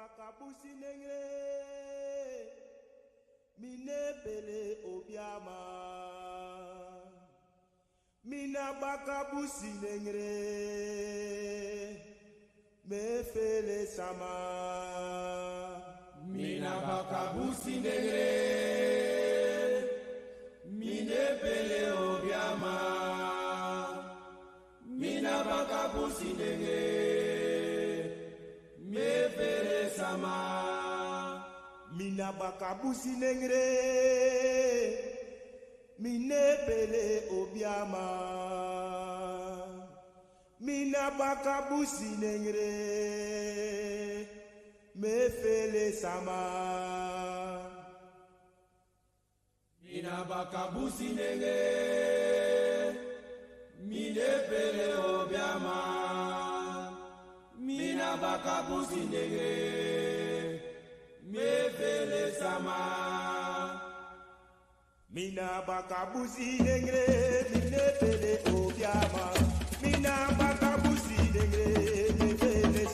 bakabusi nengre mine pele obiama mina bakabusi nengre me fele sama mina bakabusi nengre mine pele obiama mina bakabusi nengre me fele sama mina bakabusi nengre mine pele obiama mina bakabusi nengre me fele sama mina bakabusi nengre mine pele obiama mina bakabusi nengre me fele sama mina bakabusi nengre mine pele obiama mina bakabusi nengre me fele sama mina bakabusi nengre mine pele obiama mina bakabusi nengre me fele sama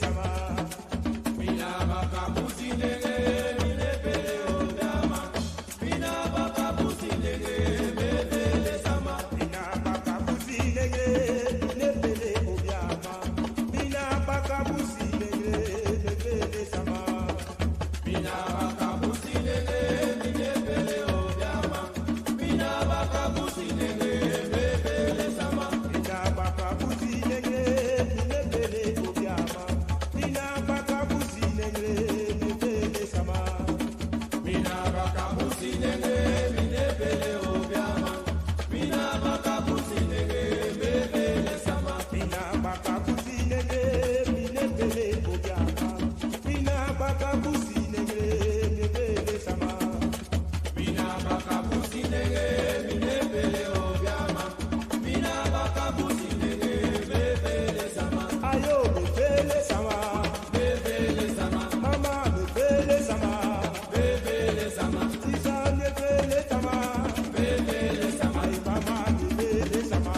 mina bakabusi nengre mine pele obiama mina bakabusi nengre me fele sama mina bakabusi nengre mine pele obiama mina bakabusi nengre me fele sama mina bakabusi nengre mine pele obiama mina bakabusi nengre me fele sama mina bakabusi nengre mine pele obiama mina bakabusi nengre me fele sama mina bakabusi nengre mine pele obiama mina bakabusi nengre me fele sama mina bakabusi nengre mine pele obiama mina bakabusi nengre me fele sama ayo me fele sama me fele sama mama me fele sama me fele sama tisa me fele sama me fele sama ay mama me fele sama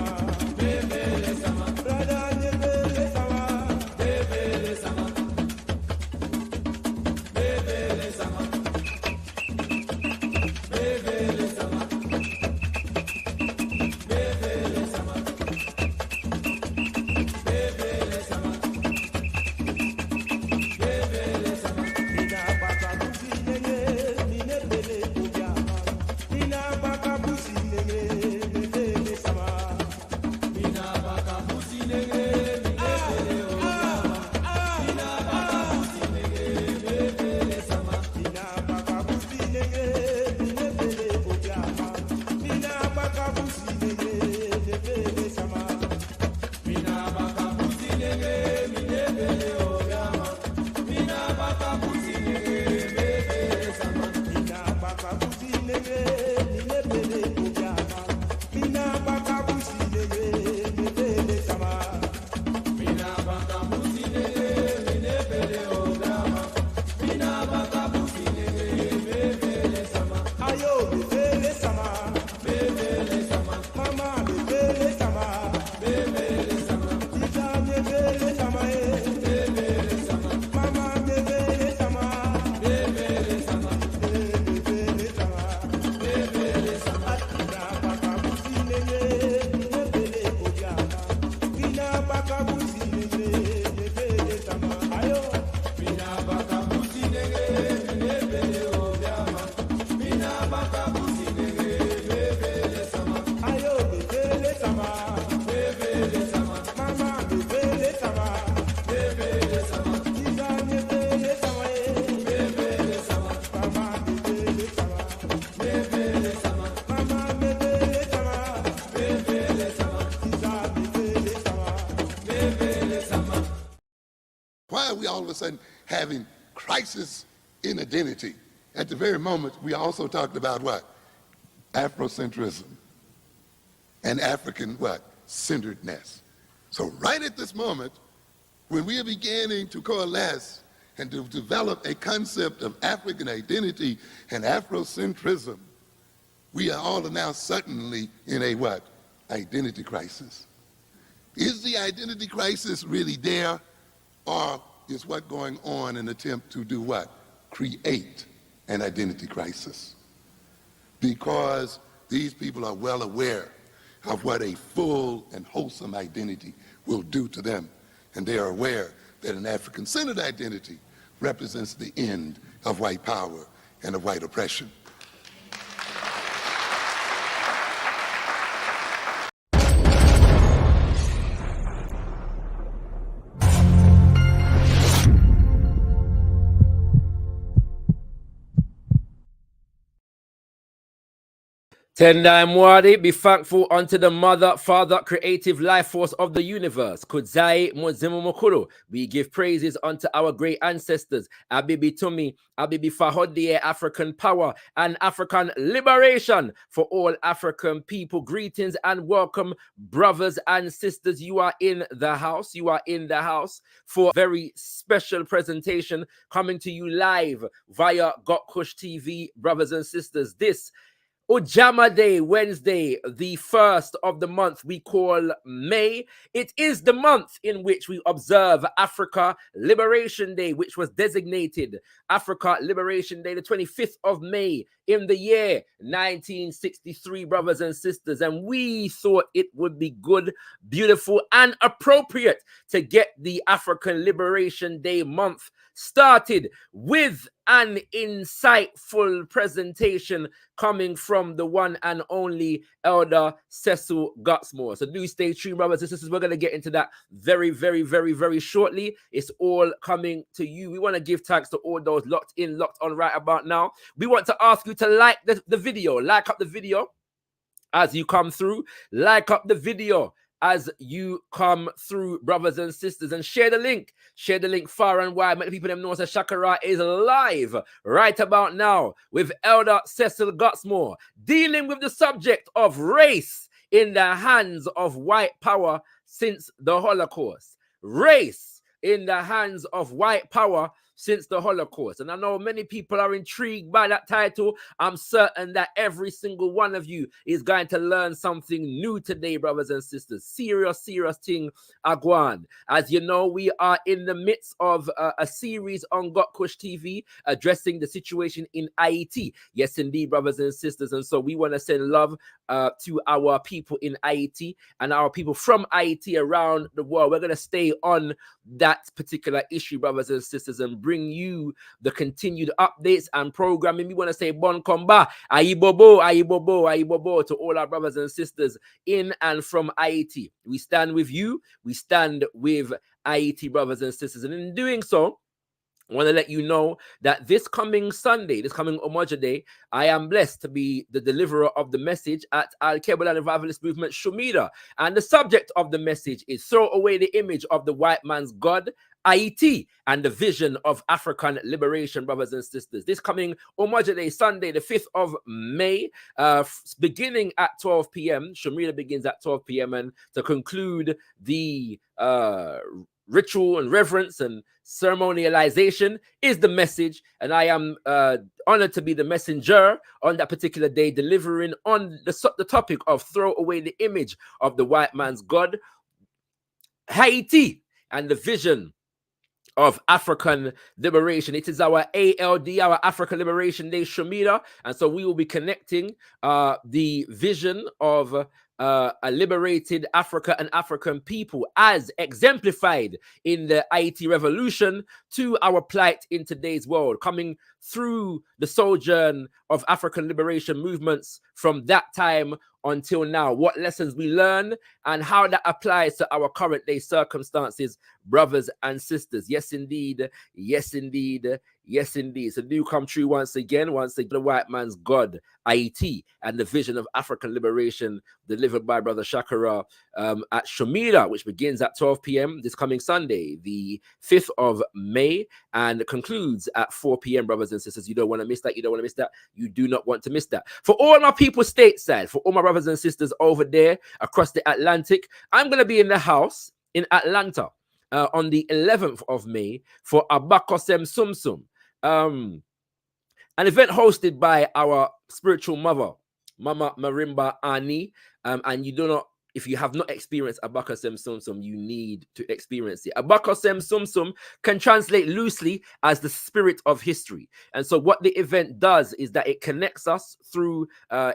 me fele sama brother me fele sama me fele sama me fele sama me fele sama me fele sama me fele sama me fele sama mina bakabusi nengre mine pele obiama mina bakabusi nengre me fele sama mina bakabusi nengre mine pele obiama mina bakabusi nengre me fele sama mina bakabusi nengre mine pele obiama mina bakabusi nengre me fele sama mina bakabusi nengre mine pele obiama mina bakabusi nengre me fele sama mina bakabusi nengre mine pele obiama mina bakabusi nengre me fele sama mina bakabusi nengre mine pele obiama mina bakabusi nengre me fele sama ayo me fele sama me fele sama mama me fele sama me fele sama tisa me fele sama me fele sama mama me fele sama me fele sama me fele sama me fele sama mina bakabusi nengre mine pele obiama mina bakabusi nengre me fele sama ayo mina bakabusi nengre mine pele obiama mina bakabusi nengre me fele sama ayo me fele sama me fele sama mama me fele sama me fele sama tisa me fele sama me fele sama mama me fele sama me fele sama mama me fele sama me fele sama tisa me fele sama me fele sama. Why are we all of a sudden having crisis in identity? At the very moment, we also talked about what? Afrocentrism and African what? Centeredness. So right at this moment, when we are beginning to coalesce and to develop a concept of African identity and Afrocentrism, we are all now suddenly in a what? Identity crisis. Is the identity crisis really there, or is what going on in an attempt to do what? Create an identity crisis. Because these people are well aware of what a full and wholesome identity will do to them. And they are aware that an African-centered identity represents the end of white power and of white oppression. Tendai Mwadi, be thankful unto the Mother, Father, creative life force of the universe. Kudzai Muzimu Mukuru. We give praises unto our great ancestors. Abibi Tumi, Abibi Fahodie, African power and African liberation for all African people. Greetings and welcome, brothers and sisters. You are in the house. You are in the house for a very special presentation coming to you live via gotkushTV, brothers and sisters. This Ujama Day, Wednesday, the 1st of the month we call May. It is the month in which we observe Africa Liberation Day, which was designated Africa Liberation Day, the 25th of May in the year 1963, brothers and sisters. And we thought it would be good, beautiful, and appropriate to get the African Liberation Day month started with an insightful presentation coming from the one and only Elder Cecil Gutzmore. So do stay tuned, brothers and sisters. We're going to get into that very, very, very, very shortly. It's all coming to you. We want to give thanks to all those locked in, locked on right about now. We want to ask you to like the video. Like up the video as you come through. Like up the video as you come through, brothers and sisters, and share the link. Share the link far and wide. Many people know that Shakara is live right about now with Elder Cecil Gutzmore, dealing with the subject of race in the hands of white power since the Holocaust. Race in the hands of white power since the Holocaust. And I know many people are intrigued by that title. I'm certain that every single one of you is going to learn something new today, brothers and sisters. Serious thing, Agwan. As you know, we are in the midst of a series on gotkushTV addressing the situation in Haiti. Yes, indeed, brothers and sisters. And so we want to send love to our people in Haiti and our people from Haiti around the world. We're going to stay on that particular issue, brothers and sisters, and bring you the continued updates and programming. We want to say bon combat, aibobo to all our brothers and sisters in and from Haiti. We stand with you. We stand with Haiti, brothers and sisters. And in doing so, I want to let you know that this coming Sunday, this coming Umoja Day, I am blessed to be the deliverer of the message at Al-Kebala Revivalist Movement, Shumida. And the subject of the message is throw away the image of the white man's God, Haiti, and the vision of African liberation, brothers and sisters. This coming Umoja Day, Sunday, the 5th of May, beginning at 12 p.m. Shumida begins at 12 p.m. And to conclude the ritual and reverence and ceremonialization is the message, and I am honored to be the messenger on that particular day, delivering on the topic of throw away the image of the white man's God, Haiti, and the vision of African liberation. It is our ALD, our African Liberation Day, Shumida, and so we will be connecting the vision of a liberated Africa and African people as exemplified in the Haiti revolution to our plight in today's world, coming through the sojourn of African liberation movements from that time until now, what lessons we learn and how that applies to our current day circumstances, brothers and sisters. Yes, indeed. Yes, indeed. Yes, indeed. So do come true once again, the white man's God, Haiti, and the vision of African liberation delivered by Brother Shakara at Shumida, which begins at 12 p.m. this coming Sunday, the 5th of May, and concludes at 4 p.m., brothers and sisters. You don't want to miss that. You don't want to miss that. You do not want to miss that. For all my people stateside, for all my brothers and sisters over there across the Atlantic, I'm going to be in the house in Atlanta on the 11th of May for Abakosem Sumsum, an event hosted by our spiritual mother, Mama Marimba Ani, and you do not if you have not experienced Abaka Sem Sum Sum, you need to experience it. Abaka Sem Sum Sum can translate loosely as the spirit of history. And so what the event does is that it connects us through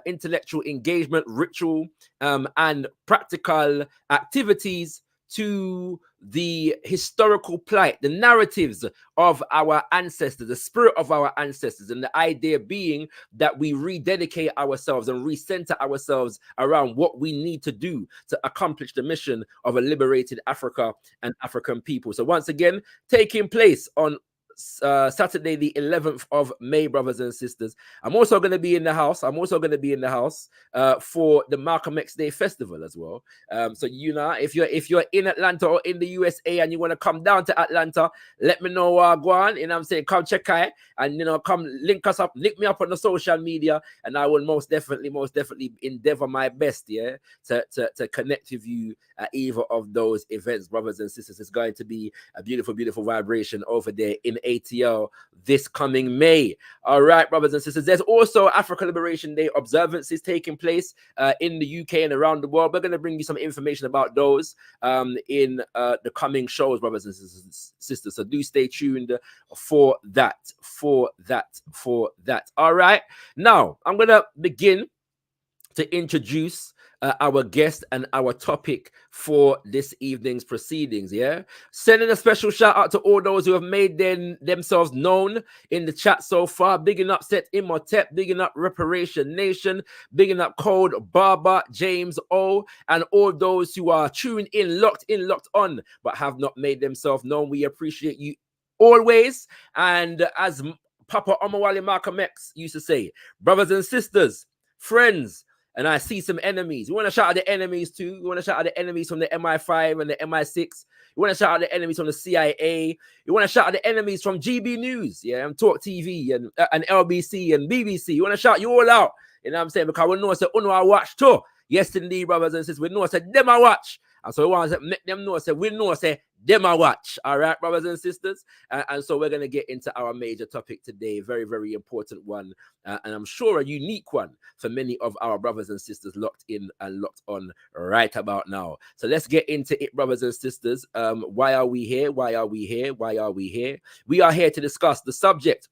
intellectual engagement, ritual, and practical activities to the historical plight, the narratives of our ancestors, the spirit of our ancestors, and the idea being that we rededicate ourselves and recenter ourselves around what we need to do to accomplish the mission of a liberated Africa and African people. So once again, taking place on Saturday, the 11th of May, brothers and sisters. I'm also going to be in the house. For the Malcolm X Day Festival as well. So you know, if you're in Atlanta or in the USA and you want to come down to Atlanta, let me know. Go on, you know what I'm saying, come check out and you know, come link us up, link me up on the social media, and I will most definitely endeavor my best, yeah, to connect with you at either of those events, brothers and sisters. It's going to be a beautiful vibration over there in ATL this coming May. All right, brothers and sisters. There's also African Liberation Day observances taking place in the UK and around the world. We're going to bring you some information about those in the coming shows, brothers and sisters. So do stay tuned for that. All right. Now, I'm going to begin to introduce our guest and our topic for this evening's proceedings. Yeah, sending a special shout out to all those who have made themselves known in the chat so far. Bigging up Set Imhotep, bigging up Reparation Nation, bigging up Code Baba, James O, and all those who are tuned in, locked on, but have not made themselves known. We appreciate you always. And as Papa Omawale Malcolm X used to say, brothers and sisters, friends, and I see some enemies. We want to shout out the enemies too. We want to shout out the enemies from the MI5 and the MI6. We want to shout out the enemies from the CIA. We want to shout out the enemies from GB News, yeah, and Talk TV and LBC and BBC. We want to shout you all out. You know what I'm saying? Because we know it's I watch too. Yes, indeed, brothers and sisters. We know it's them I watch. And so we want to make them know, we know them I watch. All right, brothers and sisters. And so we're going to get into our major topic today. Very, very important one. And I'm sure a unique one for many of our brothers and sisters locked in and locked on right about now. So let's get into it, brothers and sisters. Why are we here? We are here to discuss the subject: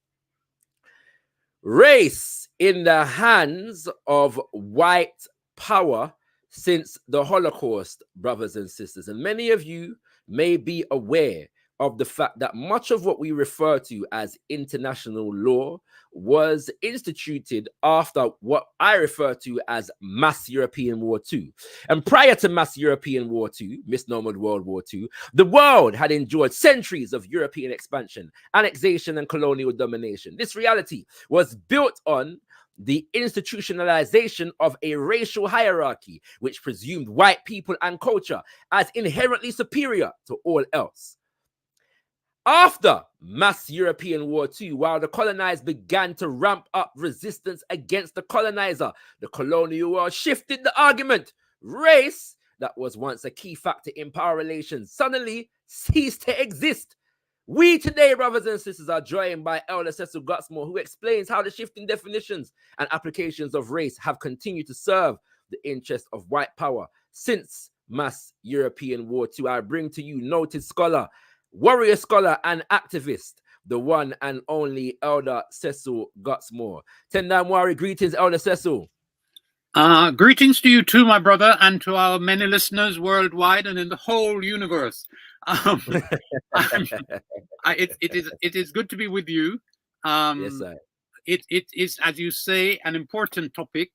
race in the hands of white power since the Holocaust, brothers and sisters. And many of you may be aware of the fact that much of what we refer to as international law was instituted after what I refer to as Mass European War II. And prior to Mass European War II, misnomered World War II, the world had enjoyed centuries of European expansion, annexation, and colonial domination. This reality was built on the institutionalization of a racial hierarchy which presumed white people and culture as inherently superior to all else. After Mass European War II, while the colonized began to ramp up resistance against the colonizer, the colonial world shifted the argument. Race, that was once a key factor in power relations, suddenly ceased to exist. We today, brothers and sisters, are joined by Elder Cecil Gutzmore, who explains how the shifting definitions and applications of race have continued to serve the interest of white power since Mass European War II. I bring to you noted scholar, warrior scholar, and activist, the one and only Elder Cecil Gutzmore. Tendamwari, greetings, Elder Cecil. Greetings to you too, my brother, and to our many listeners worldwide and in the whole universe. It is good to be with you. Yes, sir. It is, as you say, an important topic.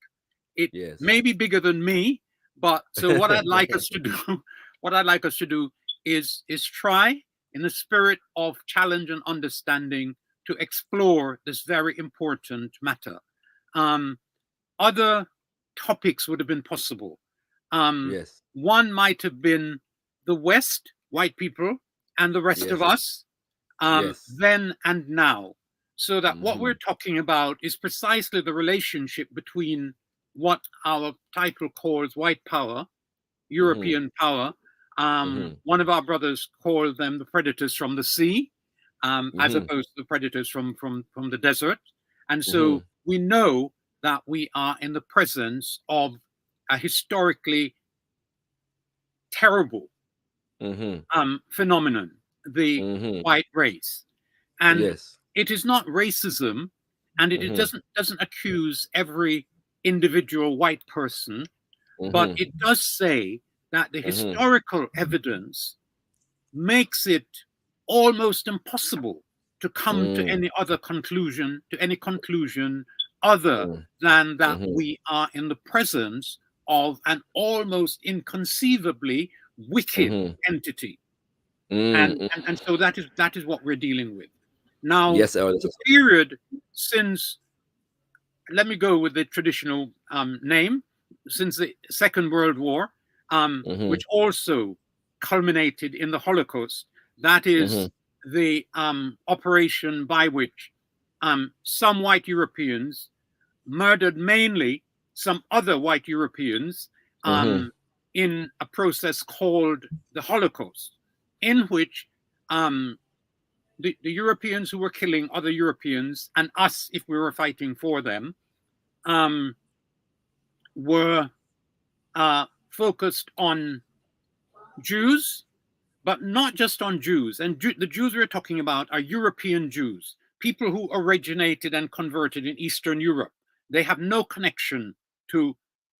It may be bigger than me, but so what I'd like us to do, is try in the spirit of challenge and understanding to explore this very important matter. Other topics would have been possible. One might have been the West, white people, and the rest of us, then and now. So that what we're talking about is precisely the relationship between what our title calls white power, European power. One of our brothers called them the predators from the sea, as opposed to the predators from the desert. And so we know that we are in the presence of a historically terrible phenomenon, the white race. And it is not racism, and it doesn't accuse every individual white person, but it does say that the historical evidence makes it almost impossible to come to any other conclusion, other than that we are in the presence of an almost inconceivably wicked entity. And so that is what we're dealing with. Now, the period since, let me go with the traditional name, since the Second World War, which also culminated in the Holocaust, that is the operation by which some white Europeans murdered mainly some other white Europeans in a process called the Holocaust, in which the Europeans who were killing other Europeans, and us if we were fighting for them, were focused on Jews, but not just on Jews. And the Jews we're talking about are European Jews, people who originated and converted in Eastern Europe. They have no connection to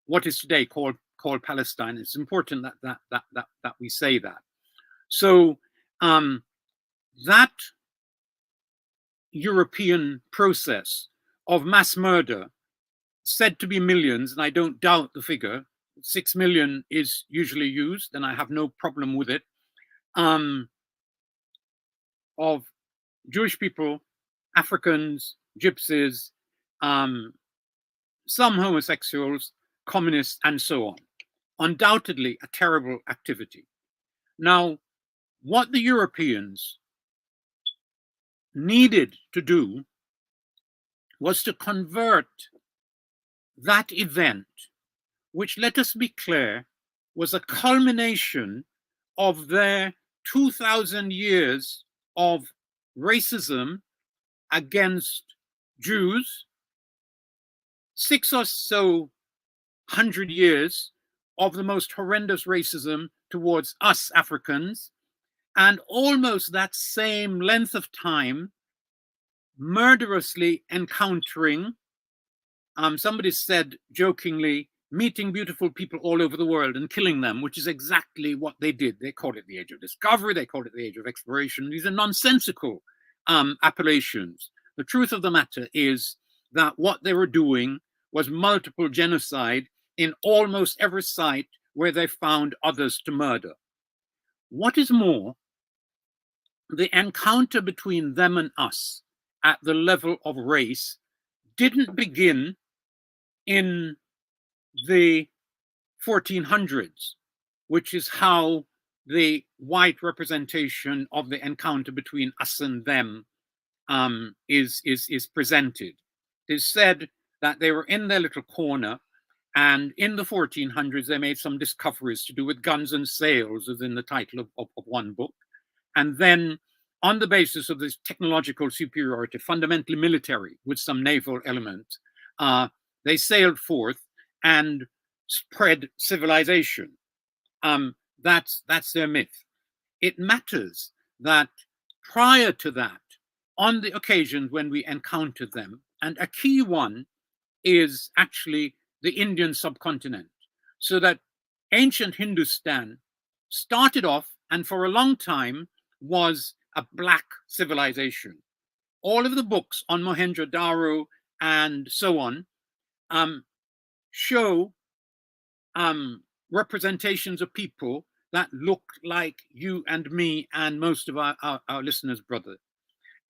what is today called Palestine. It's important that we say that. So that European process of mass murder, said to be millions, and I don't doubt the figure, 6 million is usually used, and I have no problem with it, of Jewish people, Africans, Gypsies, some homosexuals, communists, and so on. Undoubtedly a terrible activity. Now, what the Europeans needed to do was to convert that event, which, let us be clear, was a culmination of their 2,000 years of racism against Jews, 6 or so hundred years of the most horrendous racism towards us Africans, and almost that same length of time murderously encountering, somebody said jokingly, meeting beautiful people all over the world and killing them, which is exactly what they did. They called it the age of discovery, they called it the age of exploration. These are nonsensical appellations. The truth of the matter is that what they were doing was multiple genocide in almost every site where they found others to murder. What is more, the encounter between them and us at the level of race didn't begin in the 1400s, which is how the white representation of the encounter between us and them is presented. It is said that they were in their little corner, and in the 1400s they made some discoveries to do with guns and sails, as in the title of one book. And then, on the basis of this technological superiority, fundamentally military with some naval element, they sailed forth and spread civilization. That's their myth. It matters that prior to that, on the occasions when we encountered them, and a key one is actually the Indian subcontinent, so that ancient Hindustan started off and for a long time was a black civilization. All of the books on Mohenjo-Daro and so on show representations of people that look like you and me and most of our listeners' brother.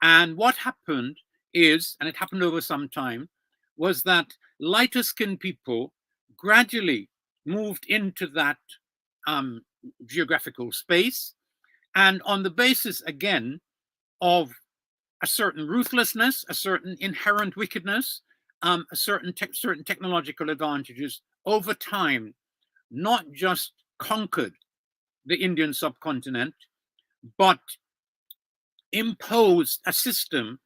And what happened is, and it happened over some time, was that lighter skinned people gradually moved into that geographical space, and on the basis, again, of a certain ruthlessness, a certain inherent wickedness, certain technological advantages, over time, not just conquered the Indian subcontinent, but imposed a system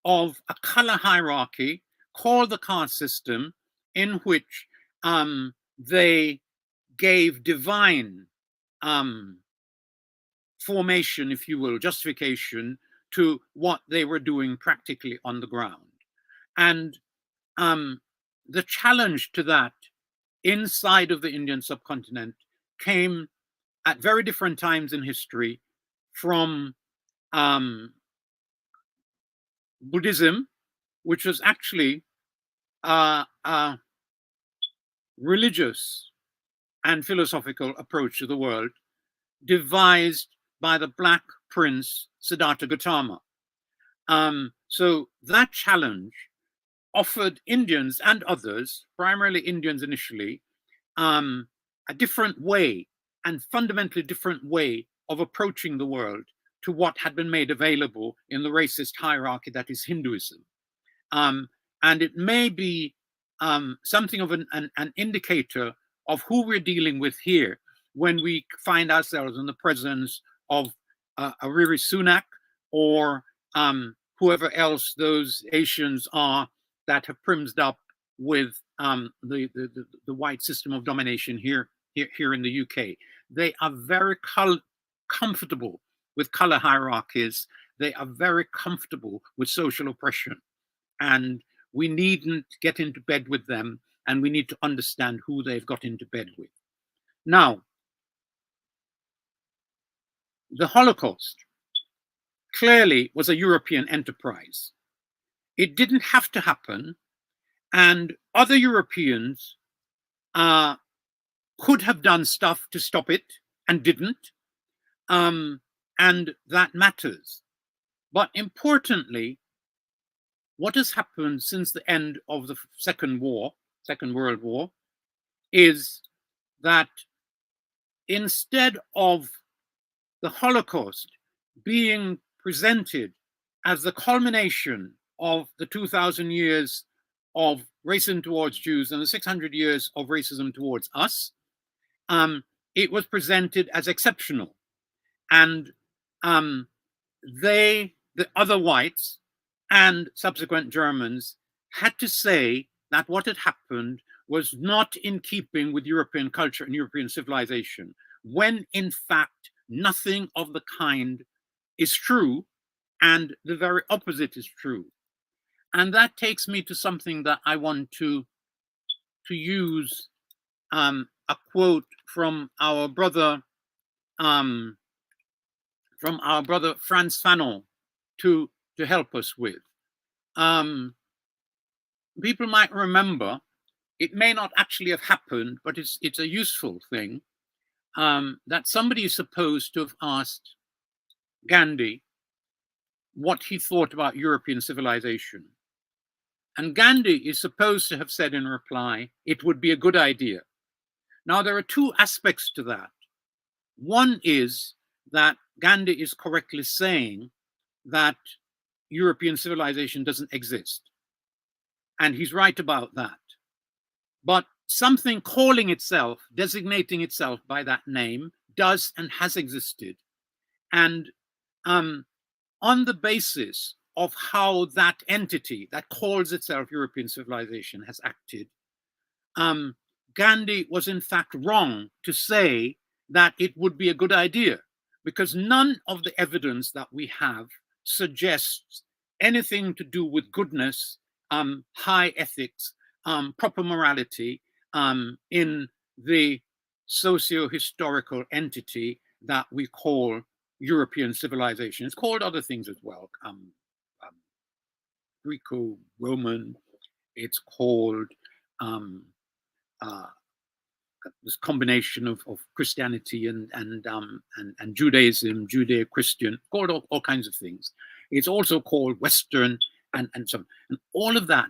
of a color hierarchy called the caste system, in which they gave divine formation, if you will, justification to what they were doing practically on the ground. And the challenge to that inside of the Indian subcontinent came at very different times in history from Buddhism, which was actually a religious and philosophical approach to the world devised by the Black Prince Siddhartha Gautama. So that challenge offered Indians and others, primarily Indians initially, a different way and fundamentally different way of approaching the world to what had been made available in the racist hierarchy that is Hinduism. And it may be something of an indicator of who we're dealing with here when we find ourselves in the presence of a Rishi Sunak or whoever else those Asians are that have primmed up with the white system of domination here in the UK. They are very comfortable with color hierarchies. They are very comfortable with social oppression. And we needn't get into bed with them, and we need to understand who they've got into bed with. Now, the Holocaust clearly was a European enterprise. It didn't have to happen, and other Europeans could have done stuff to stop it and didn't, and that matters. But importantly, what has happened since the end of the Second World War, is that instead of the Holocaust being presented as the culmination of the 2,000 years of racism towards Jews and the 600 years of racism towards us, it was presented as exceptional. And the other whites and subsequent Germans had to say that what had happened was not in keeping with European culture and European civilization, when in fact nothing of the kind is true, and the very opposite is true. And that takes me to something that I want to use a quote from our brother Frantz Fanon to help us with. People might remember, it may not actually have happened, but it's a useful thing, that somebody is supposed to have asked Gandhi what he thought about European civilization. And Gandhi is supposed to have said in reply, it would be a good idea. Now, there are two aspects to that. One is that Gandhi is correctly saying that European civilization doesn't exist. And he's right about that. But something calling itself, designating itself by that name, does and has existed. And on the basis of how that entity that calls itself European civilization has acted, Gandhi was in fact wrong to say that it would be a good idea, because none of the evidence that we have suggests anything to do with goodness, high ethics, proper morality in the socio-historical entity that we call European civilization. It's called other things as well. Greco-Roman, it's called this combination of Christianity and Judaism, Judeo-Christian, called all kinds of things. It's also called Western and so on. And all of that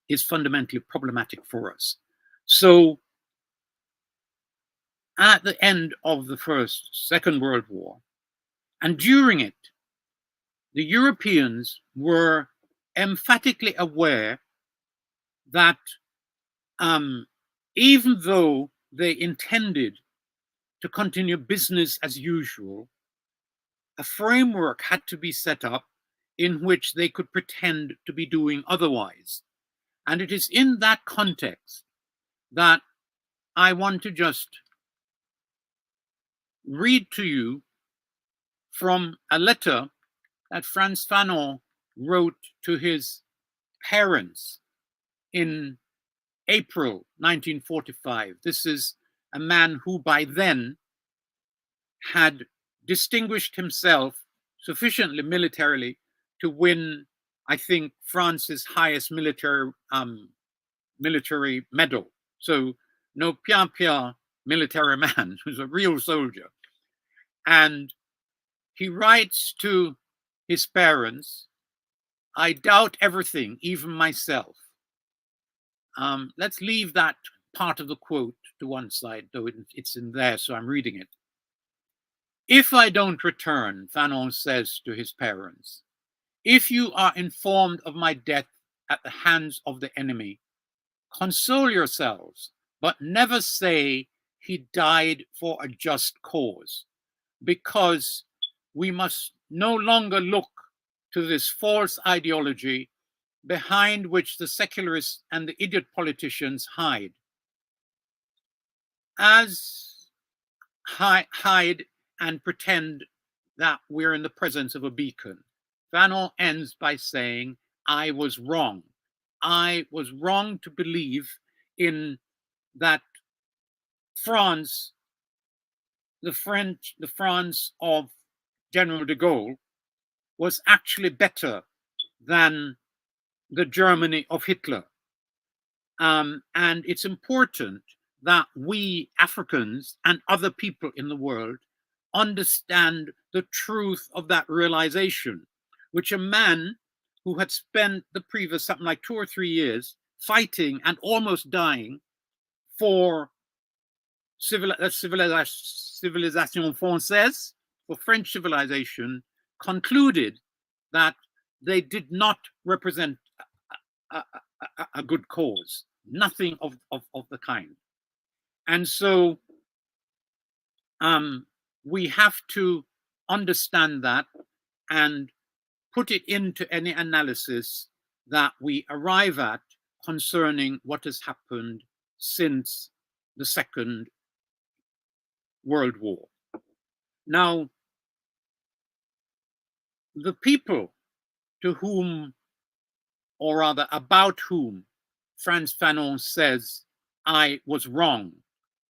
is fundamentally problematic for us. So at the end of the Second World War, and during it, the Europeans were emphatically aware that even though they intended to continue business as usual, a framework had to be set up in which they could pretend to be doing otherwise. And it is in that context that I want to just read to you from a letter that Frantz Fanon wrote to his parents in April 1945. This is a man who by then had distinguished himself sufficiently militarily to win, I think, France's highest military medal. So no pian-pian military man, who's a real soldier. And he writes to his parents, "I doubt everything, even myself." Let's leave that part of the quote to one side, though it's in there, so I'm reading it. "If I don't return," Fanon says to his parents, "if you are informed of my death at the hands of the enemy, console yourselves, but never say he died for a just cause, because we must no longer look to this false ideology behind which the secularists and the idiot politicians hide. Hide and pretend that we're in the presence of a beacon." Fanon ends by saying, "I was wrong. I was wrong to believe in that France, the France of General de Gaulle, was actually better than the Germany of Hitler. And it's important that we Africans and other people in the world understand the truth of that realization, which a man who had spent the previous something like 2 or 3 years fighting and almost dying for civilisation française, for French civilization, concluded that they did not represent a good cause, nothing of the kind. And so we have to understand that and put it into any analysis that we arrive at concerning what has happened since the Second World War. Now, the people to whom, or rather about whom, Frantz Fanon says, "I was wrong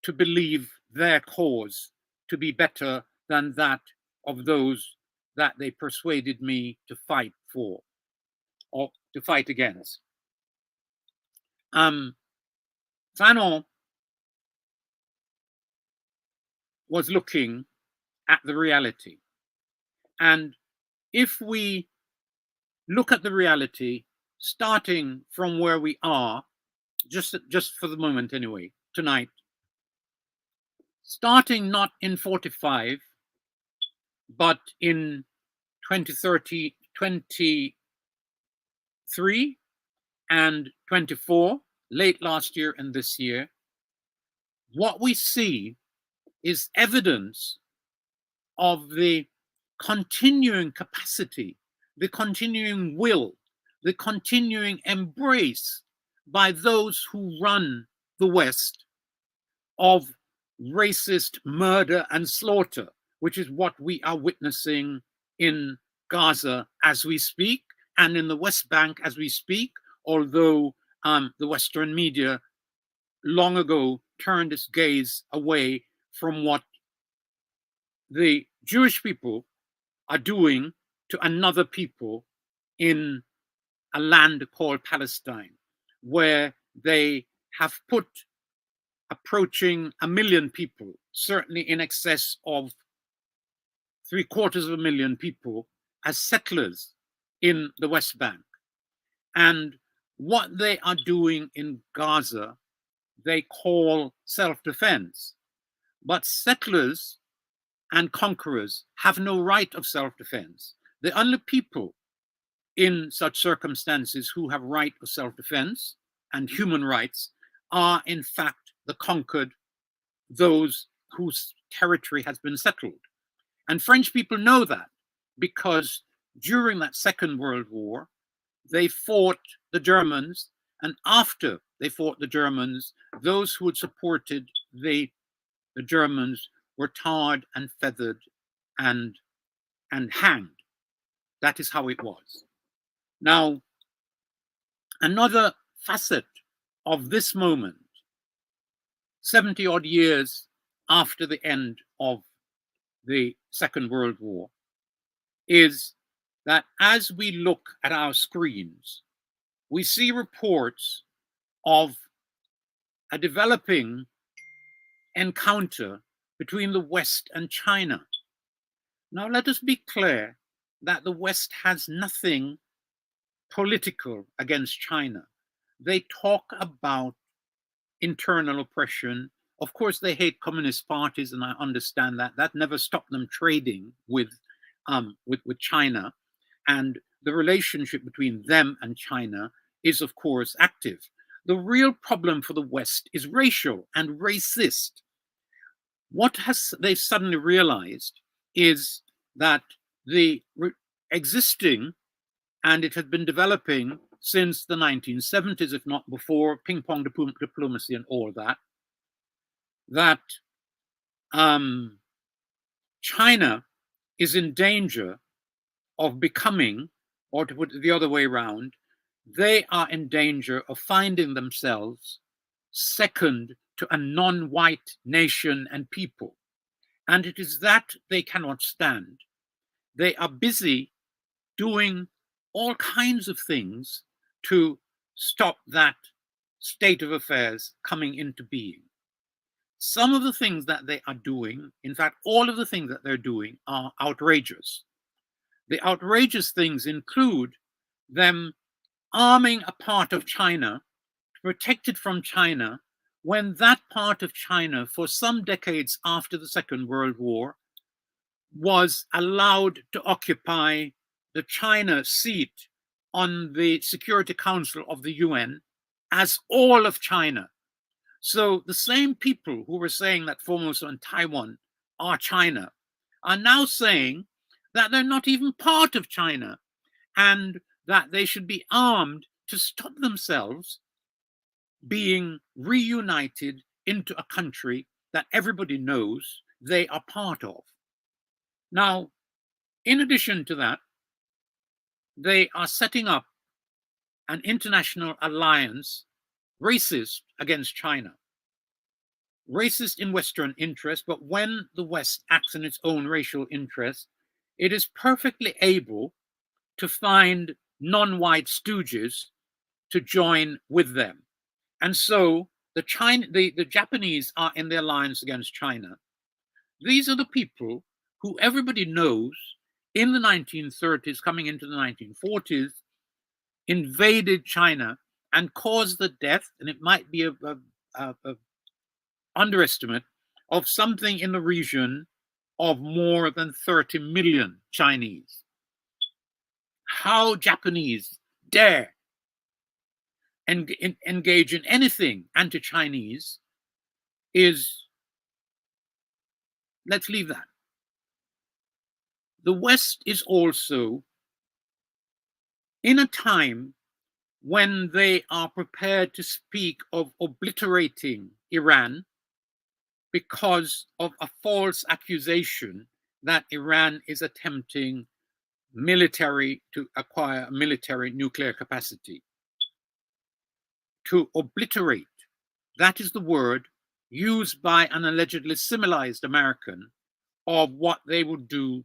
to believe their cause to be better than that of those that they persuaded me to fight for or to fight against." Fanon was looking at the reality. And if we look at the reality, starting from where we are, just for the moment anyway, tonight, starting not in 45, but in 2023 and 24, late last year and this year, what we see is evidence of the continuing capacity, the continuing will, the continuing embrace by those who run the West of racist murder and slaughter, which is what we are witnessing in Gaza as we speak and in the West Bank as we speak, although the Western media long ago turned its gaze away from what the Jewish people are doing to another people in a land called Palestine, where they have put approaching 1 million people, certainly in excess of 750,000 people, as settlers in the West Bank. And what they are doing in Gaza, they call self-defense. But settlers and conquerors have no right of self-defense. The only people in such circumstances who have right of self-defense and human rights are in fact the conquered, those whose territory has been settled. And French people know that because during that Second World War, they fought the Germans, and after they fought the Germans, those who had supported the Germans were tarred and feathered and hanged. That is how it was. Now, another facet of this moment, 70 odd years after the end of the Second World War, is that as we look at our screens, we see reports of a developing encounter between the West and China. Now, let us be clear that the West has nothing political against China. They talk about internal oppression. Of course, they hate communist parties, and I understand that. That never stopped them trading with China. And the relationship between them and China is, of course, active. The real problem for the West is racial and racist. What they suddenly realized is that the existing, and it had been developing since the 1970s, if not before, ping-pong diplomacy and all that, that China is in danger of becoming, or to put it the other way around, they are in danger of finding themselves second to a non-white nation and people. And it is that they cannot stand. They are busy doing all kinds of things to stop that state of affairs coming into being. Some of the things that they are doing, in fact, all of the things that they're doing are outrageous. The outrageous things include them arming a part of China, to protect it from China, when that part of China, for some decades after the Second World War, was allowed to occupy the China seat on the Security Council of the UN as all of China. So the same people who were saying that Formosa and Taiwan are China are now saying that they're not even part of China and that they should be armed to stop themselves being reunited into a country that everybody knows they are part of. Now, in addition to that, they are setting up an international alliance, racist against China. Racist in Western interest, but when the West acts in its own racial interest, it is perfectly able to find non-white stooges to join with them. And so the Japanese are in the alliance against China. These are the people who everybody knows in the 1930s, coming into the 1940s, invaded China and caused the death, and it might be a underestimate, of something in the region of more than 30 million Chinese. How Japanese dare engage in anything anti-Chinese is, let's leave that. The West is also in a time when they are prepared to speak of obliterating Iran because of a false accusation that Iran is attempting to acquire military nuclear capacity. To obliterate, that is the word used by an allegedly civilized American of what they would do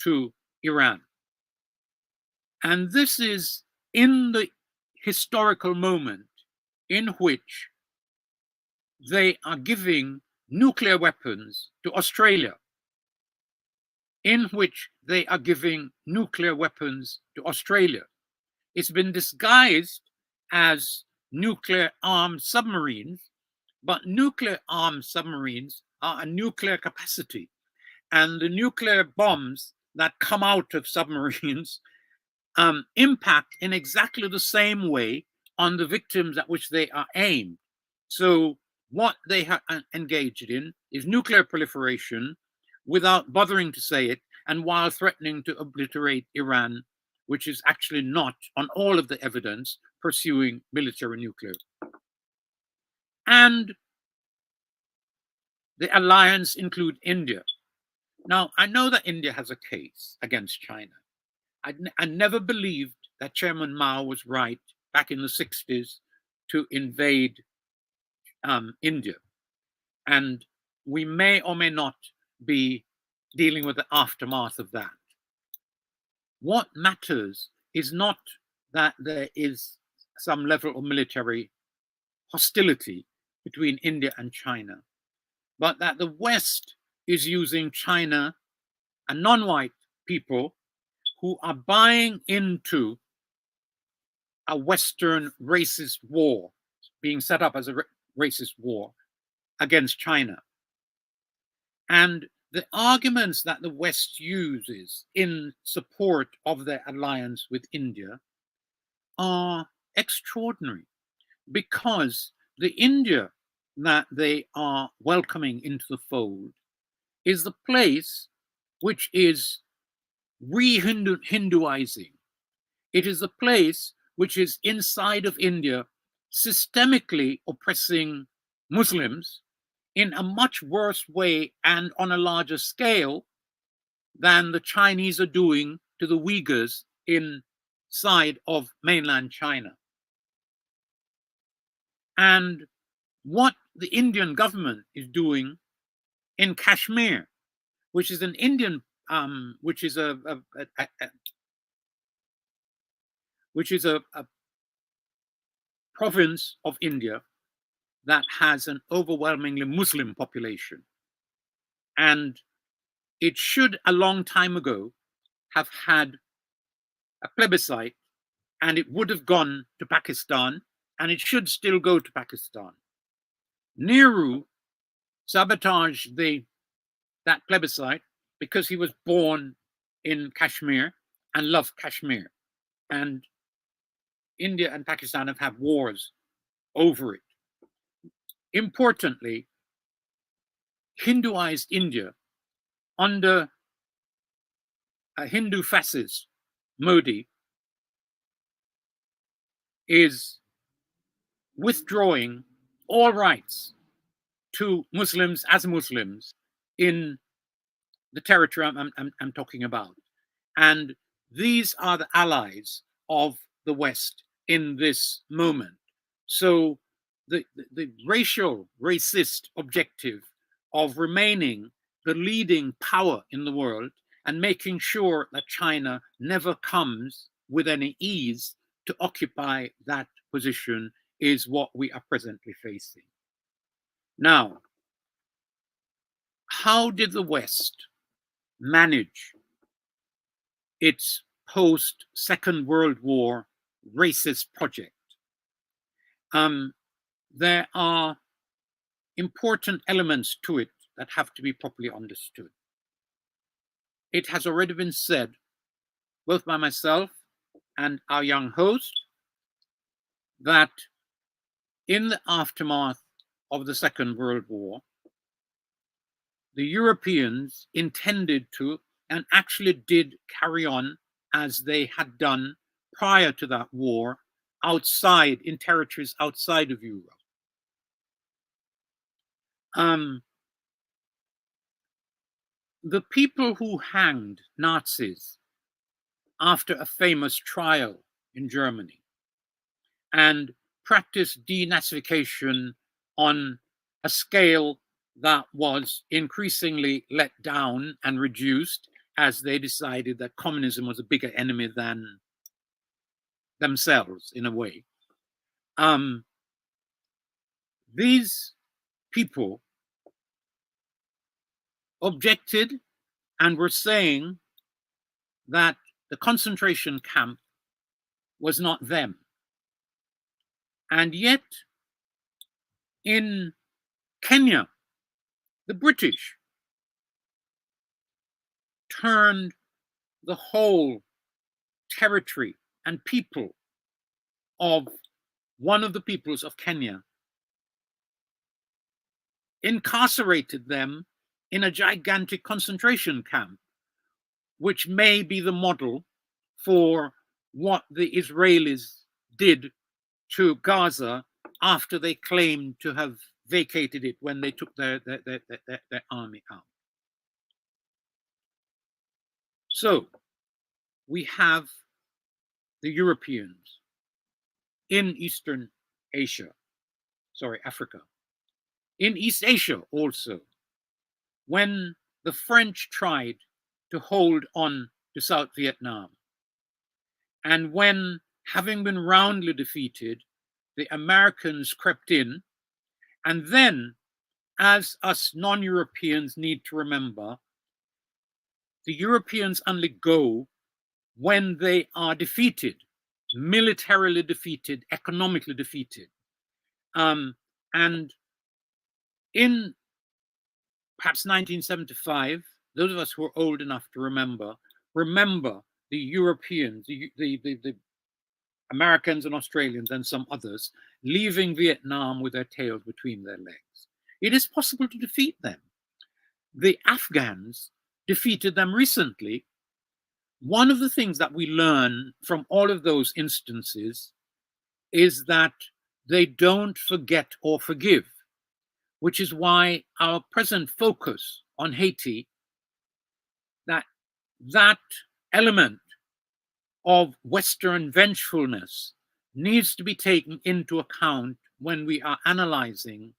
to Iran. And this is in the historical moment in which they are giving nuclear weapons to Australia, in which they are giving nuclear weapons to Australia. It's been disguised as nuclear armed submarines, but nuclear armed submarines are a nuclear capacity. And the nuclear bombs that come out of submarines impact in exactly the same way on the victims at which they are aimed. So what they have engaged in is nuclear proliferation without bothering to say it, and while threatening to obliterate Iran, which is actually not, on all of the evidence, pursuing military nuclear. And the alliance include India. Now, I know that India has a case against China. I never believed that Chairman Mao was right back in the 60s to invade India. And we may or may not be dealing with the aftermath of that. What matters is not that there is some level of military hostility between India and China, but that the West is using China and non-white people who are buying into a Western racist war, being set up as a racist war against China. And the arguments that the West uses in support of their alliance with India are extraordinary, because the India that they are welcoming into the fold is the place which is re-Hinduizing. It is a place which is inside of India systemically oppressing Muslims in a much worse way and on a larger scale than the Chinese are doing to the Uyghurs inside of mainland China. And what the Indian government is doing in Kashmir, which is an Indian, which is a province of India that has an overwhelmingly Muslim population. And it should a long time ago have had a plebiscite, and it would have gone to Pakistan, and it should still go to Pakistan. Nehru sabotaged that plebiscite because he was born in Kashmir and loved Kashmir. And India and Pakistan have had wars over it. Importantly, Hinduized India under a Hindu fascist, Modi, is withdrawing all rights to Muslims as Muslims in the territory I'm talking about. And these are the allies of the West in this moment. So the racial, racist objective of remaining the leading power in the world and making sure that China never comes with any ease to occupy that position is what we are presently facing. Now, how did the West manage its post-Second World War racist project? There are important elements to it that have to be properly understood. It has already been said, both by myself and our young host, that in the aftermath of the Second World War, the Europeans intended to, and actually did carry on as they had done prior to that war, outside, in territories outside of Europe. The people who hanged Nazis after a famous trial in Germany and practiced denazification on a scale that was increasingly let down and reduced as they decided that communism was a bigger enemy than themselves, in a way. These people objected and were saying that the concentration camp was not them. And yet, in Kenya, the British turned the whole territory and people of one of the peoples of Kenya, incarcerated them in a gigantic concentration camp, which may be the model for what the Israelis did to Gaza after they claimed to have vacated it when they took their army out. So we have the Europeans in Eastern Asia, sorry, Africa, in East Asia also, when the French tried to hold on to South Vietnam, and when, having been roundly defeated, the Americans crept in, and then, as us non-Europeans need to remember, the Europeans only go when they are defeated, militarily defeated, economically defeated. And in perhaps 1975, those of us who are old enough to remember the Europeans, the Americans and Australians and some others leaving Vietnam with their tails between their legs. It is possible to defeat them. The Afghans defeated them recently. One of the things that we learn from all of those instances is that they don't forget or forgive, which is why our present focus on Haiti, that element of Western vengefulness needs to be taken into account when we are analyzing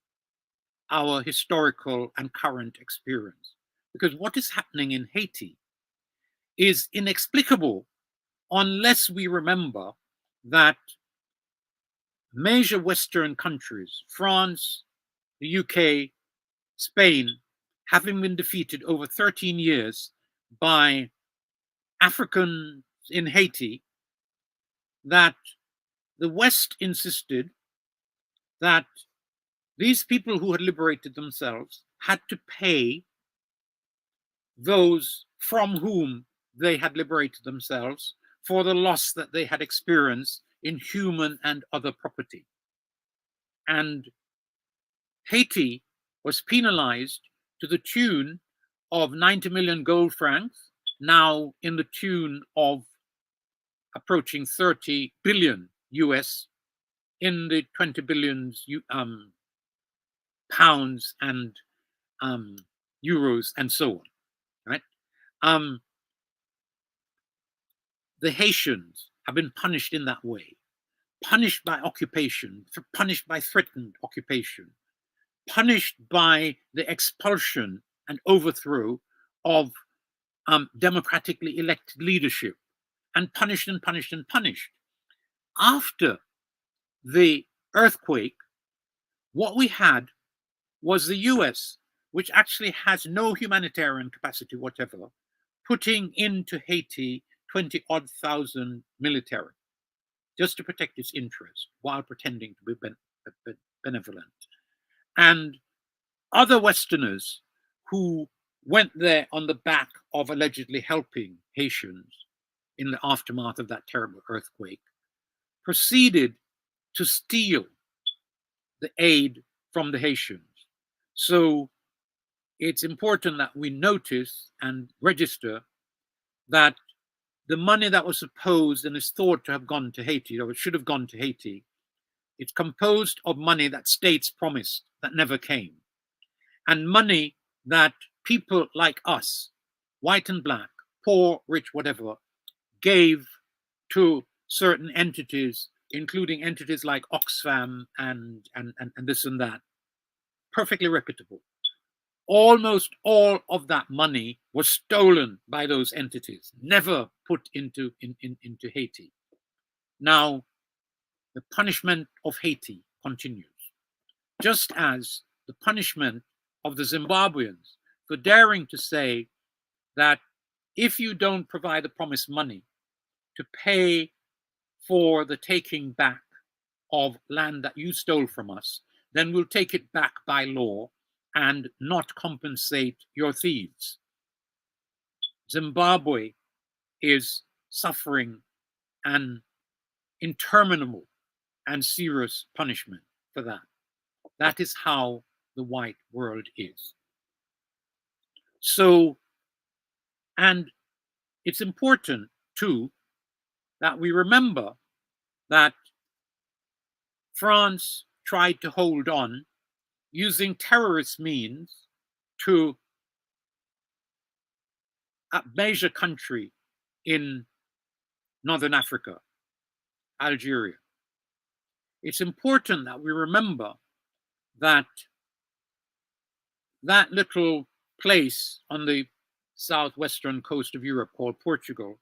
our historical and current experience. Because what is happening in Haiti is inexplicable unless we remember that major Western countries, France, the UK, Spain, having been defeated over 13 years by Africans in Haiti, that the West insisted that these people who had liberated themselves had to pay those from whom they had liberated themselves for the loss that they had experienced in human and other property. And Haiti was penalized to the tune of 90 million gold francs, now in the tune of approaching 30 billion US, in the 20 billions pounds and euros and so on, right? The Haitians have been punished in that way, punished by occupation, punished by threatened occupation, punished by the expulsion and overthrow of democratically elected leadership, and punished and punished and punished. After the earthquake, what we had was the US, which actually has no humanitarian capacity whatever, putting into Haiti 20-odd thousand military just to protect its interests while pretending to be benevolent. And other Westerners who went there on the back of allegedly helping Haitians in the aftermath of that terrible earthquake proceeded to steal the aid from the Haitians. So it's important that we notice and register that the money that was supposed and is thought to have gone to Haiti, or it should have gone to Haiti, it's composed of money that states promised that never came, and money that people like us, white and black, poor, rich, whatever, gave to certain entities, including entities like Oxfam and this and that, perfectly reputable. Almost all of that money was stolen by those entities, never put into Haiti. Now, the punishment of Haiti continues, just as the punishment of the Zimbabweans for daring to say that if you don't provide the promised money to pay for the taking back of land that you stole from us, then we'll take it back by law and not compensate your thieves. Zimbabwe is suffering an interminable and serious punishment for that. That is how the white world is. So, and it's important too that we remember that France tried to hold on using terrorist means to a major country in Northern Africa, Algeria. It's important that we remember that that little place on the southwestern coast of Europe called Portugal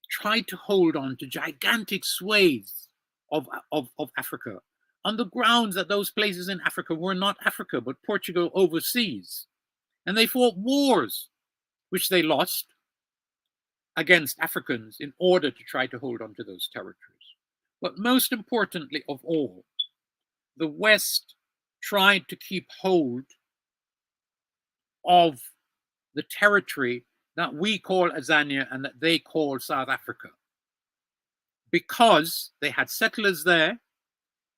tried to hold on to gigantic swathes of Africa on the grounds that those places in Africa were not Africa, but Portugal overseas. And they fought wars, which they lost against Africans in order to try to hold on to those territories. But most importantly of all, the West tried to keep hold of the territory that we call Azania and that they call South Africa, because they had settlers there,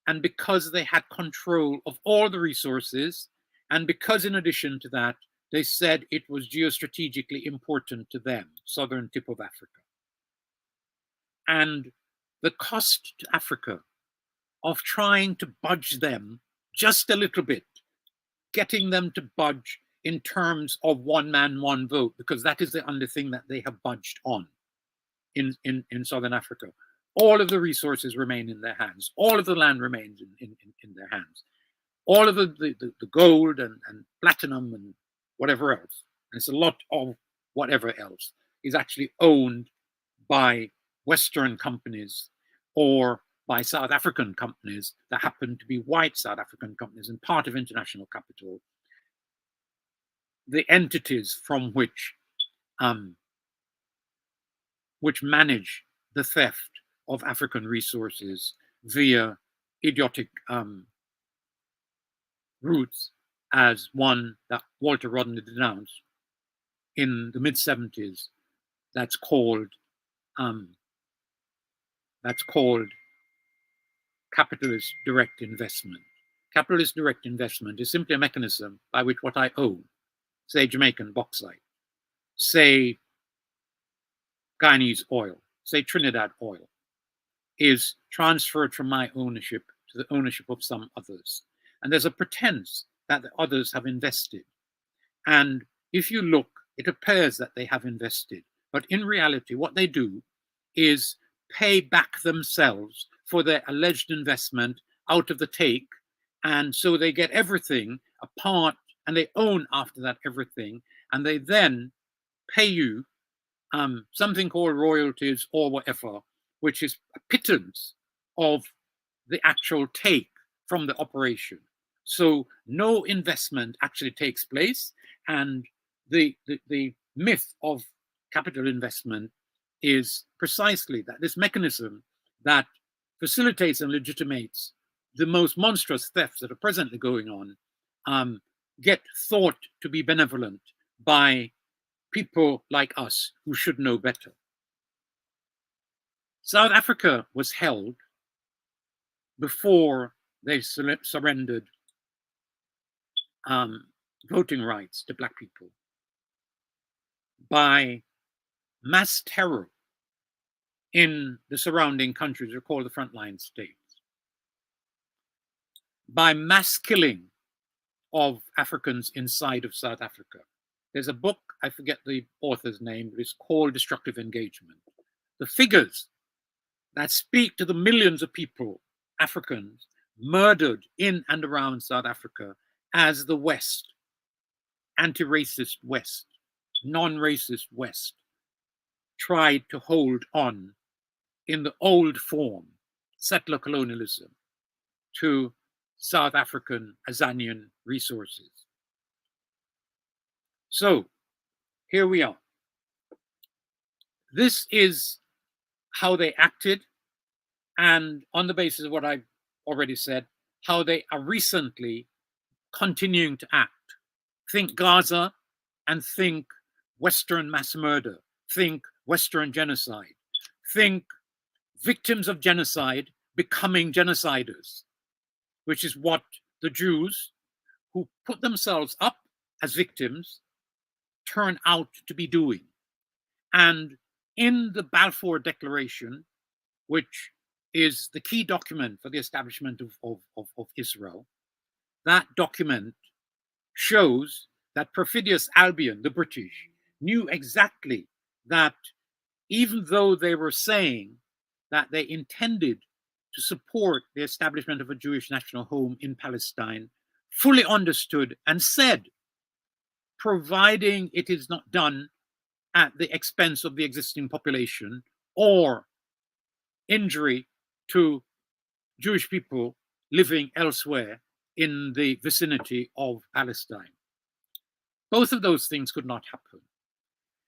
and because they had control of all the resources, and because in addition to that, they said it was geostrategically important to them, southern tip of Africa. And the cost to Africa of trying to budge them just a little bit, getting them to budge in terms of one man, one vote, because that is the only thing that they have budged on in Southern Africa. All of the resources remain in their hands. All of the land remains in their hands. All of the gold and platinum and whatever else, and it's a lot of whatever else, is actually owned by Western companies or by South African companies that happen to be white South African companies and part of international capital, the entities from which manage the theft of African resources via idiotic routes, as one that Walter Rodney denounced in the mid-70s. That's called capitalist direct investment. Capitalist direct investment is simply a mechanism by which what I own, say Jamaican bauxite, say Guyanese oil, say Trinidad oil, is transferred from my ownership to the ownership of some others. And there's a pretense that the others have invested. And if you look, it appears that they have invested. But in reality, what they do is pay back themselves for their alleged investment out of the take. And so they get everything apart, and they own after that everything. And they then pay you something called royalties or whatever, which is a pittance of the actual take from the operation. So no investment actually takes place, and the myth of capital investment is precisely that this mechanism that facilitates and legitimates the most monstrous thefts that are presently going on get thought to be benevolent by people like us who should know better. South Africa was held before they surrendered voting rights to Black people by mass terror in the surrounding countries, they're called the frontline states, by mass killing of Africans inside of South Africa. There's a book, I forget the author's name, but it's called Destructive Engagement. The figures that speak to the millions of people, Africans, murdered in and around South Africa as the West, anti-racist West, non-racist West, tried to hold on in the old form, settler colonialism, to South African Azanian resources. So here we are. This is how they acted, and on the basis of what I've already said, how they are recently continuing to act. Think Gaza and think Western mass murder, think Western genocide, think victims of genocide becoming genociders, which is what the Jews who put themselves up as victims turn out to be doing. And in the Balfour Declaration, which is the key document for the establishment of Israel, that document shows that perfidious Albion, the British, knew exactly that even though they were saying that they intended to support the establishment of a Jewish national home in Palestine, fully understood and said, providing it is not done at the expense of the existing population or injury to Jewish people living elsewhere in the vicinity of Palestine. Both of those things could not happen.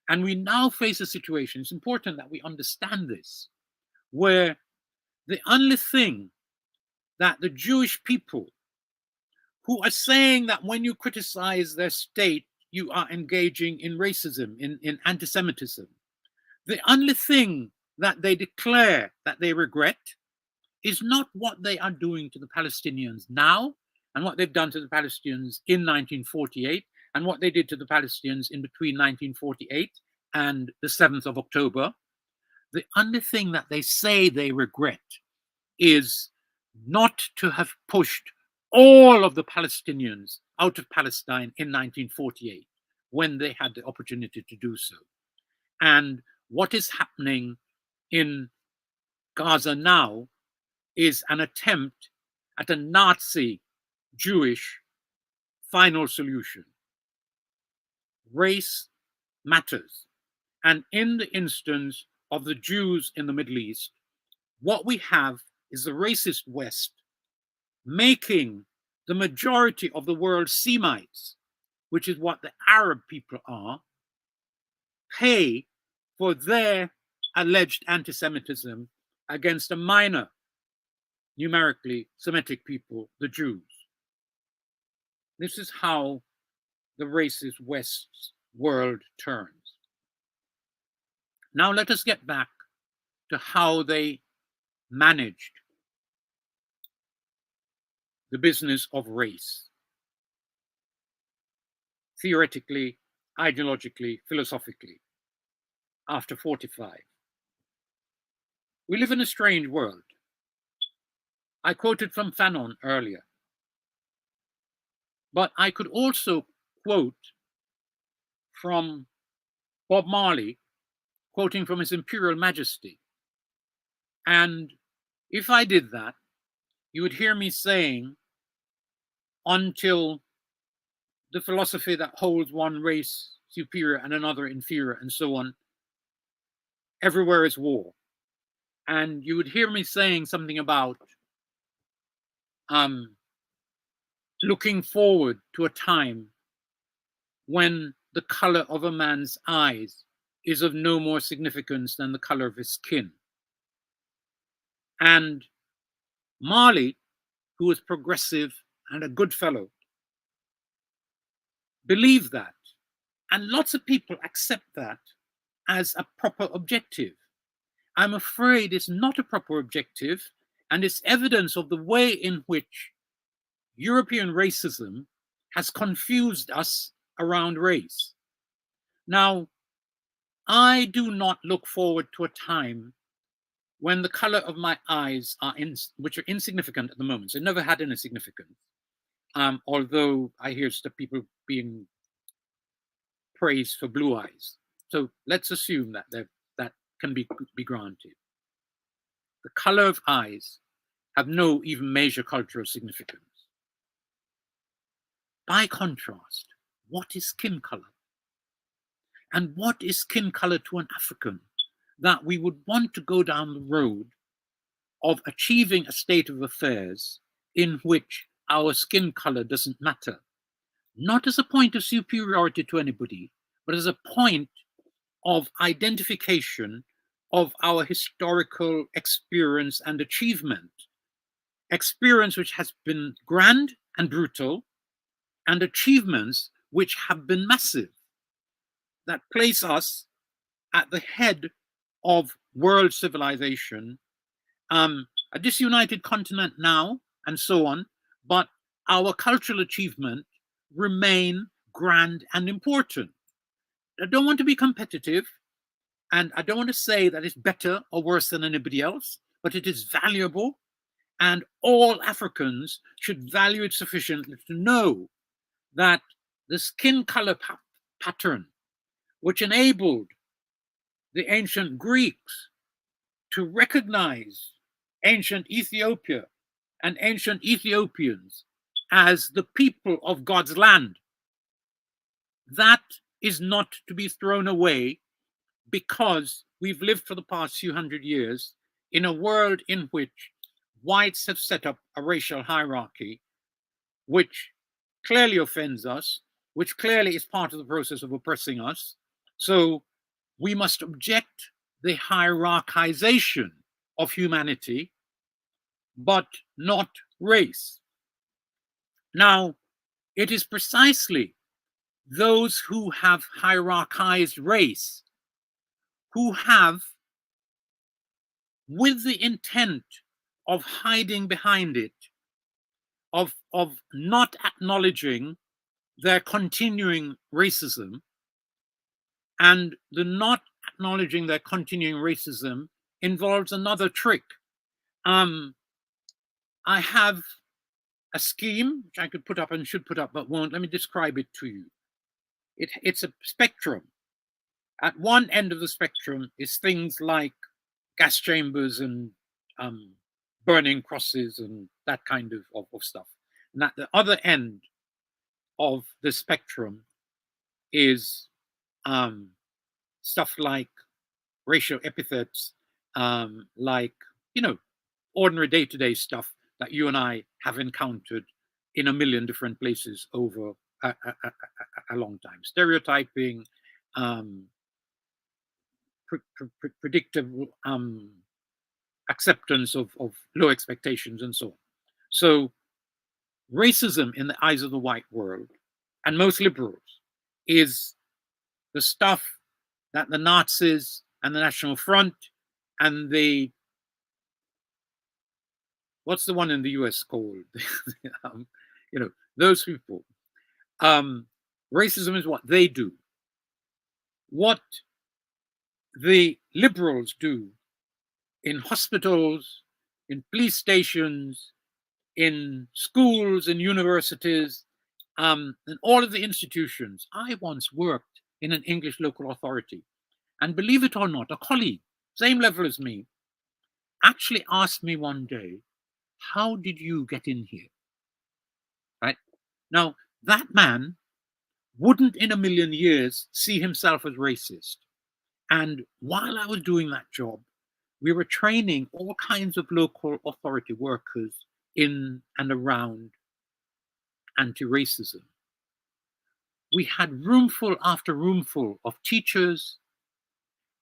And we now face a situation, it's important that we understand this, where the only thing that the Jewish people, who are saying that when you criticize their state, you are engaging in racism, in anti-Semitism, the only thing that they declare that they regret is not what they are doing to the Palestinians now and what they've done to the Palestinians in 1948 and what they did to the Palestinians in between 1948 and the 7th of October. The only thing that they say they regret is not to have pushed all of the Palestinians out of Palestine in 1948 when they had the opportunity to do so. And what is happening in Gaza now is an attempt at a Nazi Jewish final solution. Race matters. And in the instance of the Jews in the Middle East, what we have is the racist West making the majority of the world's Semites, which is what the Arab people are, pay for their alleged anti-Semitism against a minor, numerically Semitic people, the Jews. This is how the racist West's world turns. Now let us get back to how they managed the business of race, theoretically, ideologically, philosophically, after 45. We live in a strange world. I quoted from Fanon earlier, but I could also quote from Bob Marley, quoting from His Imperial Majesty. And if I did that, you would hear me saying, until the philosophy that holds one race superior and another inferior and so on, everywhere is war. And you would hear me saying something about looking forward to a time when the color of a man's eyes is of no more significance than the color of his skin. And Marley, who was progressive and a good fellow, believed that. And lots of people accept that as a proper objective. I'm afraid it's not a proper objective, and it's evidence of the way in which European racism has confused us around race. Now, I do not look forward to a time when the color of my eyes are which are insignificant at the moment. So it never had any significance. Although I hear people being praised for blue eyes. So let's assume that that can be granted. The color of eyes have no even major cultural significance. By contrast, what is skin color? And what is skin color to an African that we would want to go down the road of achieving a state of affairs in which our skin color doesn't matter? Not as a point of superiority to anybody, but as a point of identification of our historical experience and achievement. Experience which has been grand and brutal, and achievements which have been massive, that place us at the head of world civilization, a disunited continent now, and so on, but our cultural achievement remain grand and important. I don't want to be competitive, and I don't want to say that it's better or worse than anybody else, but it is valuable, And all Africans should value it sufficiently to know that the skin color pattern, which enabled the ancient Greeks to recognize ancient Ethiopia and ancient Ethiopians as the people of God's land, that is not to be thrown away, because we've lived for the past few hundred years in a world in which whites have set up a racial hierarchy, which clearly offends us, which clearly is part of the process of oppressing us. So we must object the hierarchization of humanity, but not race. Now, it is precisely those who have hierarchized race who have, with the intent of hiding behind it, of not acknowledging their continuing racism, and the not acknowledging their continuing racism involves another trick. I have a scheme which I could put up and should put up, but won't. Let me describe it to you. It's a spectrum. At one end of the spectrum is things like gas chambers and burning crosses and that kind of stuff. And at the other end of the spectrum is stuff like racial epithets, like, you know, ordinary day-to-day stuff that you and I have encountered in a million different places over a long time. Stereotyping, predictable acceptance of low expectations, and so on. So racism in the eyes of the white world, and most liberals, is the stuff that the Nazis and the National Front and the, what's the one in the US called? You know, those people. Racism is what they do. What the liberals do in hospitals, in police stations, in schools, in universities, and all of the institutions. I once worked in an English local authority, and believe it or not, a colleague, same level as me, actually asked me one day, how did you get in here? Right? Now, that man wouldn't in a million years see himself as racist. And while I was doing that job, we were training all kinds of local authority workers in and around anti-racism. We had roomful after roomful of teachers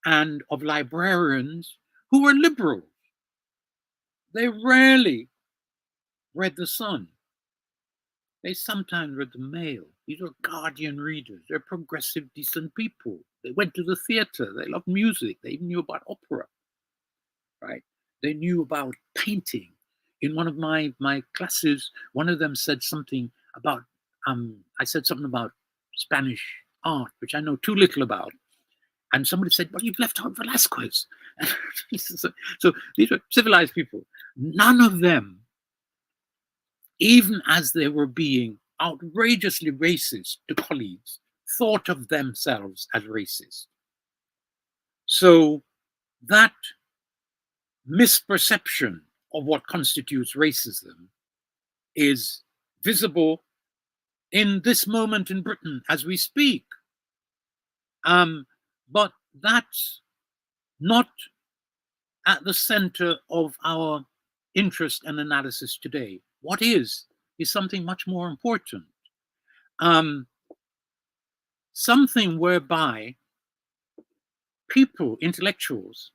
and of librarians who were liberals. They rarely read the Sun. They sometimes read the Mail. These are Guardian readers. They're progressive, decent people. They went to the theater. They loved music. They even knew about opera, right? They knew about painting. In one of my classes, one of them said something about, I said something about Spanish art, which I know too little about. And somebody said, well, you've left out Velasquez. So these are civilized people. None of them, even as they were being outrageously racist to colleagues, thought of themselves as racist. So that misperception of what constitutes racism is visible in this moment in Britain as we speak. But that's not at the center of our interest and analysis today. What is something much more important. Something whereby people, intellectuals,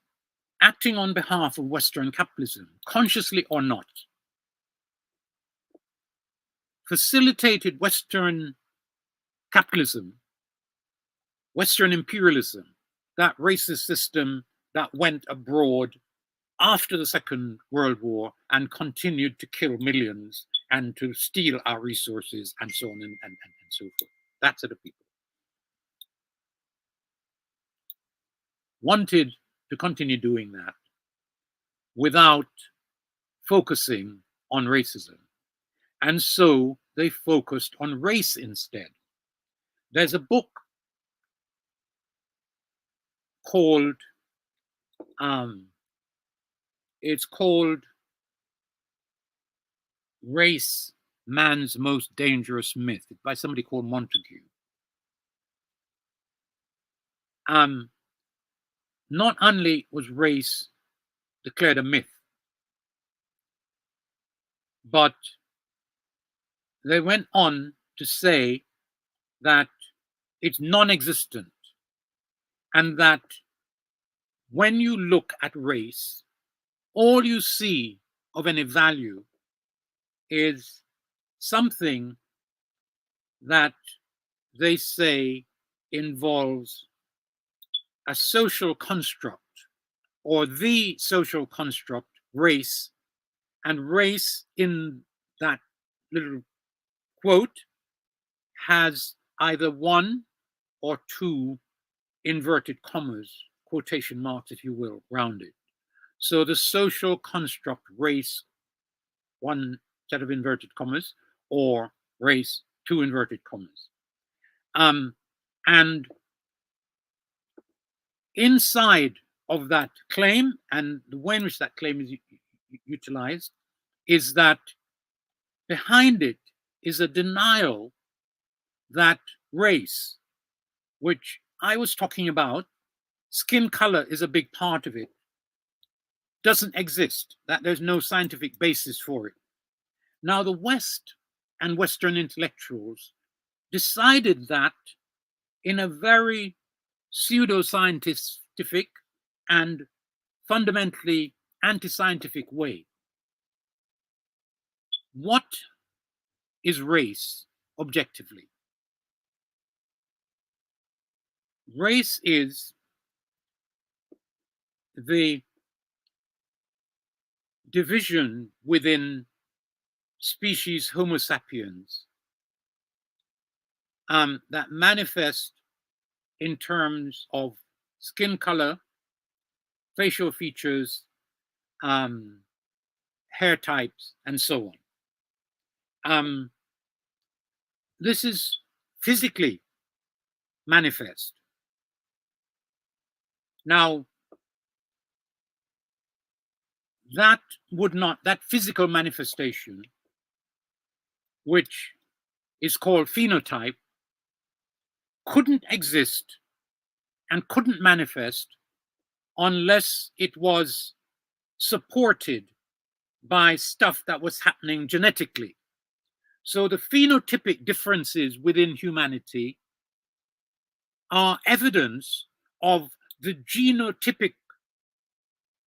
acting on behalf of Western capitalism, consciously or not, facilitated Western capitalism, Western imperialism, that racist system that went abroad after the Second World War and continued to kill millions and to steal our resources and so on and so forth. That set of people wanted to continue doing that without focusing on racism. And so they focused on race instead. There's a book called, it's called Race, Man's Most Dangerous Myth, by somebody called Montague. Not only was race declared a myth, but they went on to say that it's non-existent, and that when you look at race, all you see of any value is something that they say involves a social construct, or the social construct, race, and race in that little quote has either one or two inverted commas, quotation marks, if you will, round it. So the social construct, race, one set of inverted commas, or race, two inverted commas. And inside of that claim, and the way in which that claim is utilized, is that behind it is a denial that race, which I was talking about, skin color is a big part of it, doesn't exist, that there's no scientific basis for it. Now, the West and Western intellectuals decided that in a very pseudoscientific and fundamentally anti-scientific way. What is race objectively? Race is the division within species Homo sapiens that manifest in terms of skin color, facial features, hair types, and so on. This is physically manifest. Now, that physical manifestation, which is called phenotype, couldn't exist and couldn't manifest unless it was supported by stuff that was happening genetically. So the phenotypic differences within humanity are evidence of the genotypic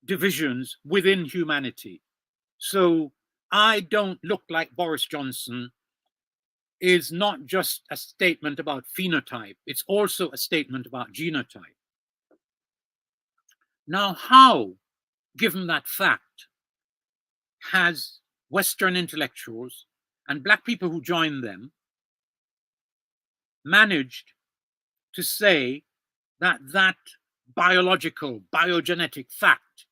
divisions within humanity. So I don't look like Boris Johnson is not just a statement about phenotype, it's also a statement about genotype. Now, how, given that fact, has Western intellectuals and Black people who joined them managed to say that that biological, biogenetic fact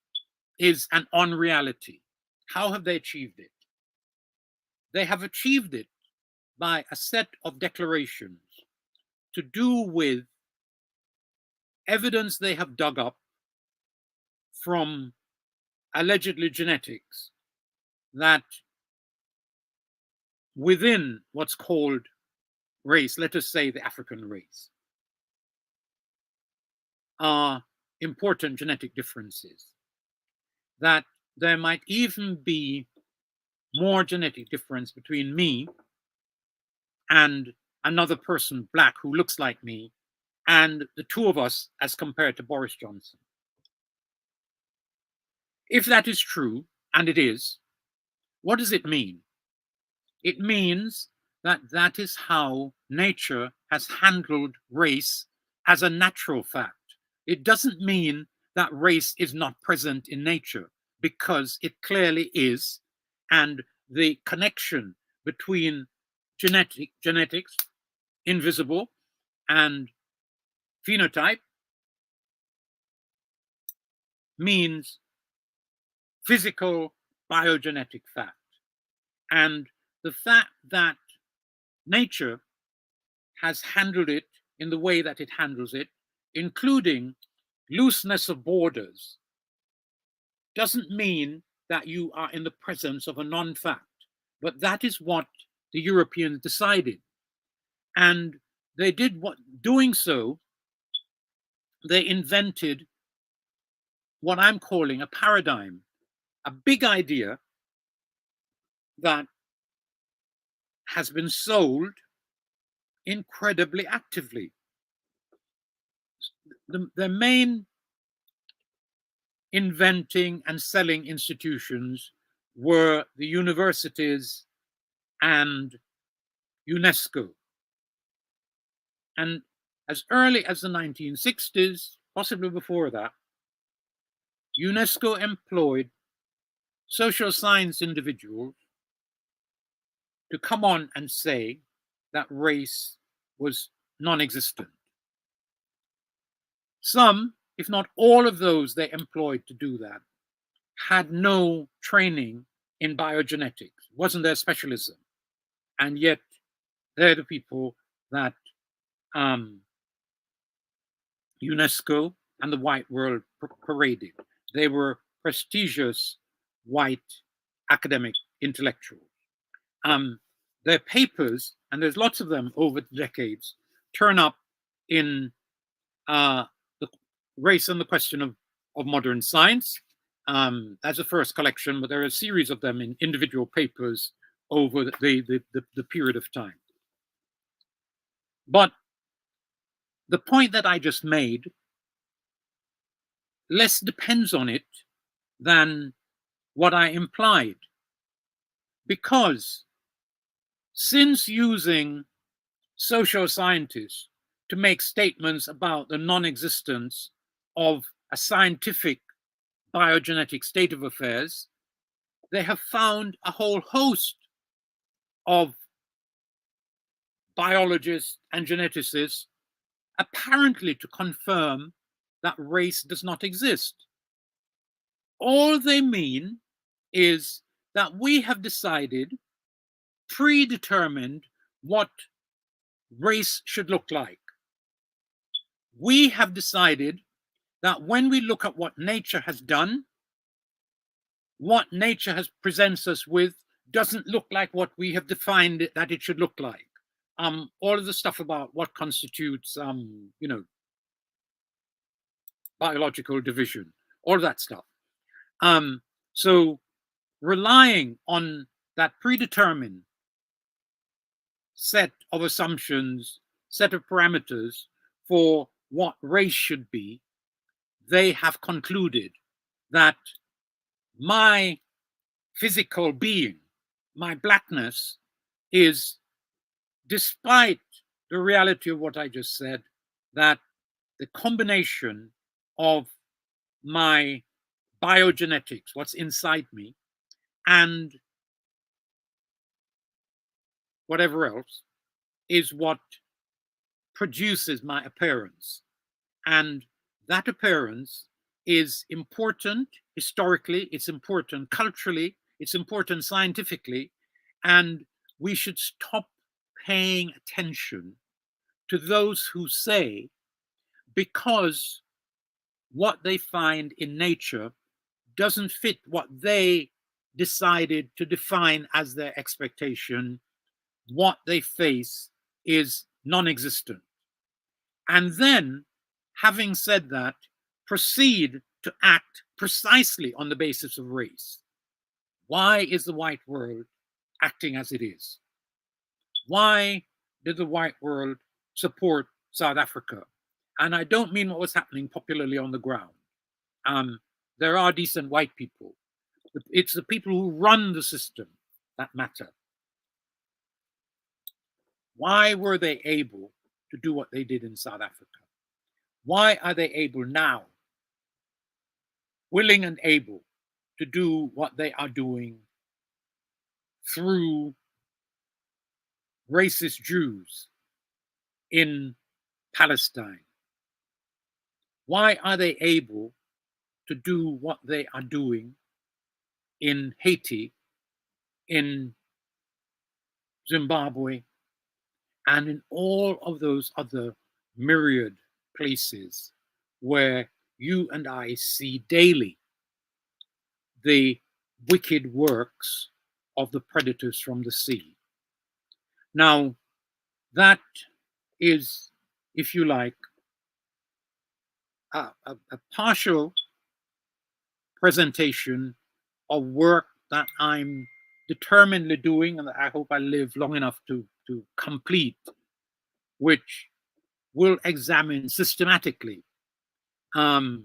is an unreality? How have they achieved it? They have achieved it by a set of declarations to do with evidence they have dug up from allegedly genetics, that within what's called race, let us say the African race, are important genetic differences, that there might even be more genetic difference between me and another person, Black, who looks like me, and the two of us as compared to Boris Johnson. If that is true, and it is, what does it mean? It means that that is how nature has handled race as a natural fact. It doesn't mean that race is not present in nature, because it clearly is, and the connection between genetics, invisible, and phenotype means physical biogenetic fact. And the fact that nature has handled it in the way that it handles it, including looseness of borders, doesn't mean that you are in the presence of a non-fact. But that is what the Europeans decided. And they did what, doing so, they invented what I'm calling a paradigm, a big idea that has been sold incredibly actively. The main inventing and selling institutions were the universities and UNESCO. And as early as the 1960s, possibly before that, UNESCO employed social science individuals to come on and say that race was non-existent. Some, if not all of those they employed to do that, had no training in biogenetics, wasn't their specialism. And yet they're the people that UNESCO and the white world paraded. They were prestigious white academic intellectuals. Their papers, and there's lots of them over the decades, turn up in the Race and the Question of Modern Science. That's the first collection, but there are a series of them in individual papers over the period of time. But the point that I just made less depends on it than what I implied. Because since using social scientists to make statements about the non-existence of a scientific biogenetic state of affairs, they have found a whole host of biologists and geneticists apparently to confirm that race does not exist. All they mean is that we have decided, predetermined what race should look like. We have decided that when we look at what nature has done, what nature has presents us with doesn't look like what we have defined it, that it should look like. All of the stuff about what constitutes, biological division, all of that stuff. So relying on that predetermined set of assumptions, set of parameters for what race should be, they have concluded that my physical being, my blackness, is, despite the reality of what I just said, that the combination of my biogenetics, what's inside me, and whatever else, is what produces my appearance. And that appearance is important historically, it's important culturally, it's important scientifically, and we should stop paying attention to those who say, because what they find in nature doesn't fit what they decided to define as their expectation, what they face is non-existent. And then, having said that, proceed to act precisely on the basis of race. Why is the white world acting as it is? Why did the white world support South Africa? And I don't mean what was happening popularly on the ground. There are decent white people. It's the people who run the system that matter. Why were they able to do what they did in South Africa? Why are they able now, willing and able, to do what they are doing through racist Jews in Palestine? Why are they able to do what they are doing in Haiti, in Zimbabwe, and in all of those other myriad places where you and I see daily the wicked works of the predators from the sea. Now, that is, if you like, a partial presentation of work that I'm determinedly doing, and I hope I live long enough to complete, which will examine systematically, not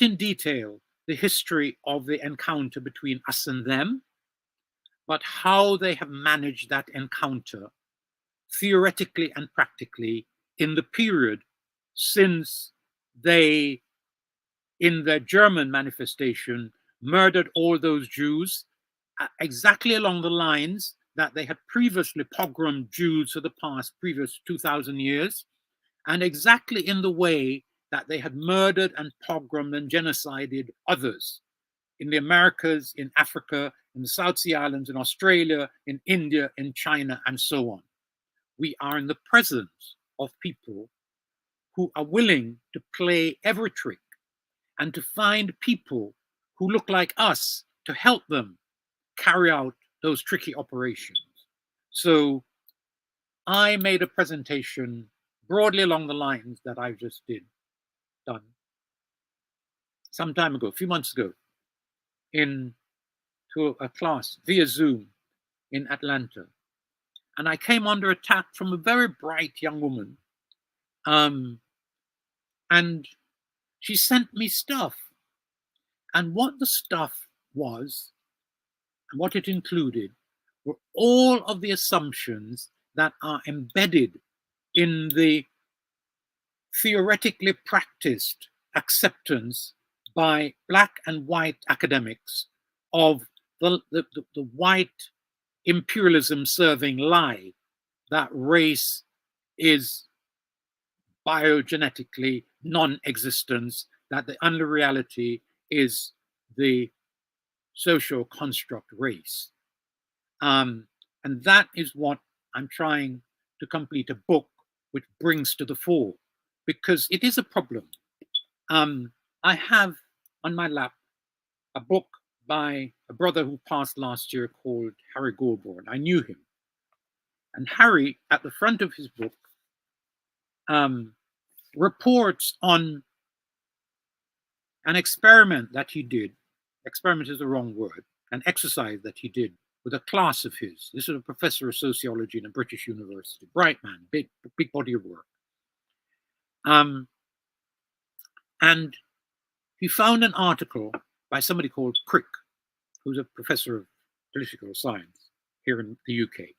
in detail, the history of the encounter between us and them, but how they have managed that encounter theoretically and practically in the period since they, in their German manifestation, murdered all those Jews exactly along the lines that they had previously pogromed Jews for the previous 2,000 years, and exactly in the way that they had murdered and pogromed and genocided others in the Americas, in Africa, in the South Sea Islands, in Australia, in India, in China, and so on. We are in the presence of people who are willing to play every trick and to find people who look like us to help them carry out those tricky operations. So I made a presentation broadly along the lines that I just done some time ago, a few months ago, to a class via Zoom in Atlanta. And I came under attack from a very bright young woman. And she sent me stuff. And what the stuff was, and what it included, were all of the assumptions that are embedded in the theoretically practiced acceptance by Black and white academics of the white imperialism serving lie that race is biogenetically non-existence, that the only reality is the social construct race. And that is what I'm trying to complete a book which brings to the fore, because it is a problem. I have on my lap a book by a brother who passed last year called Harry Goulbourne. I knew him. And Harry, at the front of his book, reports on an experiment that he did. Experiment is the wrong word. An exercise that he did with a class of his. This is a professor of sociology in a British university. Bright man, big body of work. And he found an article by somebody called Crick, who's a professor of political science here in the UK,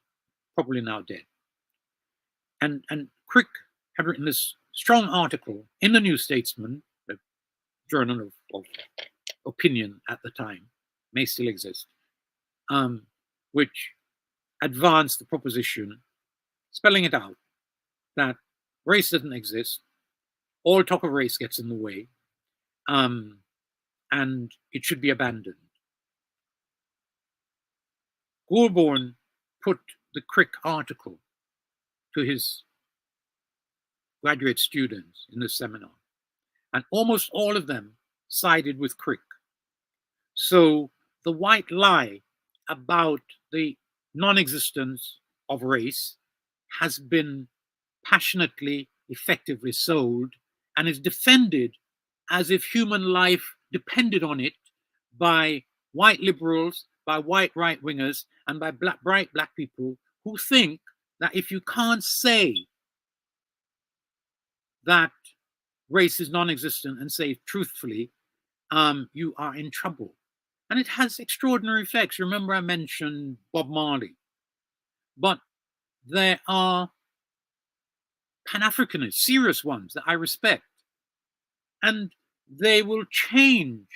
probably now dead. And Crick had written this strong article in the New Statesman, a journal of opinion at the time, may still exist, which advanced the proposition, spelling it out, that race doesn't exist, all talk of race gets in the way, and it should be abandoned. Goulbourne put the Crick article to his graduate students in the seminar, and almost all of them sided with Crick. So the white lie about the non-existence of race has been passionately, effectively sold, and is defended as if human life depended on it by white liberals, by white right-wingers, and by bright black people who think that if you can't say that race is non-existent and say truthfully, you are in trouble. And it has extraordinary effects. Remember, I mentioned Bob Marley. But there are Pan-Africanists, serious ones that I respect. And they will change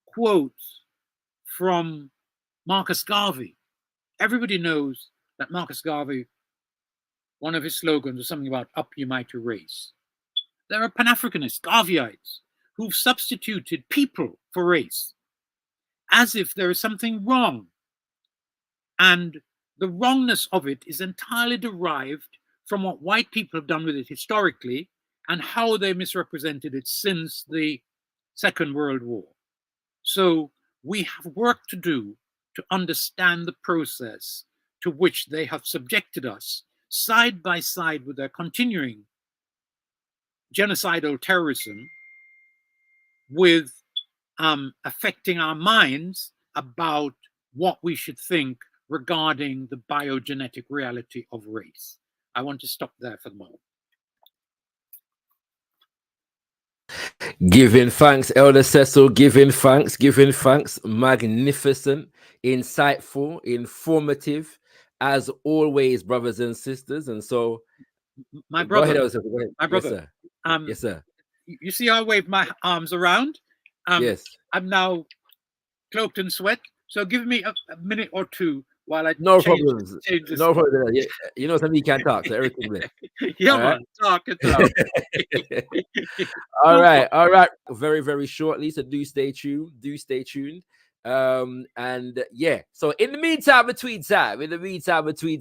quotes from Marcus Garvey. Everybody knows that Marcus Garvey, one of his slogans was something about up ye mighty race. There are Pan-Africanists, Garveyites, who've substituted people for race, as if there is something wrong. And the wrongness of it is entirely derived from what white people have done with it historically and how they misrepresented it since the Second World War. So we have work to do to understand the process to which they have subjected us side by side with their continuing genocidal terrorism, with affecting our minds about what we should think regarding the biogenetic reality of race. I want to stop there for the moment. Giving thanks, Elder Cecil, giving thanks, magnificent, insightful, informative, as always, brothers and sisters. And so, my brother, go ahead, Elder Cecil, go ahead. My brother, yes, sir. Yes, sir. You see how I wave my arms around? Yes. I'm now cloaked in sweat, so give me a minute or two while I no change problems. No problem. Yeah, you know, somebody can't talk, so everything there. Yeah, man, talk it out. All right. Very, very shortly. So do stay tuned. And yeah. So in the meantime, between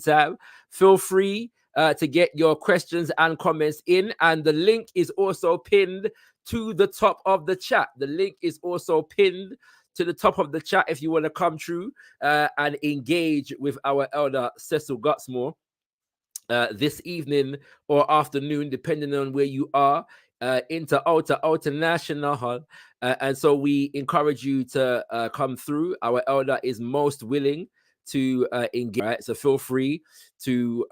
time, feel free to get your questions and comments in, and the link is also pinned to the top of the chat. If you want to come through and engage with our elder Cecil Gutzmore this evening or afternoon, depending on where you are, into outer national hall. And so we encourage you to come through. Our elder is most willing to engage. Right? So feel free to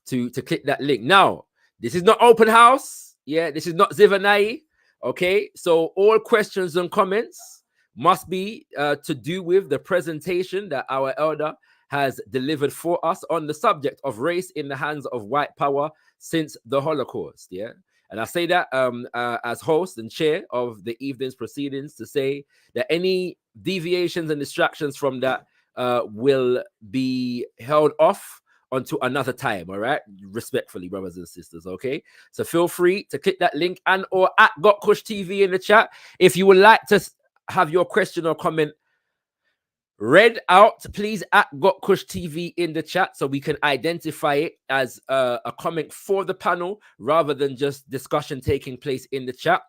click that link. Now, this is not open house. Yeah, this is not Zivanai. Okay, so all questions and comments must be to do with the presentation that our elder has delivered for us on the subject of race in the hands of white power since the Holocaust. Yeah, and I say that as host and chair of the evening's proceedings, to say that any deviations and distractions from that will be held off until another time. All right, respectfully, brothers and sisters. Okay, so feel free to click that link and or at gotkushTV in the chat if you would like to have your question or comment read out. Please at gotkushTV in the chat so we can identify it as a comment for the panel rather than just discussion taking place in the chat.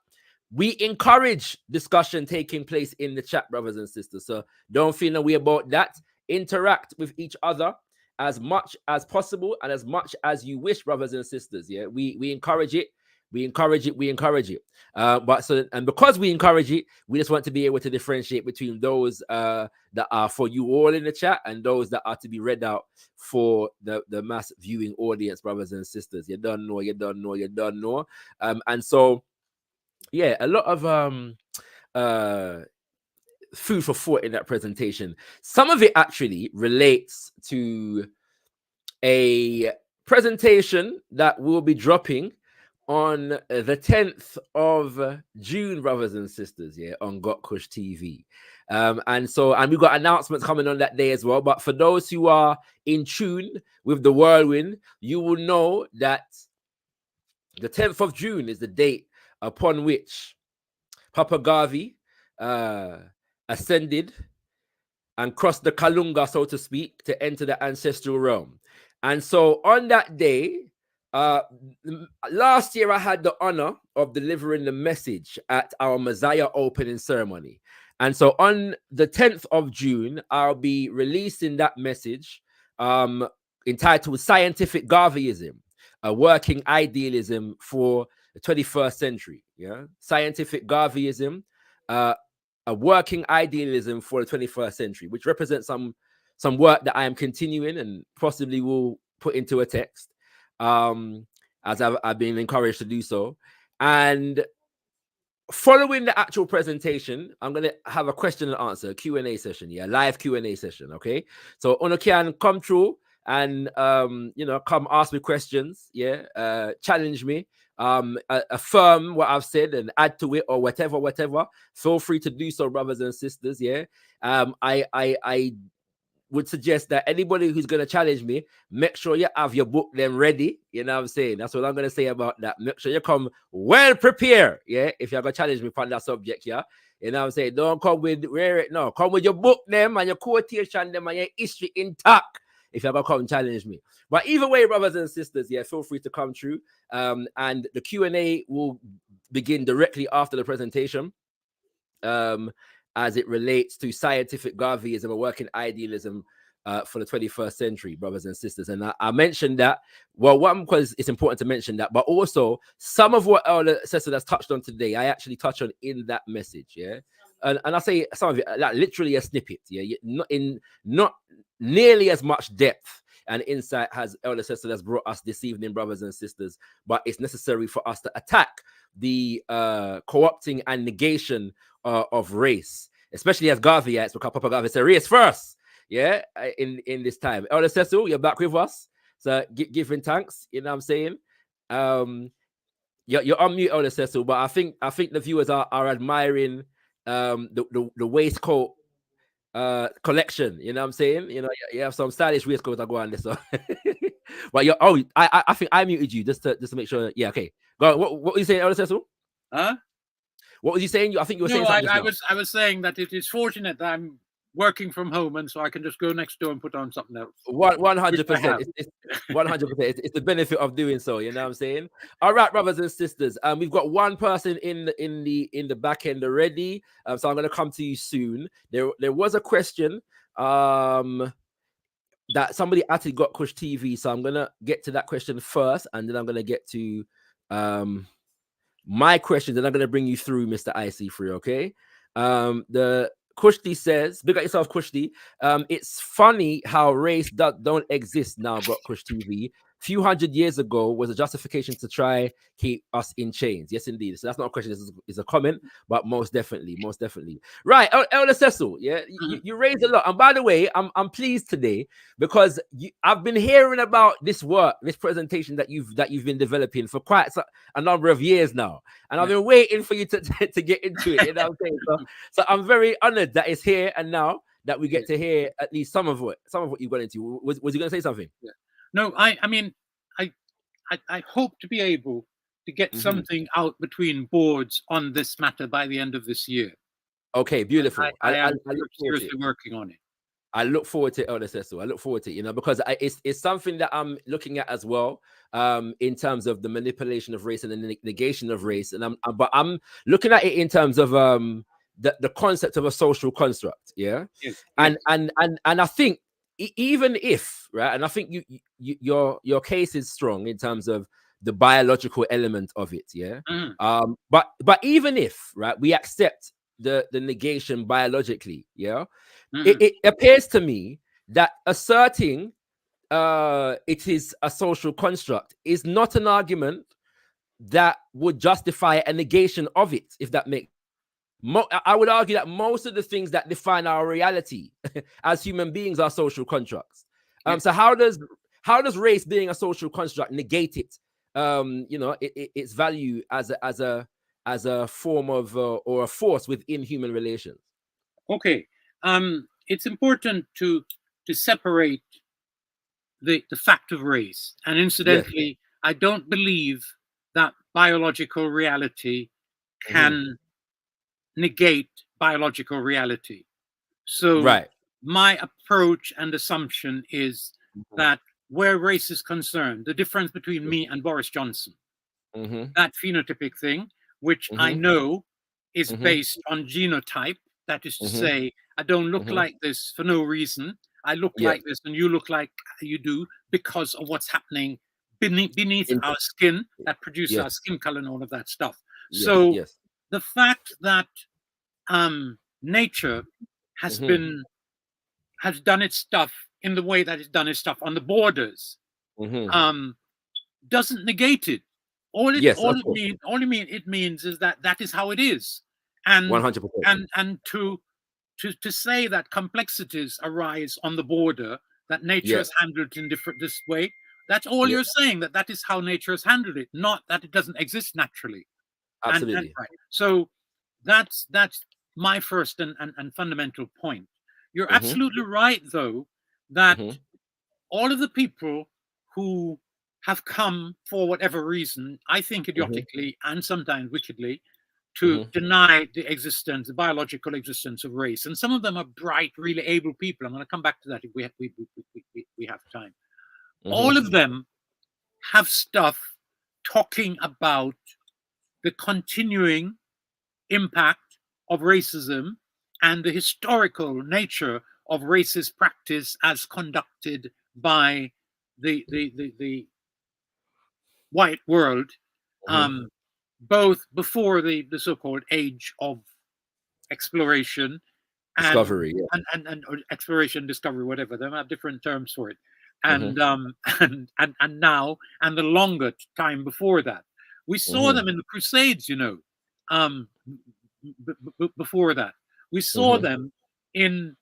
We encourage discussion taking place in the chat, brothers and sisters. So don't feel no way about that. Interact with each other as much as possible and as much as you wish, brothers and sisters. Yeah, we encourage it. We encourage it. And because we encourage it, we just want to be able to differentiate between those that are for you all in the chat and those that are to be read out for the mass viewing audience, brothers and sisters. You don't know. And so, yeah, a lot of food for thought in that presentation. Some of it actually relates to a presentation that we'll be dropping on the 10th of June, brothers and sisters, yeah, on gotkushTV. And we've got announcements coming on that day as well. But for those who are in tune with the whirlwind, you will know that the 10th of June is the date upon which Papa Garvey ascended and crossed the Kalunga, so to speak, to enter the ancestral realm. And so on that day, last year I had the honor of delivering the message at our Messiah opening ceremony. And so on the 10th of June, I'll be releasing that message entitled Scientific Garveyism, a working idealism for the 21st century. Yeah, scientific Garveyism, a working idealism for the 21st century, which represents some work that I am continuing and possibly will put into a text, as I've been encouraged to do so. And following the actual presentation, I'm going to have a question and answer, Q&A session, yeah, live Q&A session, okay? So Ono can come through and, come ask me questions, yeah, challenge me, affirm what I've said and add to it or whatever. Feel free to do so, brothers and sisters, yeah. I would suggest that anybody who's going to challenge me, make sure you have your book them ready. You know what I'm saying? That's what I'm going to say about that. Make sure you come well prepared. Yeah, if you're going to challenge me on that subject, yeah. You know what I'm saying? Don't come with no. Come with your book them and your quotation them and your history intact. If you're going to come challenge me. But either way, brothers and sisters, yeah, feel free to come through. And the Q&A will begin directly after the presentation. As it relates to scientific Garveyism and working idealism for the 21st century, brothers and sisters. And I mentioned that, well, one, because it's important to mention that, but also some of what Elder Cecil has touched on today, I actually touch on in that message, yeah? And I say some of it, like literally a snippet, yeah? Not nearly as much depth and insight has Elder Cecil has brought us this evening, brothers and sisters, but it's necessary for us to attack the co-opting and negation of race, especially as Garveyites, because Papa Garvey said race first, yeah, in this time. Elder Cecil, you're back with us, so giving thanks, you know what I'm saying? You're on mute, Elder Cecil, but I think the viewers are admiring the waistcoat collection, you know what I'm saying? You know, you have some stylish waistcoats that go on this. So. But I think I muted you just to make sure. Yeah, okay. Go on. What were you saying, Elder Cecil? Huh? What was you saying? I think you were saying something. I was saying that it is fortunate that I'm working from home, and so I can just go next door and put on something else. 100%. It's 100%. It's the benefit of doing so. You know what I'm saying? All right, brothers and sisters. We've got one person in the back end already. So I'm going to come to you soon. There was a question. That somebody actually got gotkushTV. So I'm going to get to that question first, and then I'm going to get to my questions, and I'm going to bring you through, Mr. IC3, okay? The Kushti says, big up yourself, Kushti. It's funny how race don't exist now, gotkushTV. Few hundred years ago was a justification to try keep us in chains. Yes, indeed. So that's not a question, it's a comment, but most definitely. Right, Elder Cecil, yeah, you raised a lot. And by the way, I'm pleased today because I've been hearing about this work, this presentation that you've been developing for quite a number of years now. And I've been waiting for you to get into it. You know what I'm saying? So I'm very honored that it's here and now that we get to hear at least some of what you got into. Was you going to say something? Yeah. No, I mean, I hope to be able to get something out between boards on this matter by the end of this year. Okay, beautiful. I am seriously working on it. I look forward to it, Elder Cecil. I look forward to it, you know, because it's something that I'm looking at as well, in terms of the manipulation of race and the negation of race. And I'm looking at it in terms of the concept of a social construct, yeah. Yes. And I think even if, right, and I think your case is strong in terms of the biological element of it, yeah. But even if, right, we accept the negation biologically, yeah, it appears to me that asserting it is a social construct is not an argument that would justify a negation of it, if that makes. I would argue that most of the things that define our reality as human beings are social constructs. So how does race being a social construct negate it? You know, its value as a form of or a force within human relations. Okay, it's important to separate the fact of race. And incidentally, I don't believe that biological reality can negate biological reality. So my approach and assumption is that where race is concerned, the difference between me and Boris Johnson, that phenotypic thing, which I know is based on genotype, that is to say, I don't look like this for no reason. I look like this and you look like you do because of what's happening beneath our skin that produces our skin color and all of that stuff. So the fact that nature has done its stuff in the way that it's done its stuff on the borders doesn't negate it. All it means is that is how it is. And 100%. And to say that complexities arise on the border, that nature has handled it in this way, that's all you're saying, that is how nature has handled it, not that it doesn't exist naturally. Absolutely. Right. So that's my first and fundamental point. You're absolutely right, though, that all of the people who have come for whatever reason, I think idiotically and sometimes wickedly, to deny the existence, the biological existence of race. And some of them are bright, really able people. I'm going to come back to that if we have time. All of them have stuff talking about the continuing impact of racism and the historical nature of racist practice as conducted by the white world, both before the so-called age of exploration and discovery, and exploration, discovery, whatever. They have different terms for it, and now, and the longer time before that. We saw them in the Crusades, you know. Before that, we saw them in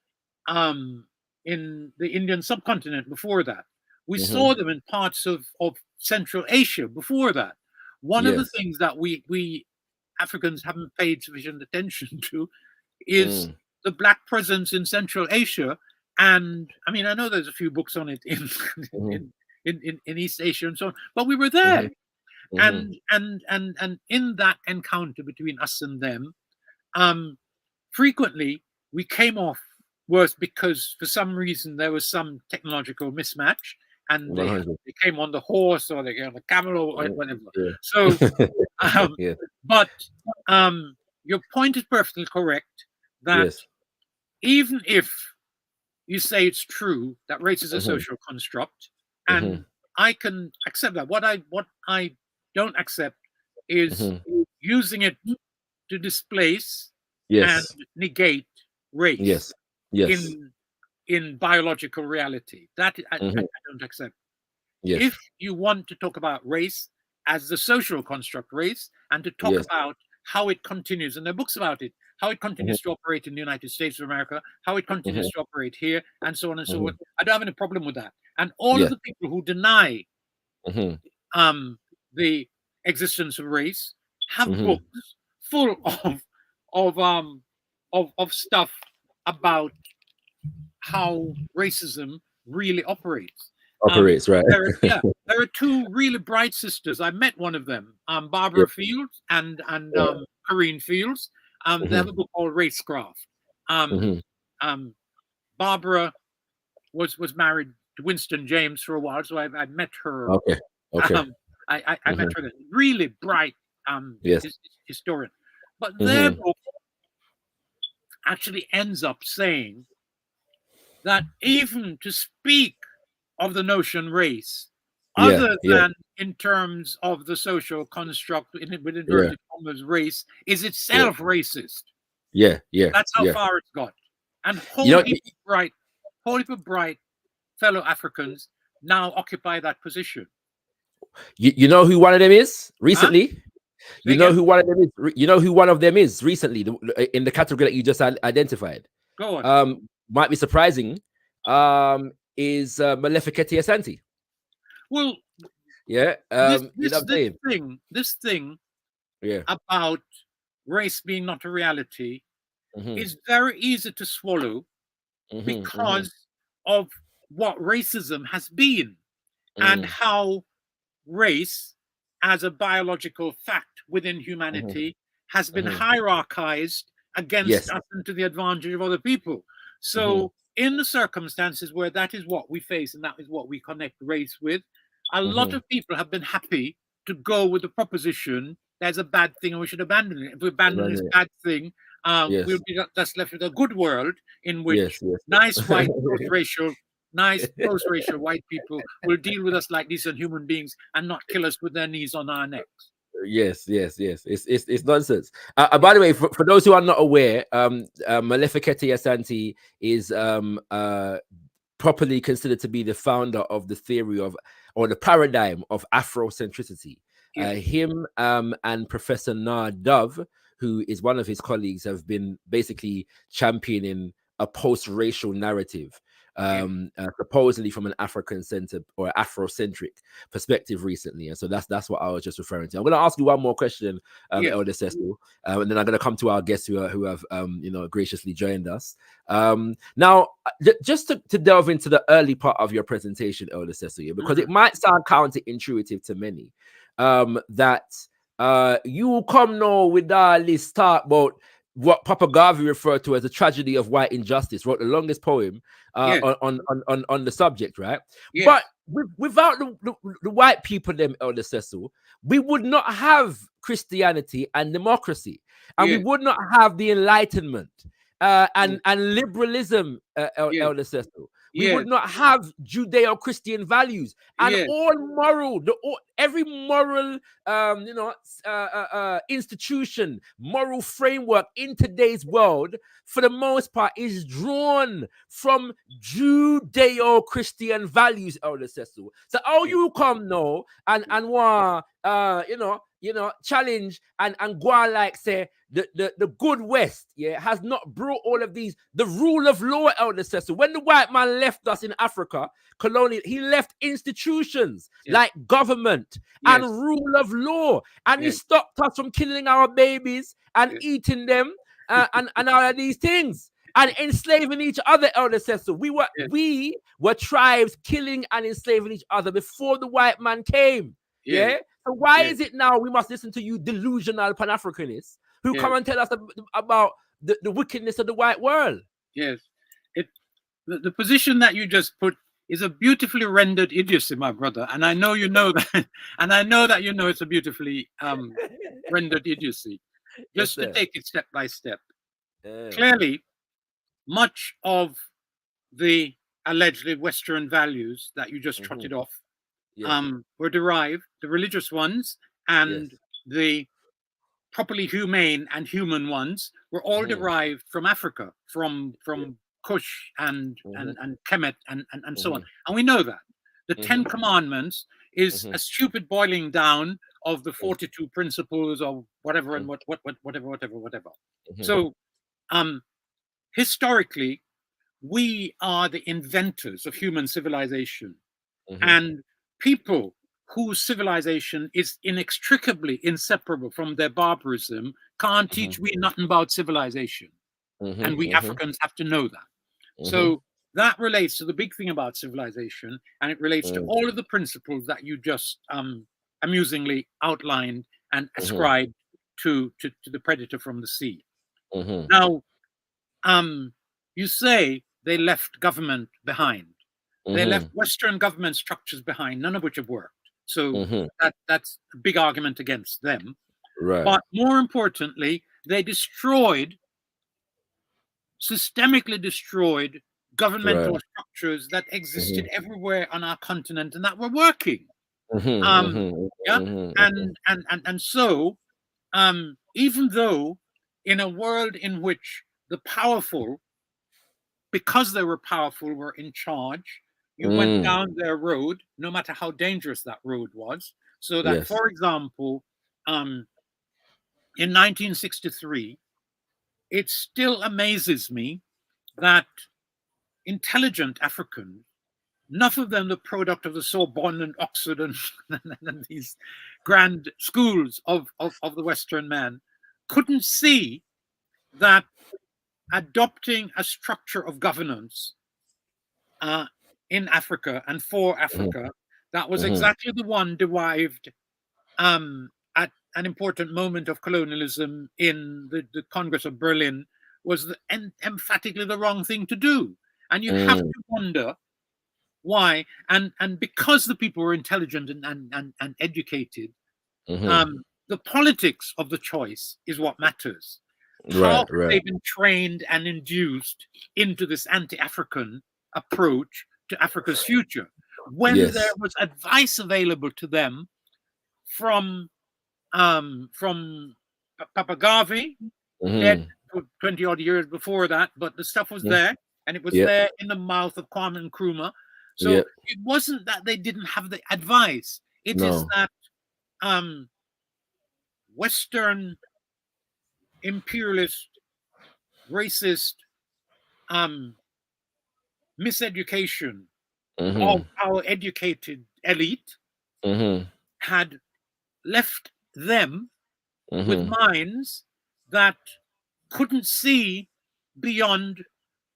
the Indian subcontinent. Before that, we saw them in parts of Central Asia. Before that, one of the things that we Africans haven't paid sufficient attention to is the Black presence in Central Asia. And I mean, I know there's a few books on it in East Asia and so on, but we were there. And in that encounter between us and them, frequently we came off worse because for some reason there was some technological mismatch, and they came on the horse or they came on the camel or whatever. So, but your point is perfectly correct that even if you say it's true that race is a social construct, and I can accept that. What I don't accept is using it to displace and negate race in biological reality. That I don't accept. If you want to talk about race as the social construct race, and to talk about how it continues, and there are books about it, how it continues to operate in the United States of America, how it continues to operate here, and so on and so on. I don't have any problem with that. And all of the people who deny the existence of race have books full of stuff about how racism really operates. Right. There are two really bright sisters. I met one of them, Barbara Fields and Corrine Fields. They have a book called Racecraft. Barbara was married to Winston James for a while, so I met her. I met her. Really bright historian. But their book actually ends up saying that even to speak of the notion race, other than in terms of the social construct with inverted commas race, is itself racist. That's how far it's got. And wholly bright fellow Africans now occupy that position. You know who one of them is recently? You know who one of them is? You know who one of them is recently in the category that you just identified? Go on. Might be surprising. Is Malefiketi Asante. Well, this thing about race being not a reality is very easy to swallow because of what racism has been and how race as a biological fact within humanity has been hierarchized against us and to the advantage of other people. So in the circumstances where that is what we face and that is what we connect race with, a lot of people have been happy to go with the proposition there's a bad thing and we should abandon it. If we abandon this bad thing, we'll be just left with a good world in which nice white post-racial white people will deal with us like decent human beings and not kill us with their knees on our necks. Yes. It's nonsense. By the way, for those who are not aware, Malefiketi Asante is properly considered to be the founder of the theory of, or the paradigm of Afrocentricity. Him and Professor Na Dove, who is one of his colleagues, have been basically championing a post-racial narrative. supposedly from an African-centered or Afrocentric perspective recently. And so that's what I was just referring to. I'm going to ask you one more question, Elder Cecil, and then I'm going to come to our guests who have graciously joined us. Now, just to delve into the early part of your presentation, Elder Cecil, because it might sound counterintuitive to many, that you come now with all this talk about what Papa Garvey referred to as a tragedy of white injustice, wrote the longest poem on the subject, right? But without the white people, them, Elder Cecil, we would not have Christianity and democracy, and we would not have the Enlightenment and liberalism, Elder Cecil. We would not have Judeo-Christian values and every moral, institution, moral framework in today's world, for the most part, is drawn from Judeo-Christian values, Elder Cecil. So how you come now and challenge and go on like say the good West, has not brought all of these, the rule of law, Elder Cecil. When the white man left us in Africa, colonial, he left institutions like government and rule of law, and he stopped us from killing our babies and eating them and all of these things. And enslaving each other, Elder Cecil. We were tribes killing and enslaving each other before the white man came. So why is it now we must listen to you delusional Pan-Africanists who come and tell us about the wickedness of the white world? The position that you just put is a beautifully rendered idiocy, my brother. And I know you know that. And I know that you know it's a beautifully rendered idiocy. Just to take it step by step. Clearly, much of the allegedly Western values that you just trotted off were derived, the religious ones and the properly humane and human ones were all derived from Africa, from Kush and Kemet and so on. And we know that. The 10 Commandments is a stupid boiling down of the 42 principles or whatever and whatever. So historically, we are the inventors of human civilization. And people whose civilization is inextricably inseparable from their barbarism can't teach we nothing about civilization. And we Africans have to know that. So that relates to the big thing about civilization, and it relates to all of the principles that you just amusingly outlined and ascribed to the predator from the sea. Now, you say they left government behind. They left Western government structures behind, none of which have worked. So that's a big argument against them. But more importantly, they systemically destroyed governmental structures that existed everywhere on our continent and that were working. And so even though in a world in which the powerful, because they were powerful, were in charge, you went down their road, no matter how dangerous that road was. So that, for example, in 1963, it still amazes me that intelligent Africans, enough of them the product of the Sorbonne and Oxford and these grand schools of the Western man, couldn't see that adopting a structure of governance in Africa and for Africa, that was exactly the one derived at an important moment of colonialism in the Congress of Berlin, was emphatically the wrong thing to do. And you have to wonder why. And because the people were intelligent and educated, the politics of the choice is what matters. How they've been trained and induced into this anti-African approach to Africa's future. When there was advice available to them from Papa Garvey, dead 20 odd years before that, but the stuff was there, and it was there in the mouth of Kwame Nkrumah. So it wasn't that they didn't have the advice. It is that Western imperialist, racist miseducation of our educated elite had left them with minds that couldn't see beyond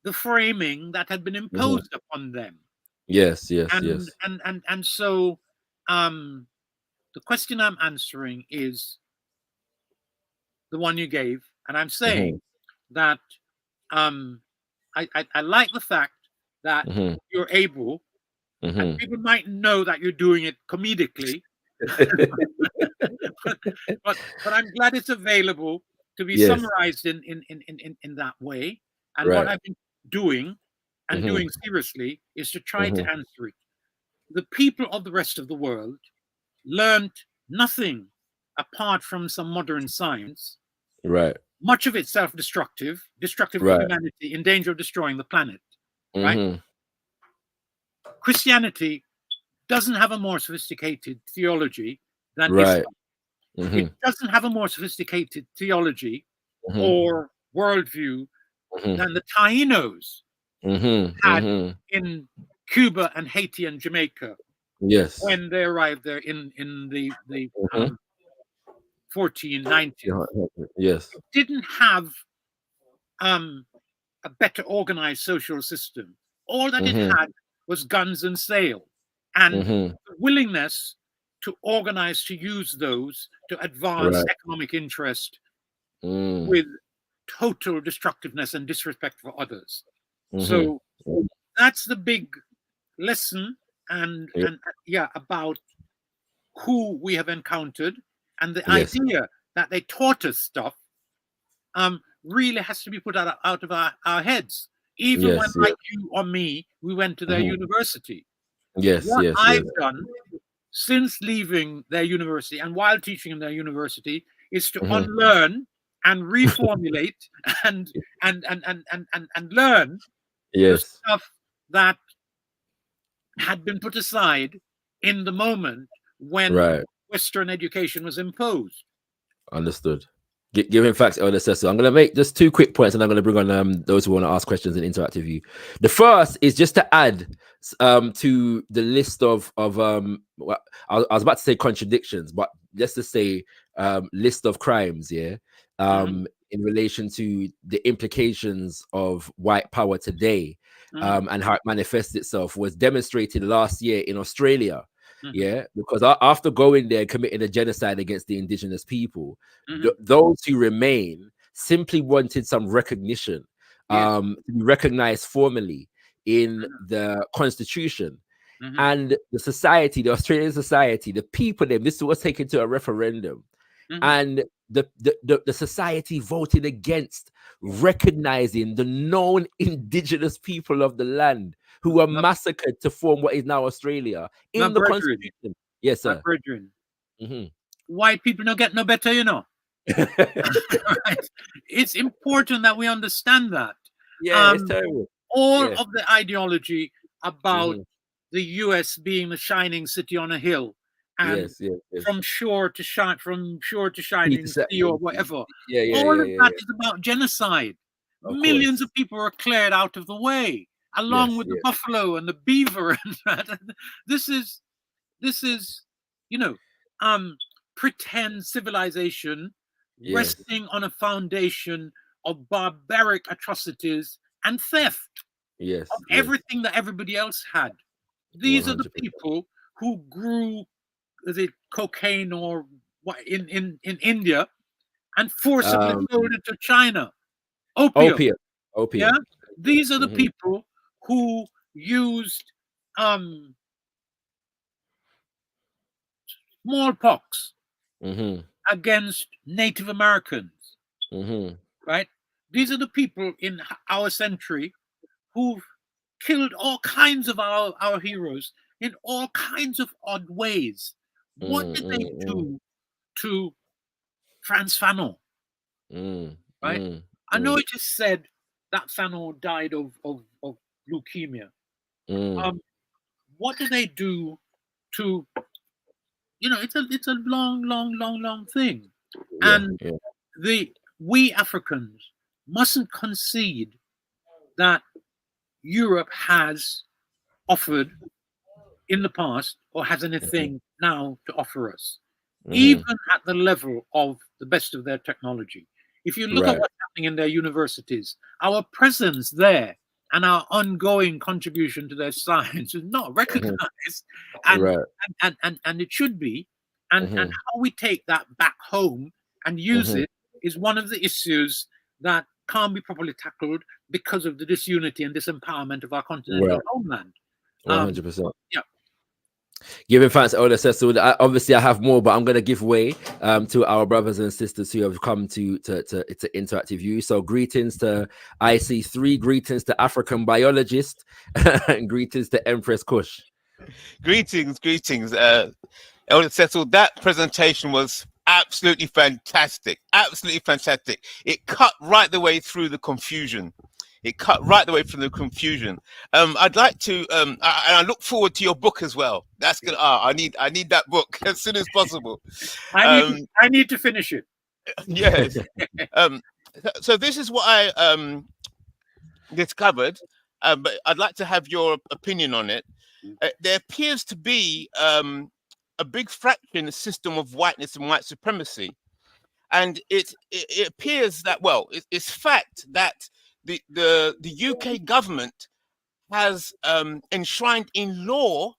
the framing that had been imposed upon them. Yes. And so the question I'm answering is the one you gave, and I'm saying that I like the fact that you're able, and people might know that you're doing it comedically, but I'm glad it's available to be summarized in that way. And what I've been doing and doing seriously is to try to answer it. The people of the rest of the world learned nothing apart from some modern science. Right. Much of it self-destructive, destructive for humanity, in danger of destroying the planet. Right? Christianity doesn't have a more sophisticated theology than Islam. It doesn't have a more sophisticated theology or worldview than the Tainos had in Cuba and Haiti and Jamaica. Yes. When they arrived there in the 1490s. Yes. It didn't have a better organized social system. All that it had was guns and sail, and the willingness to organize, to use those to advance economic interest with total destructiveness and disrespect for others. So that's the big lesson and about who we have encountered, and the idea that they taught us stuff really has to be put out of our heads. Even when, like you or me, we went to their university. What I've done since leaving their university and while teaching in their university is to unlearn and reformulate and learn the stuff that had been put aside in the moment when Western education was imposed. Understood. Giving facts, Elder Cecil. I'm going to make just 2 quick points, and I'm going to bring on those who want to ask questions and interact with you. The first is just to add to the list of I was about to say contradictions, but let's just say list of crimes, in relation to the implications of white power today, and how it manifests itself, was demonstrated last year in Australia. Because after going there and committing a genocide against the indigenous people, those who remain simply wanted some recognition, to be recognized formally in the constitution. And the society, the Australian society, the people, this was taken to a referendum, and the society voted against recognizing the known indigenous people of the land who were massacred to form what is now Australia in the constitution. Yes, sir. White people don't get no better, you know. Right? It's important that we understand that. It's terrible. All of the ideology about the US being the shining city on a hill, and from shore to shining sea or whatever. All of that is about genocide. Millions of people were cleared out of the way, along with the buffalo and the beaver. This is pretend civilization resting on a foundation of barbaric atrocities and theft of everything that everybody else had. These 100%. Are the people who grew the cocaine or in India and forcibly sold it to China. Opium. Yeah, these are the people who used smallpox against Native Americans. Right? These are the people in our century who've killed all kinds of our heroes in all kinds of odd ways. What did they do to Frantz Fanon? Right? I know it just said that Fanon died of leukemia. What do they do to, it's a long thing. We Africans mustn't concede that Europe has offered in the past or has anything now to offer us, even at the level of the best of their technology. If you look at what's happening in their universities, our presence there and our ongoing contribution to their science is not recognized, and it should be. And how we take that back home and use it is one of the issues that can't be properly tackled because of the disunity and disempowerment of our continental homeland. 100%. Yeah. Giving thanks, Elder Cecil. Obviously, I have more, but I'm going to give way to our brothers and sisters who have come to interact with you. So, greetings to IC3, greetings to African biologist, and greetings to Empress Kush. Greetings. Elder Cecil, that presentation was absolutely fantastic. Absolutely fantastic. It cut right the way through the confusion. I'd like to, and I look forward to your book as well. That's good. I need that book as soon as possible. I need to finish it. Yes. So this is what I discovered, but I'd like to have your opinion on it. There appears to be a big fracture in the system of whiteness and white supremacy, and it appears that, well, it's fact that the UK government has enshrined in law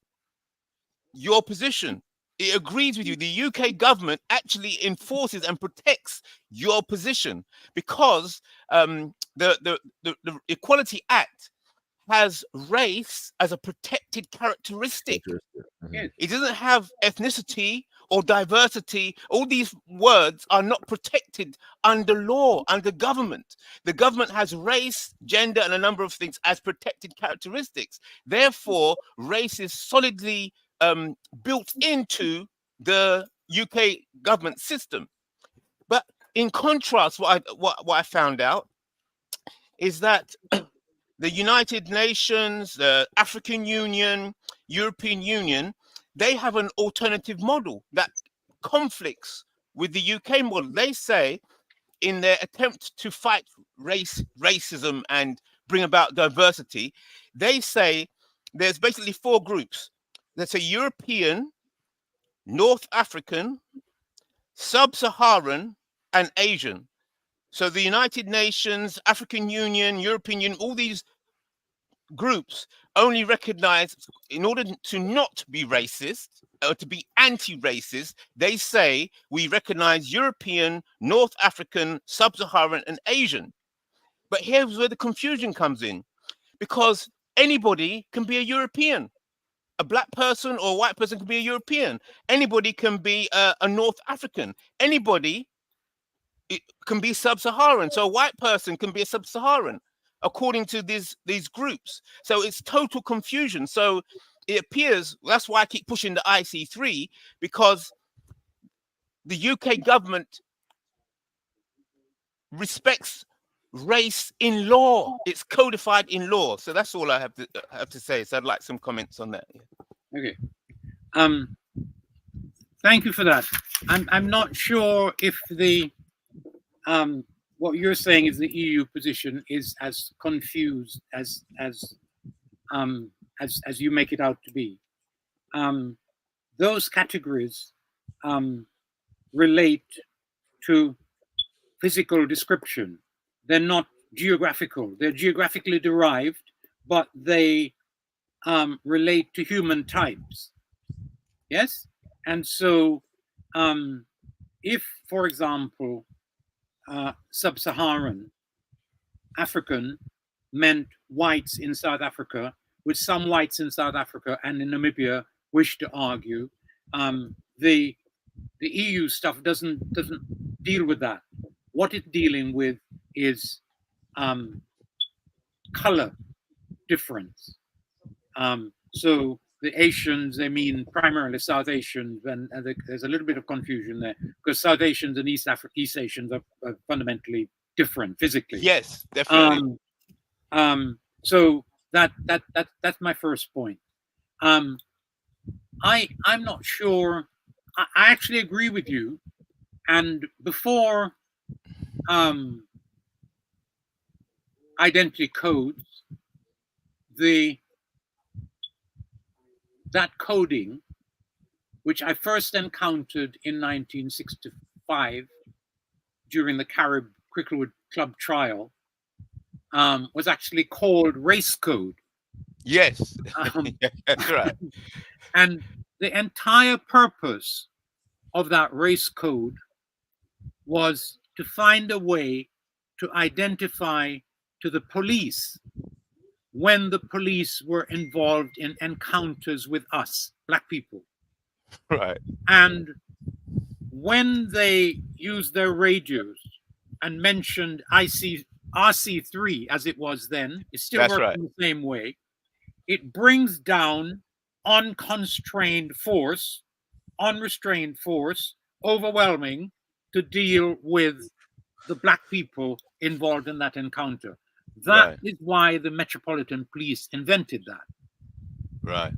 your position. It agrees with you. The UK government actually enforces and protects your position because the Equality Act has race as a protected characteristic. It doesn't have ethnicity or diversity. All these words are not protected under law, under government. The government has race, gender, and a number of things as protected characteristics. Therefore, race is solidly built into the UK government system. But in contrast, what I found out is that the United Nations, the African Union, European Union, they have an alternative model that conflicts with the UK model. They say, in their attempt to fight racism and bring about diversity, they say there's basically four groups. There's a European, North African, Sub-Saharan, and Asian. So the United Nations, African Union, European Union, all these groups only recognize, in order to not be racist or to be anti-racist, they say we recognize European, North African, Sub-Saharan, and Asian. But here's where the confusion comes in, because anybody can be a European. A black person or a white person can be a European. Anybody can be a North African. Anybody can be Sub-Saharan. So a white person can be a Sub-Saharan, according to these groups. So it's total confusion. So it appears, that's why I keep pushing the IC3, because the UK government respects race in law. It's codified in law. So that's all I have to say. So I'd like some comments on that. Okay. Thank you for that. I'm not sure if the what you're saying is the EU position is as confused as you make it out to be. Those categories relate to physical description. They're not geographical. They're geographically derived, but they relate to human types. Yes? And so if, for example, Sub-Saharan African meant whites in South Africa, which some whites in South Africa and in Namibia wish to argue, the EU stuff doesn't deal with that. What it's dealing with is color difference. So the Asians, they mean primarily South Asians, and there's a little bit of confusion there, because South Asians and East Asians are fundamentally different physically. Yes, definitely. So that's my first point. I'm not sure. I actually agree with you. And before identity codes, that coding, which I first encountered in 1965 during the Carib Cricklewood Club trial, was actually called race code. Yes, that's right. And the entire purpose of that race code was to find a way to identify to the police when the police were involved in encounters with us, black people. Right. And when they used their radios and mentioned RC3 as it was then, it's still That's working right. the same way. It brings down unconstrained force, unrestrained force, overwhelming to deal with the black people involved in that encounter. That is why the Metropolitan Police invented that. Right.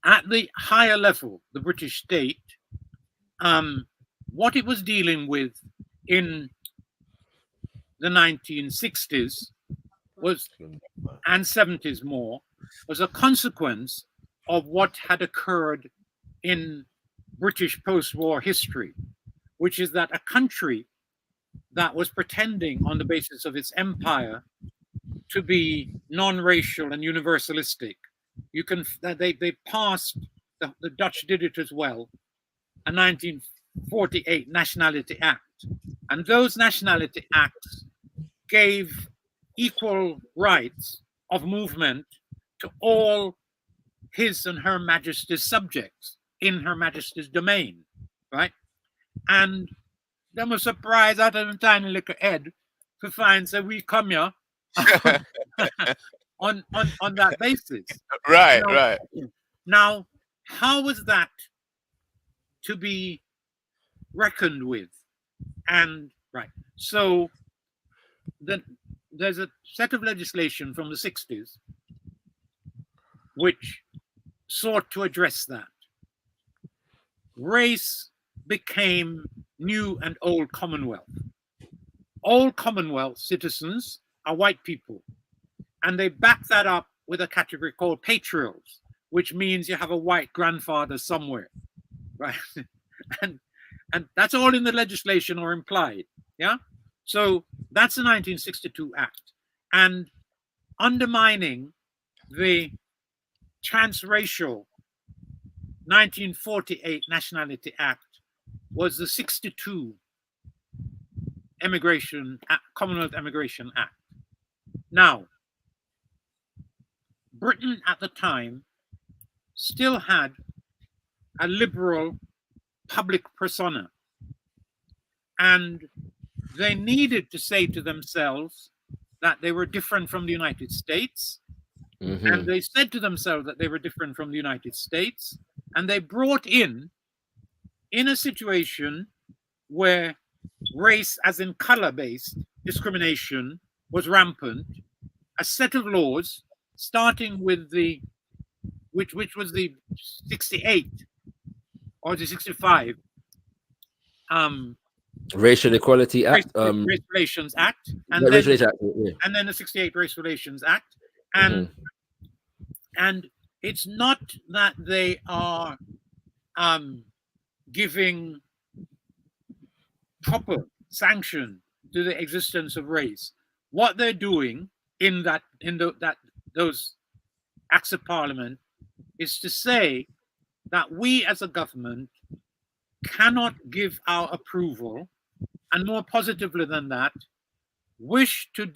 At the higher level, the British state, what it was dealing with in the 1960s was, and 70s more, was a consequence of what had occurred in British post-war history, which is that a country that was pretending on the basis of its empire to be non-racial and universalistic. They passed, the Dutch did it as well, a 1948 Nationality Act. And those Nationality Acts gave equal rights of movement to all His and Her Majesty's subjects in Her Majesty's domain, right? And they were surprised out of a tiny little head to find that we come here on that basis. Right, right. Now, how was that to be reckoned with? And right, so there's a set of legislation from the 60s which sought to address that. Race became new and old Commonwealth. Old Commonwealth citizens are white people, and they back that up with a category called patrials, which means you have a white grandfather somewhere, right? and that's all in the legislation or implied, yeah? So that's the 1962 Act. And undermining the transracial 1948 Nationality Act was the 62 Commonwealth Immigration Act. Now, Britain at the time still had a liberal public persona, and they needed to say to themselves that they were different from the United States. And they said to themselves that they were different from the United States, and they brought in a situation where race, as in color-based discrimination, was rampant, a set of laws, starting with which was the 68 or the 65 Racial Equality Act, Race Relations Act, and then the 68 Race Relations Act, and it's not that they are giving proper sanction to the existence of race. What they're doing in those acts of parliament is to say that we as a government cannot give our approval, and more positively than that, wish to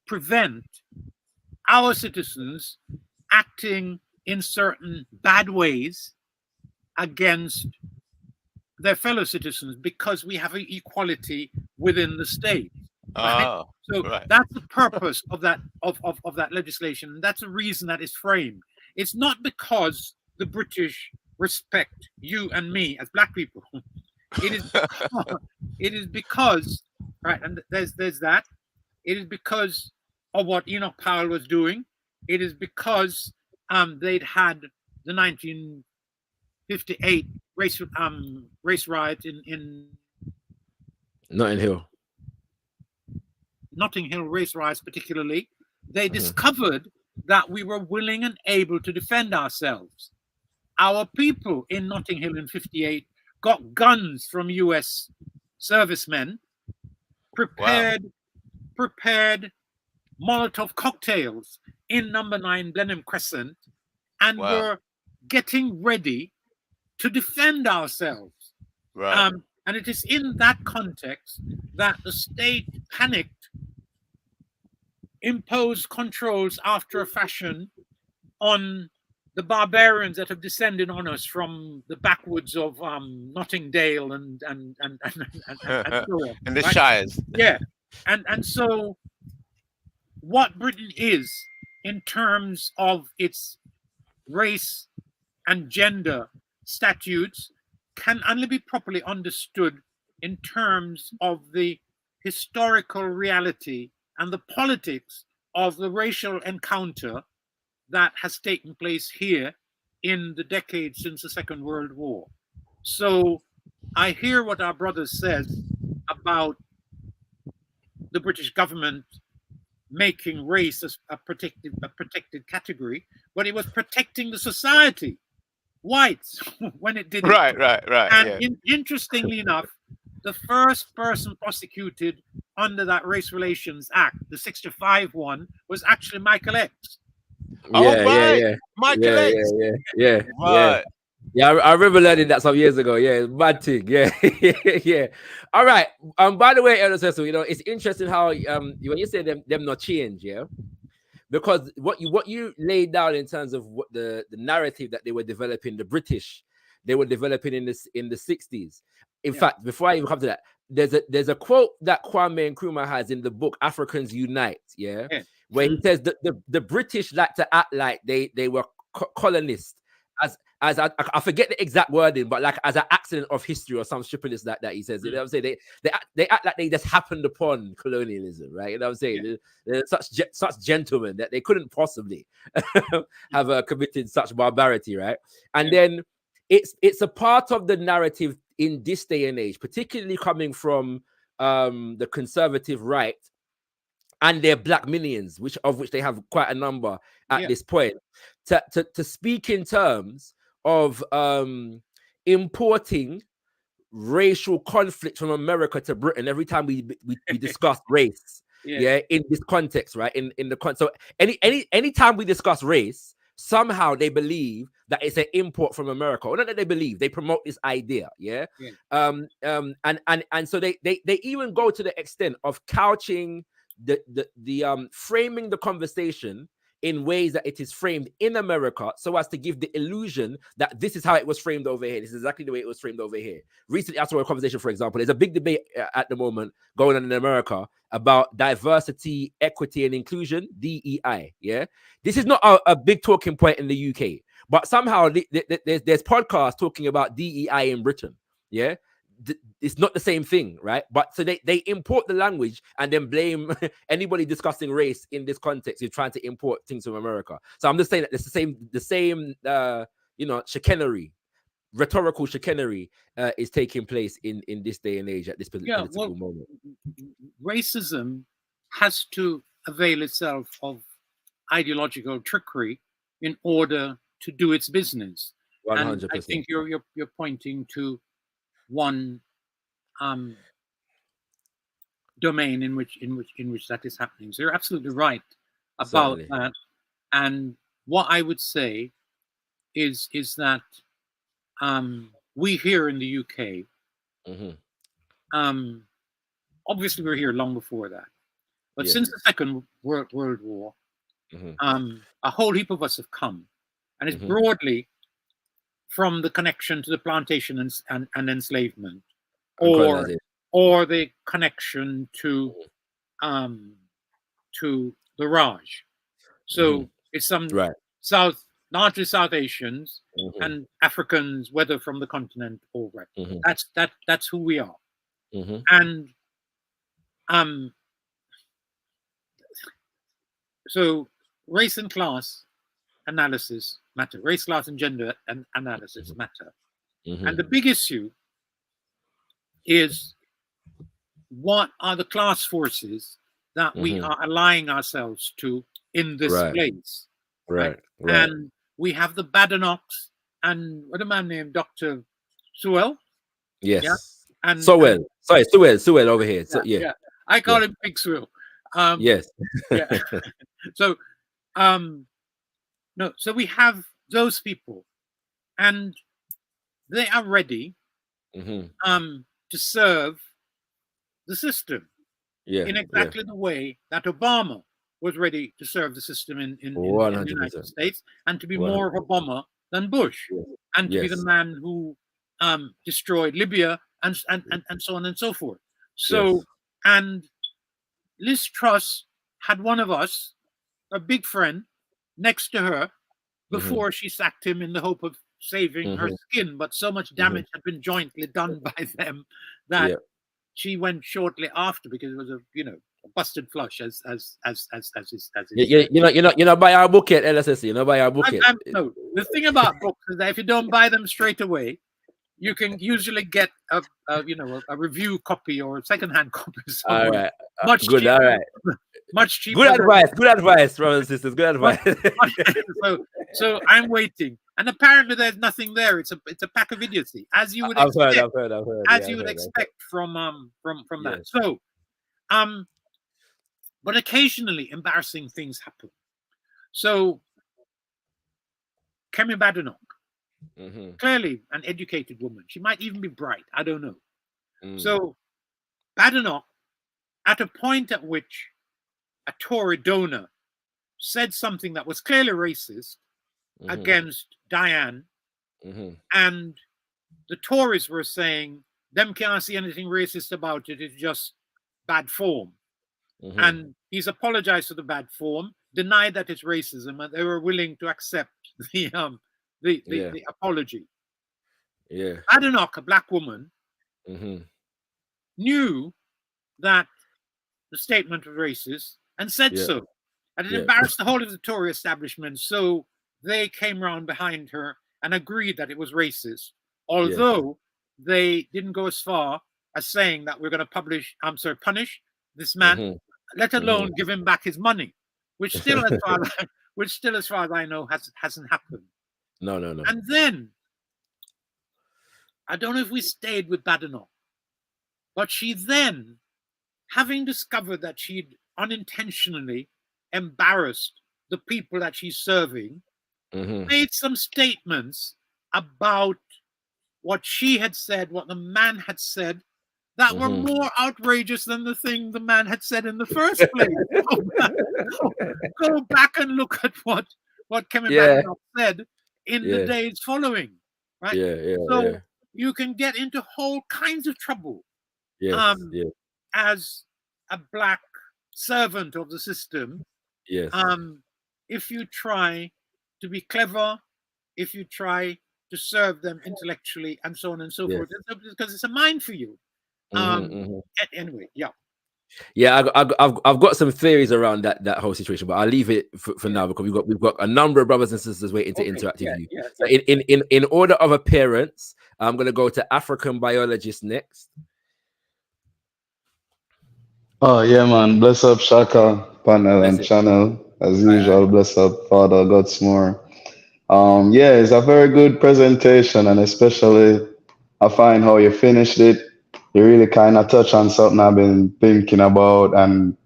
prevent our citizens acting in certain bad ways against their fellow citizens, because we have an equality within the state. Right? That's the purpose of that legislation. And that's the reason that is framed. It's not because the British respect you and me as black people. It is because right, and there's that. It is because of what Enoch Powell was doing. It is because they'd had the 1958 race riot in Notting Hill race riots particularly. They discovered that we were willing and able to defend ourselves. Our people in Notting Hill in 58 got guns from US servicemen, prepared Molotov cocktails in number 9 Blenheim Crescent, and were getting ready to defend ourselves. Right. And it is in that context that the state panicked, imposed controls after a fashion on the barbarians that have descended on us from the backwoods of Nottingdale and so on, and the right? Shires. Yeah, and so what Britain is in terms of its race and gender statutes can only be properly understood in terms of the historical reality and the politics of the racial encounter that has taken place here in the decades since the Second World War. So I hear what our brother says about the British government making race a protected category, but it was protecting the society, whites, when it did it. Right. And interestingly enough, the first person prosecuted under that Race Relations Act, the 65 one, was actually Michael X. Michael X. Right. Yeah, I remember learning that some years ago. Yeah, bad thing. Yeah, yeah. All right. By the way, Elder Cecil, it's interesting how when you say them not change, yeah, because what you laid down in terms of what the narrative that they were developing, the British, they were developing in the 60s. In fact, before I even come to that, there's a quote that Kwame Nkrumah has in the book Africans Unite, where he says that the British like to act like they were colonists, as I forget the exact wording, but like as an accident of history or some stupidness like that. He says, you know what I'm saying? They act like they just happened upon colonialism, right? You know what I'm saying? They're such gentlemen that they couldn't possibly have committed such barbarity, right? And then it's a part of the narrative in this day and age, particularly coming from the conservative right and their black minions, which they have quite a number at this point, to speak in terms of importing racial conflict from America to Britain every time we discuss race, in this context, right? So any time we discuss race, somehow they believe that it's an import from America, or not that they believe, they promote this idea, and so they even go to the extent of couching the framing the conversation in ways that it is framed in America, so as to give the illusion that this is how it was framed over here. This is exactly the way it was framed over here. Recently, I saw a conversation, for example, there's a big debate at the moment going on in America about diversity, equity, and inclusion, DEI. Yeah, this is not a big talking point in the UK, but somehow there's podcasts talking about DEI in Britain. Yeah. It's not the same thing, right? But so they import the language and then blame anybody discussing race in this context. You're trying to import things from America. So I'm just saying that it's the same chicanery, rhetorical chicanery is taking place in this day and age at this political moment. Racism has to avail itself of ideological trickery in order to do its business. 100%. And I think you're pointing to one domain in which that is happening. So you're absolutely right about that. And what I would say is that we here in the UK, obviously we're here long before that, but since the Second World War, a whole heap of us have come, and it's broadly from the connection to the plantation and enslavement, or the connection to the Raj. So it's some largely South Asians and Africans, whether from the continent or right. That's who we are. And so race and class analysis matter. Race, class, and gender analysis matter. And the big issue is, what are the class forces that we are allying ourselves to in this place. Right. And we have the Badenochs and what a man named Dr. Sewell. Yes. Yeah? And Sewell. Sorry, Sewell over here. So, yeah. I call him Big Sewell. Yes. Yeah. So no, so we have those people, and they are ready to serve the system in exactly the way that Obama was ready to serve the system in the United States, and to be more of a bomber than Bush, and to be the man who destroyed Libya and so on and so forth. So, and Liz Truss had one of us, a big friend, next to her before she sacked him in the hope of saving her skin, but so much damage had been jointly done by them that she went shortly after, because it was a busted flush as you're not buy our book yet, LSS. You're not buy our book yet. No, the thing about books is that if you don't buy them straight away, you can usually get a review copy or a second-hand copy. All right, much good. Cheaper, all right, much cheaper. Good advice, brothers and sisters. Good advice. So I'm waiting, and apparently there's nothing there. It's a pack of idiocy, as you would expect. I've heard. As you would expect from that. So, but occasionally embarrassing things happen. So, Kemi Badenoch. Clearly an educated woman. She might even be bright. I don't know. So Badenoch, at a point at which a Tory donor said something that was clearly racist against Diane, and the Tories were saying, them can't see anything racist about it, it's just bad form. And he's apologized for the bad form, denied that it's racism, and they were willing to accept the apology. Yeah. Badenoch, a black woman, knew that the statement was racist and said so. And it embarrassed the whole of the Tory establishment. So they came round behind her and agreed that it was racist. Although they didn't go as far as saying that we're going to punish this man, let alone give him back his money, which still, as far as I know, hasn't happened. No. And then, I don't know if we stayed with Badenoch, but she then, having discovered that she'd unintentionally embarrassed the people that she's serving, made some statements about what she had said, what the man had said, that were more outrageous than the thing the man had said in the first place. Go back and look at what Kemi Badenoch said in the days following, right? So you can get into whole kinds of trouble as a black servant of the system. If you try to be clever, if you try to serve them intellectually, and so on and so forth, because it's a mine for you. Anyway, I've got some theories around that whole situation, but I'll leave it for now, because we've got a number of brothers and sisters waiting to interact with you. So in order of appearance, I'm going to go to African biologist next. Oh yeah, man! Bless up Shaka panel and channel as usual. Bless up Father Gutzmore. It's a very good presentation, and especially I find how you finished it. You really kind of touch on something I've been thinking about, and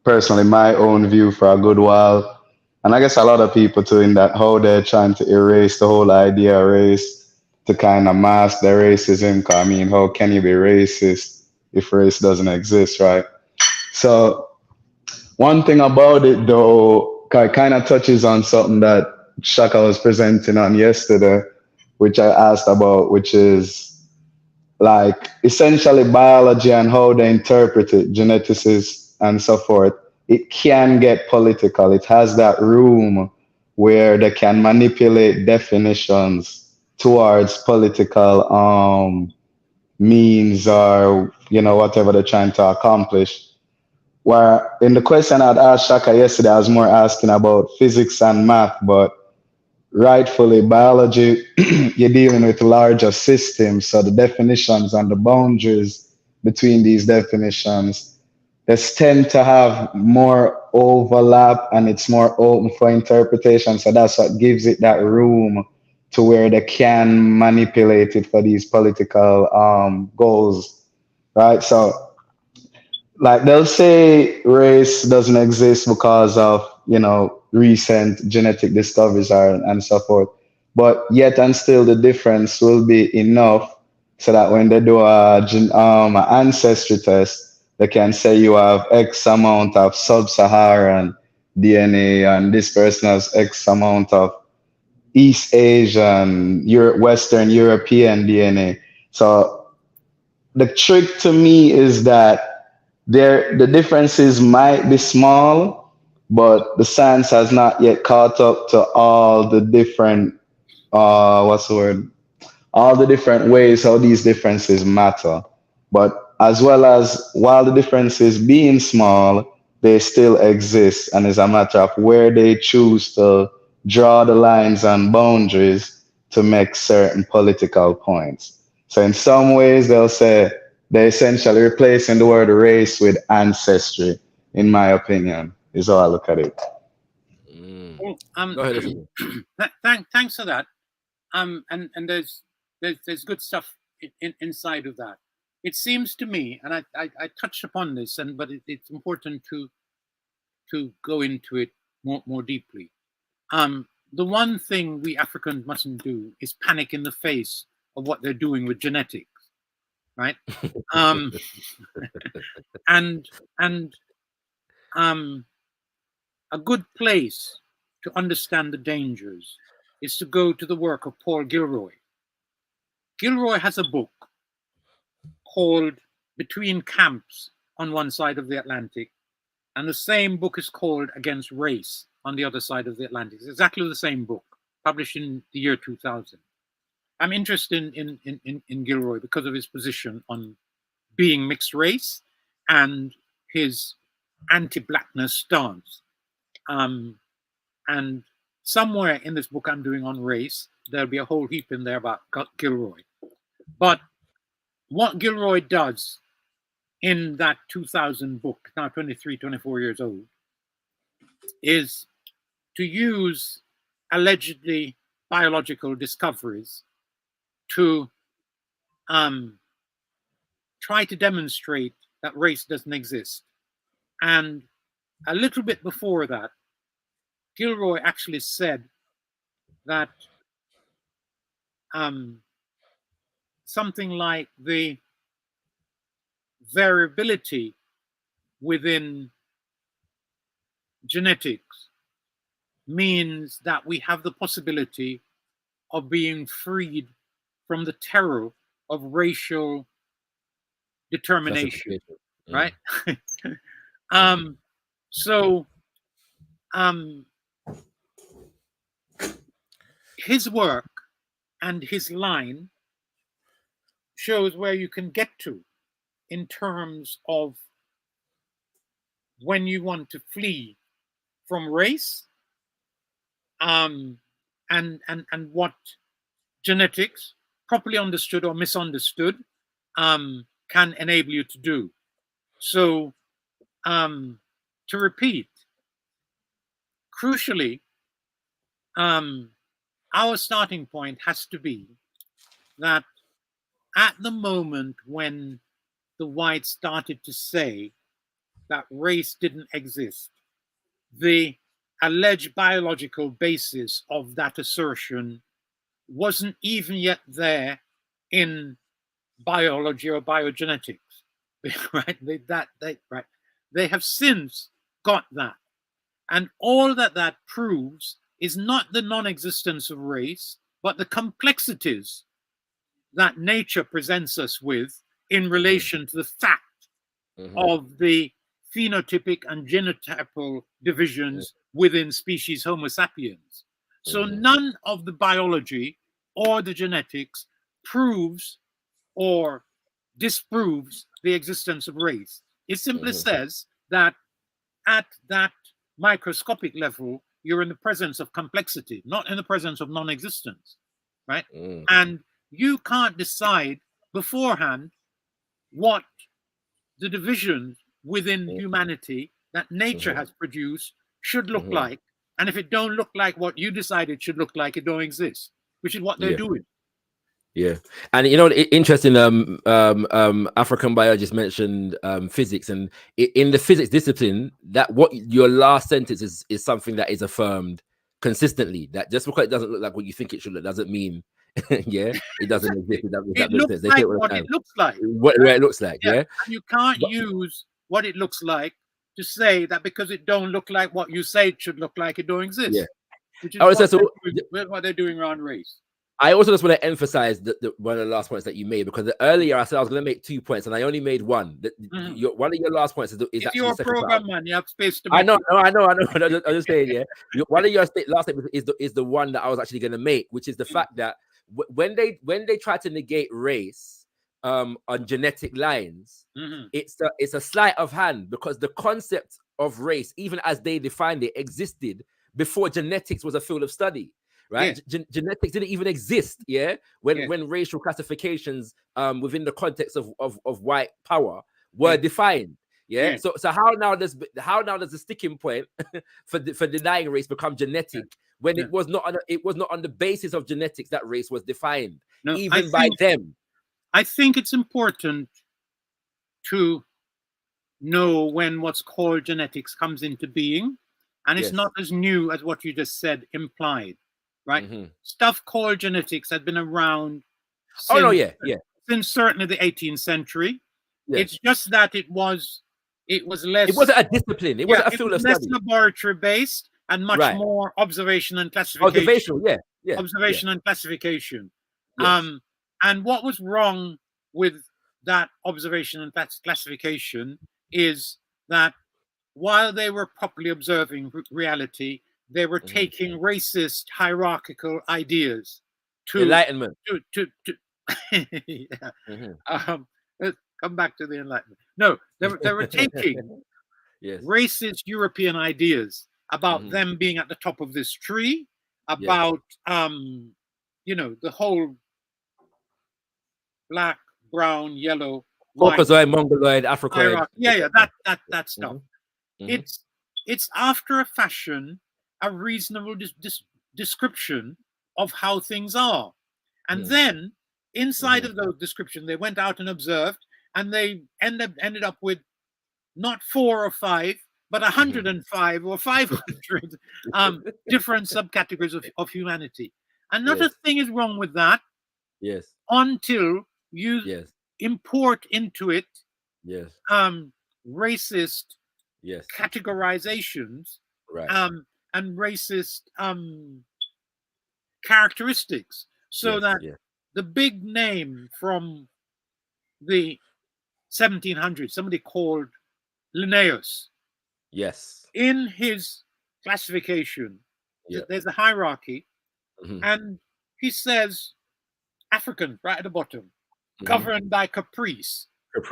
personally my own view for a good while. And I guess a lot of people too, in that how they're trying to erase the whole idea of race to kind of mask their racism. I mean, how can you be racist if race doesn't exist, right? So one thing about it though, kind of touches on something that Shaka was presenting on yesterday, which I asked about, which is like essentially biology and how they interpret it, geneticists and so forth. It can get political. It has that room where they can manipulate definitions towards political means, or whatever they're trying to accomplish. Where in the question I'd asked Shaka yesterday, I was more asking about physics and math, but rightfully biology, you're dealing with larger systems, so the definitions and the boundaries between these definitions, they tend to have more overlap and it's more open for interpretation. So that's what gives it that room to where they can manipulate it for these political goals, right? So like they'll say race doesn't exist because of, you know, recent genetic discoveries and so forth. But yet and still the difference will be enough so that when they do an ancestry test, they can say you have X amount of sub-Saharan DNA and this person has X amount of East Asian, Western European DNA. So the trick to me is that the differences might be small, but the science has not yet caught up to all the different what's the word? All the different ways how these differences matter. But as well as while the differences being small, they still exist, and it's a matter of where they choose to draw the lines and boundaries to make certain political points. So in some ways, they'll say they're essentially replacing the word race with ancestry, in my opinion, is how I look at it. Go ahead. Thanks for that. And there's good stuff inside of that. It seems to me, and I touched upon this, but it's important to go into it more deeply. The one thing we Africans mustn't do is panic in the face of what they're doing with genetics, right? And a good place to understand the dangers is to go to the work of Paul Gilroy. Gilroy has a book called Between Camps on one side of the Atlantic, and the same book is called Against Race on the other side of the Atlantic. It's exactly the same book, published in the year 2000. I'm interested in Gilroy because of his position on being mixed race and his anti-blackness stance. And somewhere in this book I'm doing on race, there'll be a whole heap in there about Gilroy. But what Gilroy does in that 2000 book, now 23, 24 years old, is to use allegedly biological discoveries to try to demonstrate that race doesn't exist. And a little bit before that, Gilroy actually said that something like the variability within genetics means that we have the possibility of being freed from the terror of racial determination, right? So his work and his line shows where you can get to in terms of when you want to flee from race, and what genetics, properly understood or misunderstood, can enable you to do. So, to repeat, crucially, our starting point has to be that at the moment when the whites started to say that race didn't exist, the alleged biological basis of that assertion wasn't even yet there in biology or biogenetics, right? They have since got that. And all that proves is not the non-existence of race, but the complexities that nature presents us with in relation to the fact of the phenotypic and genotypal divisions within species Homo sapiens. So none of the biology or the genetics proves or disproves the existence of race. It simply says that at that microscopic level, you're in the presence of complexity, not in the presence of non-existence, right? And you can't decide beforehand what the divisions within humanity that nature has produced should look like. And if it don't look like what you decide it should look like, it don't exist, which is what they're doing. Yeah, and you know, interesting. African biologist mentioned physics, and in the physics discipline, that what your last sentence is something that is affirmed consistently. That just because it doesn't look like what you think it should look, doesn't mean, yeah, it doesn't exist. It looks like what it looks like. What it looks like, yeah. And you can't use what it looks like to say that because it don't look like what you say it should look like, it don't exist. Yeah, which is what they're doing around race. I also just want to emphasize one of the last points that you made, because earlier I said I was going to make 2 points and I only made one. One of your last points is actually your program, man. You have space to. I know. I'm just saying, yeah. One of your last statements is the one that I was actually going to make, which is the fact that when they try to negate race on genetic lines, it's a sleight of hand, because the concept of race, even as they defined it, existed before genetics was a field of study. Right, genetics didn't even exist. Yeah, when racial classifications within the context of white power were defined. Yeah, so how now does the sticking point for denying race become genetic when it was not on the basis of genetics that race was defined, even by them? I think it's important to know when what's called genetics comes into being, and it's not as new as what you just said implied. Right, stuff called genetics had been around. Since certainly the 18th century. It's just that it was less. It wasn't a discipline. It wasn't a field of study. Less laboratory based and much more observation and classification. Observation and classification. And what was wrong with that observation and classification is that while they were properly observing reality, they were taking racist hierarchical ideas to Enlightenment. Come back to the Enlightenment. No, they were taking racist European ideas about them being at the top of this tree, about the whole black, brown, yellow, Caucasoid, Mongoloid, Africoid. That stuff. It's after a fashion a reasonable description of how things are. And then inside of those descriptions, they went out and observed, and they ended up with not 4 or 5, but 105 or 500 different subcategories of humanity. And not a thing is wrong with that. Until you import into it racist categorizations and racist characteristics, so that the big name from the 1700s, somebody called Linnaeus, in his classification, there's a hierarchy, and he says African right at the bottom, governed by caprice. That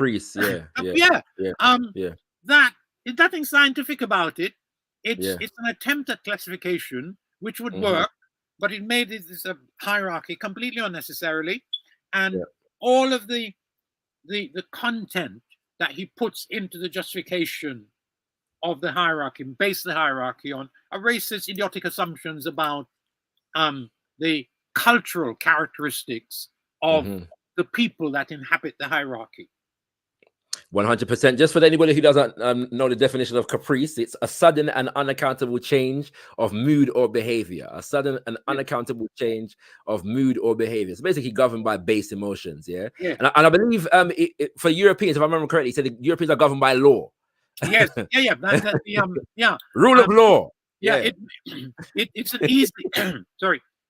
there's nothing scientific about it. It's an attempt at classification which would work, but it made this a hierarchy completely unnecessarily, and all of the content that he puts into the justification of the hierarchy, base the hierarchy on are racist, idiotic assumptions about the cultural characteristics of the people that inhabit the hierarchy. 100%. Just for anybody who doesn't know the definition of caprice, it's a sudden and unaccountable change of mood or behavior. A sudden and unaccountable change of mood or behavior. It's basically governed by base emotions. And I believe for Europeans, if I remember correctly, he said the Europeans are governed by law. Rule of law. It's an easy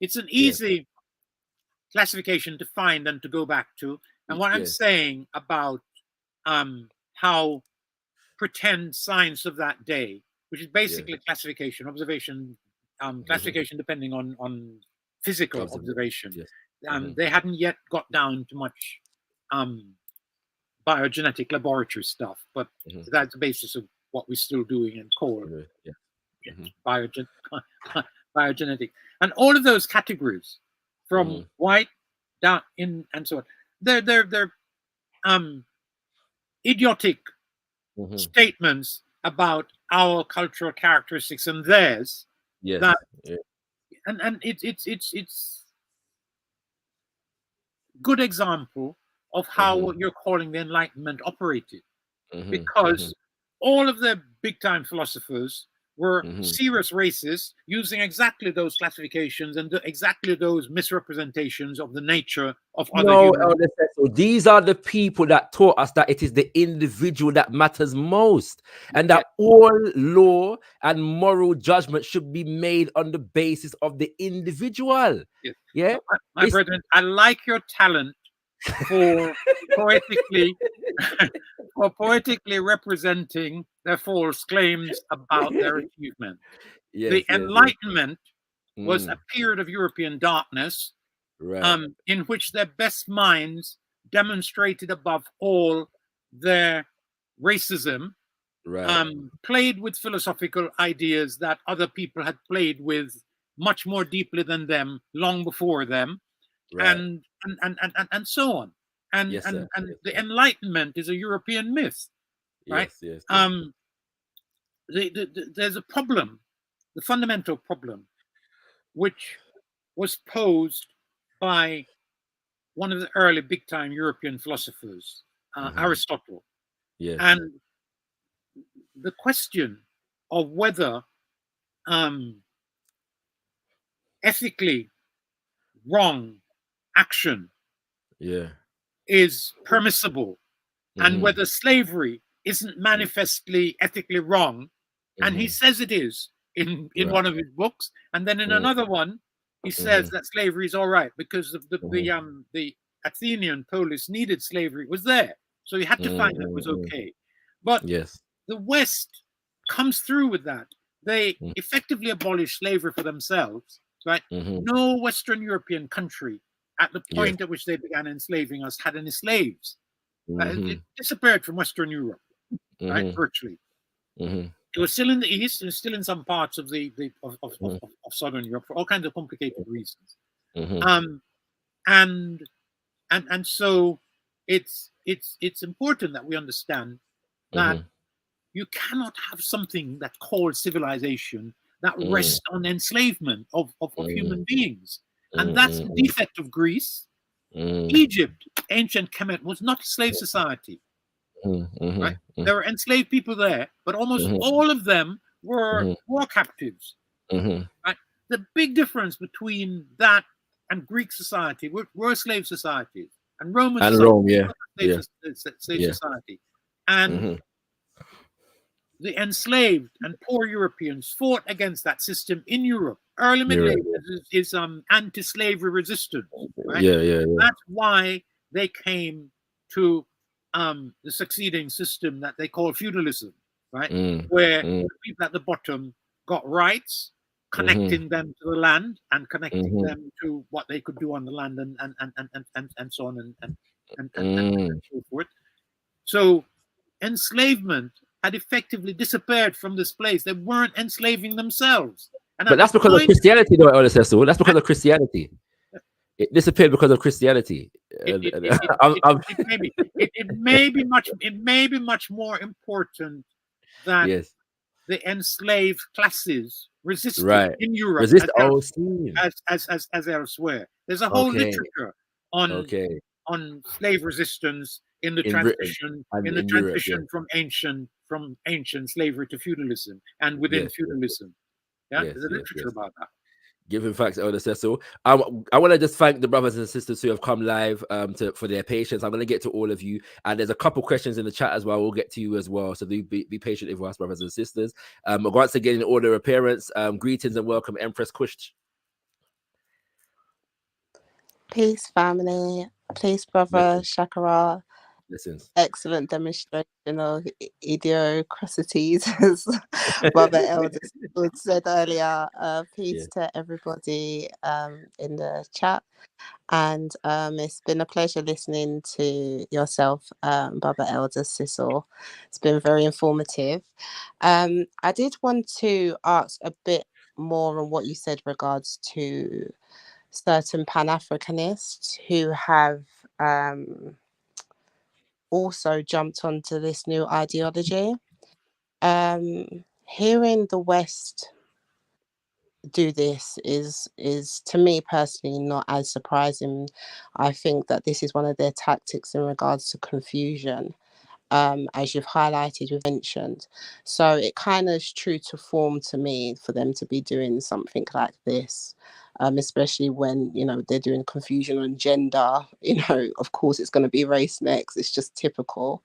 it's an easy classification to find and to go back to. And what I'm saying about how pretend science of that day, which is basically classification, observation, classification depending on physical observation. They hadn't yet got down to much biogenetic laboratory stuff, but that's the basis of what we're still doing in core biogenetic. And all of those categories, from white down in and so on, they're idiotic statements about our cultural characteristics and theirs. Yes. That Yeah. and it's good example of how what you're calling the Enlightenment operated, because all of the big time philosophers were serious racists using exactly those classifications and exactly those misrepresentations of the nature of other humans. So these are the people that taught us that it is the individual that matters most, and that all law and moral judgment should be made on the basis of the individual. Yeah, my brethren, I like your talent for poetically representing their false claims about their achievement. The Enlightenment was a period of European darkness, in which their best minds demonstrated above all their racism, played with philosophical ideas that other people had played with much more deeply than them long before them, and so on. And the Enlightenment is a European myth, right? There's a problem, the fundamental problem, which was posed by one of the early big-time European philosophers, Aristotle. And the question of whether ethically wrong action is permissible, and whether slavery isn't manifestly ethically wrong, and he says it is in one of his books, and then in another one he says that slavery is all right because of the Athenian polis needed slavery, it was there, so he had to find that it was okay. But the West comes through with that. They effectively abolished slavery for themselves, right? No Western European country at the point at which they began enslaving us had any slaves. It disappeared from Western Europe, right? Virtually. It was still in the East, and still in some parts of of Southern Europe for all kinds of complicated reasons. And so it's important that we understand that you cannot have something that called civilization that rests on enslavement of human beings. And that's the defect of Greece. Egypt, ancient Kemet, was not a slave society. Right? There were enslaved people there, but almost all of them were war captives. Right? The big difference between that and Greek society were slave societies, and Roman slave society. And the enslaved and poor Europeans fought against that system in Europe. Early Middle Ages is anti-slavery resistance. Right? That's why they came to the succeeding system that they call feudalism, right? Where the people at the bottom got rights, connecting them to the land and connecting them to what they could do on the land, and so on and so forth. So enslavement had effectively disappeared from this place. They weren't enslaving themselves. But that's because of Christianity, though, Elder Cecil. That's because of Christianity. It disappeared because of Christianity. It may be much more important that the enslaved classes resisted in Europe as elsewhere. There's a whole literature on slave resistance in the transition from ancient slavery to feudalism and within feudalism. There's a literature about that. Giving facts, Elder Cecil. I want to just thank the brothers and sisters who have come live for their patience. I'm going to get to all of you, and there's a couple questions in the chat as well. We'll get to you as well, so be patient with us, brothers and sisters. Once again, in order of appearance, greetings and welcome, Empress Kush. Peace, family. Peace, brother Shakara. Listens. Excellent demonstration of idiosyncrasies, as Brother Elder said earlier. Peace to everybody in the chat. And it's been a pleasure listening to yourself, Brother Elder Cecil. It's been very informative. I did want to ask a bit more on what you said regards to certain Pan-Africanists who have also jumped onto this new ideology. Hearing the West do this is to me personally not as surprising. I think that this is one of their tactics in regards to confusion, as you've highlighted, you've mentioned. So it kind of is true to form to me for them to be doing something like this, especially when, you know, they're doing confusion on gender. You know, of course it's going to be race next. It's just typical.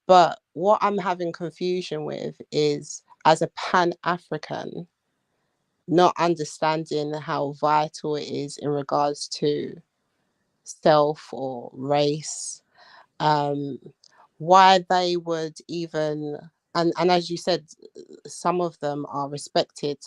But what I'm having confusion with is, as a Pan-African, not understanding how vital it is in regards to self or race, why they would even, and as you said, some of them are respected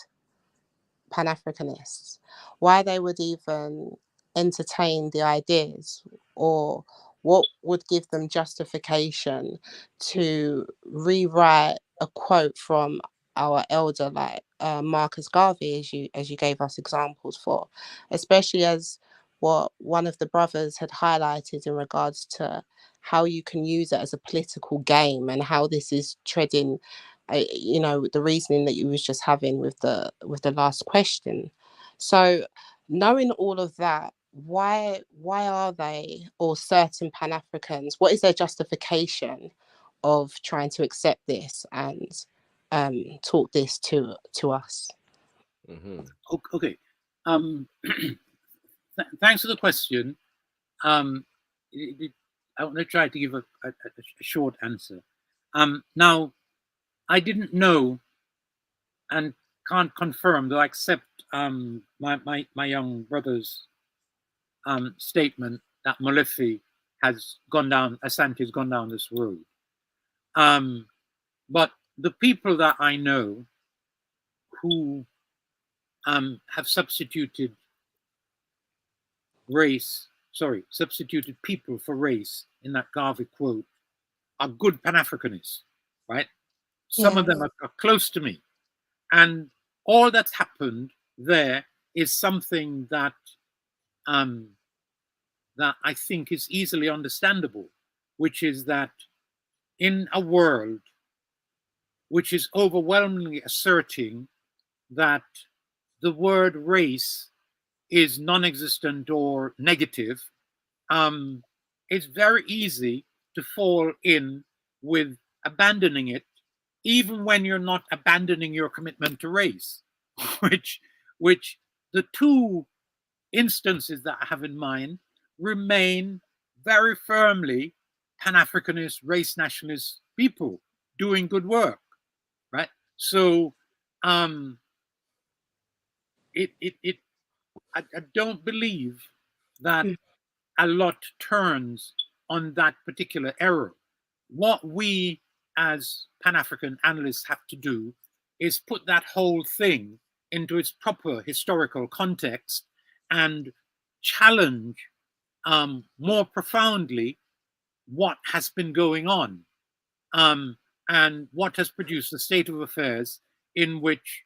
Pan-Africanists, why they would even entertain the ideas, or what would give them justification to rewrite a quote from our elder, like Marcus Garvey, as you gave us examples for, especially as what one of the brothers had highlighted in regards to how you can use it as a political game, and how this is treading, you know, the reasoning that you was just having with the last question. So knowing all of that, why are they, or certain Pan-Africans, what is their justification of trying to accept this and talk this to us? Okay. Thanks for the question. I want to try to give a short answer. Now, I didn't know and can't confirm, though I accept my young brother's statement that Molefi has gone down, Asante's gone down this road. But the people that I know who have substituted people for race in that Garvey quote are good Pan-Africanists, right? Some of them are close to me. And all that's happened there is something that that I think is easily understandable, which is that in a world which is overwhelmingly asserting that the word race is non-existent or negative, it's very easy to fall in with abandoning it, even when you're not abandoning your commitment to race, which the two instances that I have in mind remain very firmly Pan-Africanist, race nationalist people doing good work, right? So I don't believe that a lot turns on that particular error. What we as Pan-African analysts have to do is put that whole thing into its proper historical context and challenge more profoundly what has been going on, and what has produced the state of affairs in which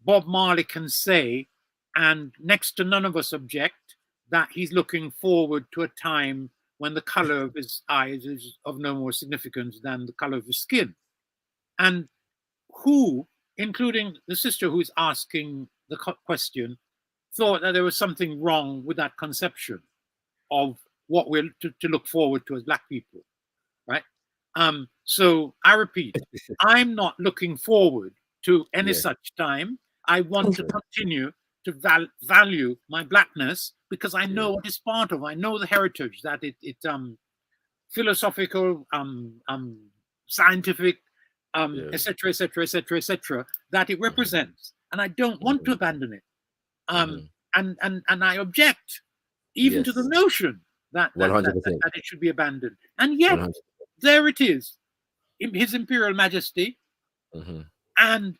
Bob Marley can say, and next to none of us object, that he's looking forward to a time when the color of his eyes is of no more significance than the color of his skin. And who, including the sister who's asking the question, thought that there was something wrong with that conception of what we're to look forward to as Black people, right? So I repeat, I'm not looking forward to any such time. I want to continue to value my Blackness because I know what it's part of. I know the heritage that it's philosophical, scientific, etc., etc., etc., etc., that it represents, and I don't want to abandon it. And I object even to the notion that it should be abandoned. And yet, there it is, His Imperial Majesty and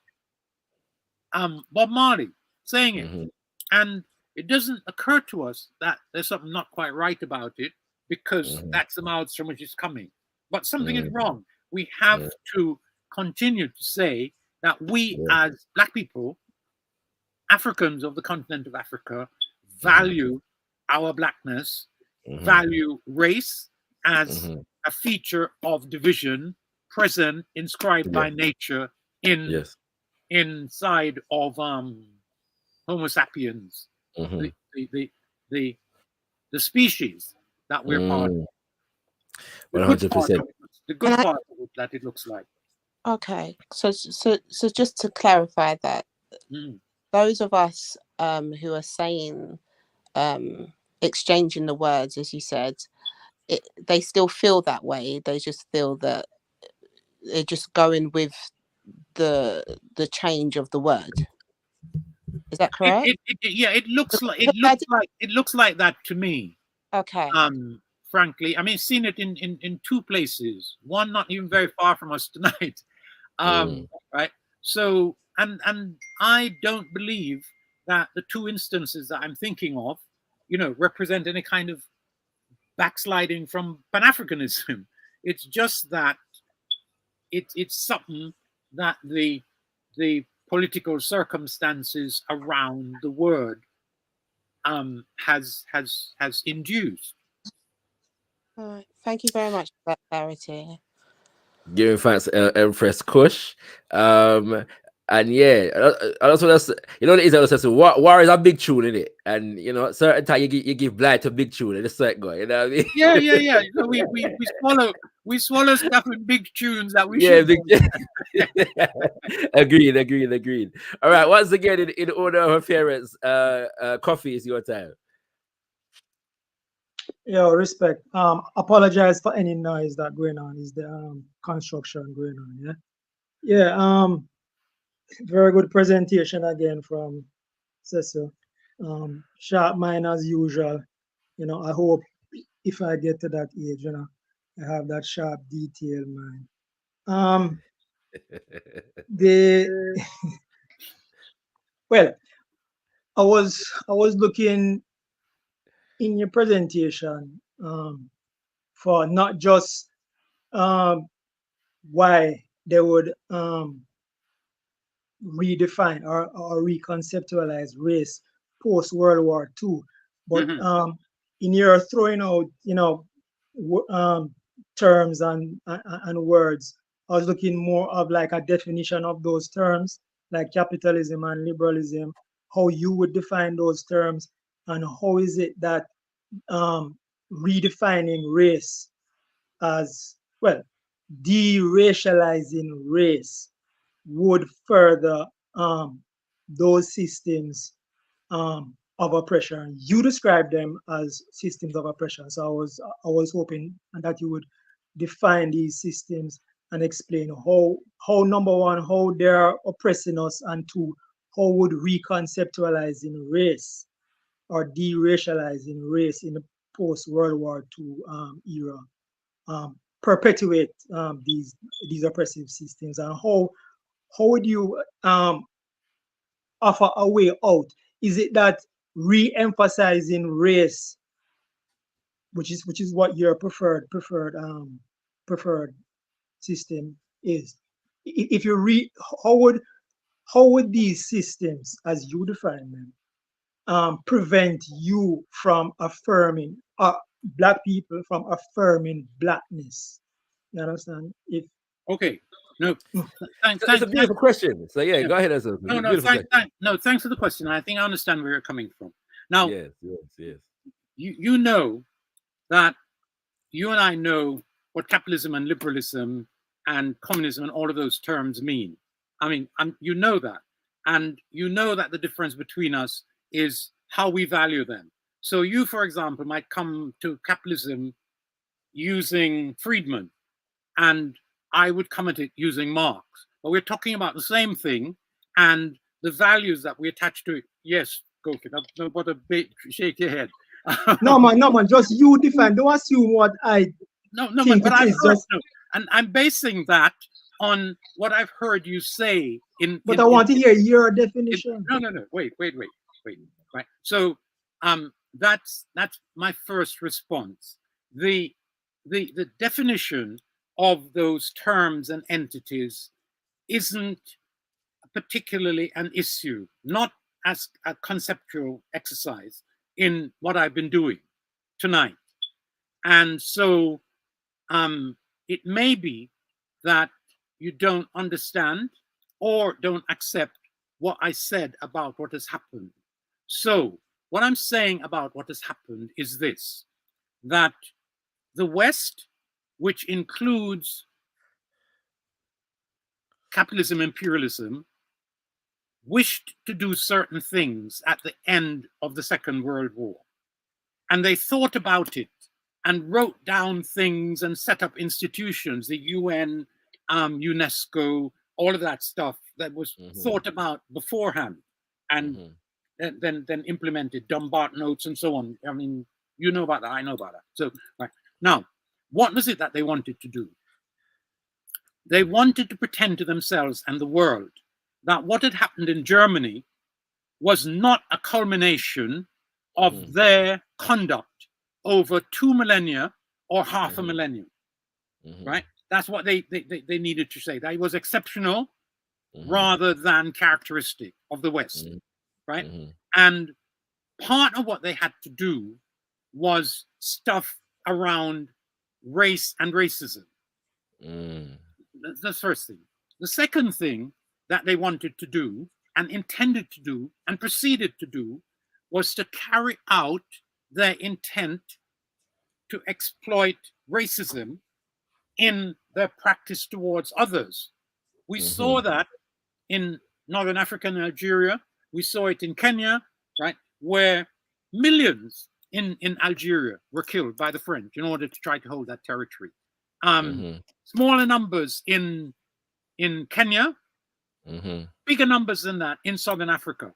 Bob Marley saying it. And it doesn't occur to us that there's something not quite right about it, because that's the mouths from which it's coming. But something is wrong. We have to continue to say that we as Black people, Africans of the continent of Africa, value our Blackness, value race as a feature of division present, inscribed by nature inside of Homo sapiens, the species that we're part of. The good part of it, the good part of it that it looks like. Okay, so just to clarify that, those of us who are saying, exchanging the words, as you said, they still feel that way. They just feel that they're just going with the change of the word. Is that correct? It looks like that to me. Okay. Frankly, I mean, seen it in two places. One not even very far from us tonight. Right. So, and I don't believe that the two instances that I'm thinking of, represent any kind of backsliding from Pan-Africanism. It's just that it's something that the political circumstances around the word has induced. All right. Thank you very much for that clarity. Giving thanks, Empress Kush. And yeah, also that's, you know, it is also war is a big tune in it, and certain time you give blight to big tune and it's like go, you know what I mean? Yeah. We swallow stuff in big tunes that we should. Agreed. All right, once again, in order of appearance, coffee is your time. Yeah, respect. Apologize for any noise that going on. Is the construction going on? Yeah. Very good presentation again from Cecil. Sharp mind as usual. I hope if I get to that age, I have that sharp detail mind. Well, I was looking in your presentation for not just why they would redefine or reconceptualize race post World War II, but in your throwing out, terms and words, I was looking more of like a definition of those terms, like capitalism and liberalism, how you would define those terms, and how is it that redefining race as well, de-racializing race would further those systems of oppression. You describe them as systems of oppression. So I was hoping that you would define these systems and explain how number one, how they're oppressing us, and two, how would reconceptualizing race or de-racializing race in the post-World War II era perpetuate these oppressive systems, and how would you offer a way out? Is it that re-emphasizing race, which is what your preferred system is? If you how would these systems, as you define them, prevent you from affirming Black people from affirming Blackness? You understand? Okay. No, it's a beautiful question. So yeah, go ahead. Thanks for the question. I think I understand where you're coming from. Now, yes. You know that you and I know what capitalism and liberalism and communism and all of those terms mean. I mean, you know that, and you know that the difference between us is how we value them. So you, for example, might come to capitalism using Friedman, and I would come at it using Marx. But we're talking about the same thing, and the values that we attach to it. Yes, go for it. No, but shake your head. No man. Just you define. Don't assume what I. No, but I've heard. No, and I'm basing that on what I've heard you say But I want to hear your definition. No. Wait. Right. So, that's my first response. The definition of those terms and entities isn't particularly an issue, not as a conceptual exercise in what I've been doing tonight. And so it may be that you don't understand or don't accept what I said about what has happened. So what I'm saying about what has happened is this, that the West, which includes capitalism, imperialism, wished to do certain things at the end of the Second World War. And they thought about it and wrote down things and set up institutions, the UN, UNESCO, all of that stuff that was thought about beforehand and then implemented, Dunbar notes and so on. I mean, you know about that, I know about that. So right. Now, what was it that they wanted to do? They wanted to pretend to themselves and the world that what had happened in Germany was not a culmination of their conduct over 2 millennia or half a millennium, right? That's what they needed to say. That was exceptional rather than characteristic of the West, right? And part of what they had to do was stuff around race and racism. That's the first thing. The second thing that they wanted to do and intended to do and proceeded to do was to carry out their intent to exploit racism in their practice towards others. We saw that in Northern Africa and Algeria. We saw it in Kenya, right, where millions in Algeria were killed by the French in order to try to hold that territory. Smaller numbers in Kenya, bigger numbers than that in Southern Africa.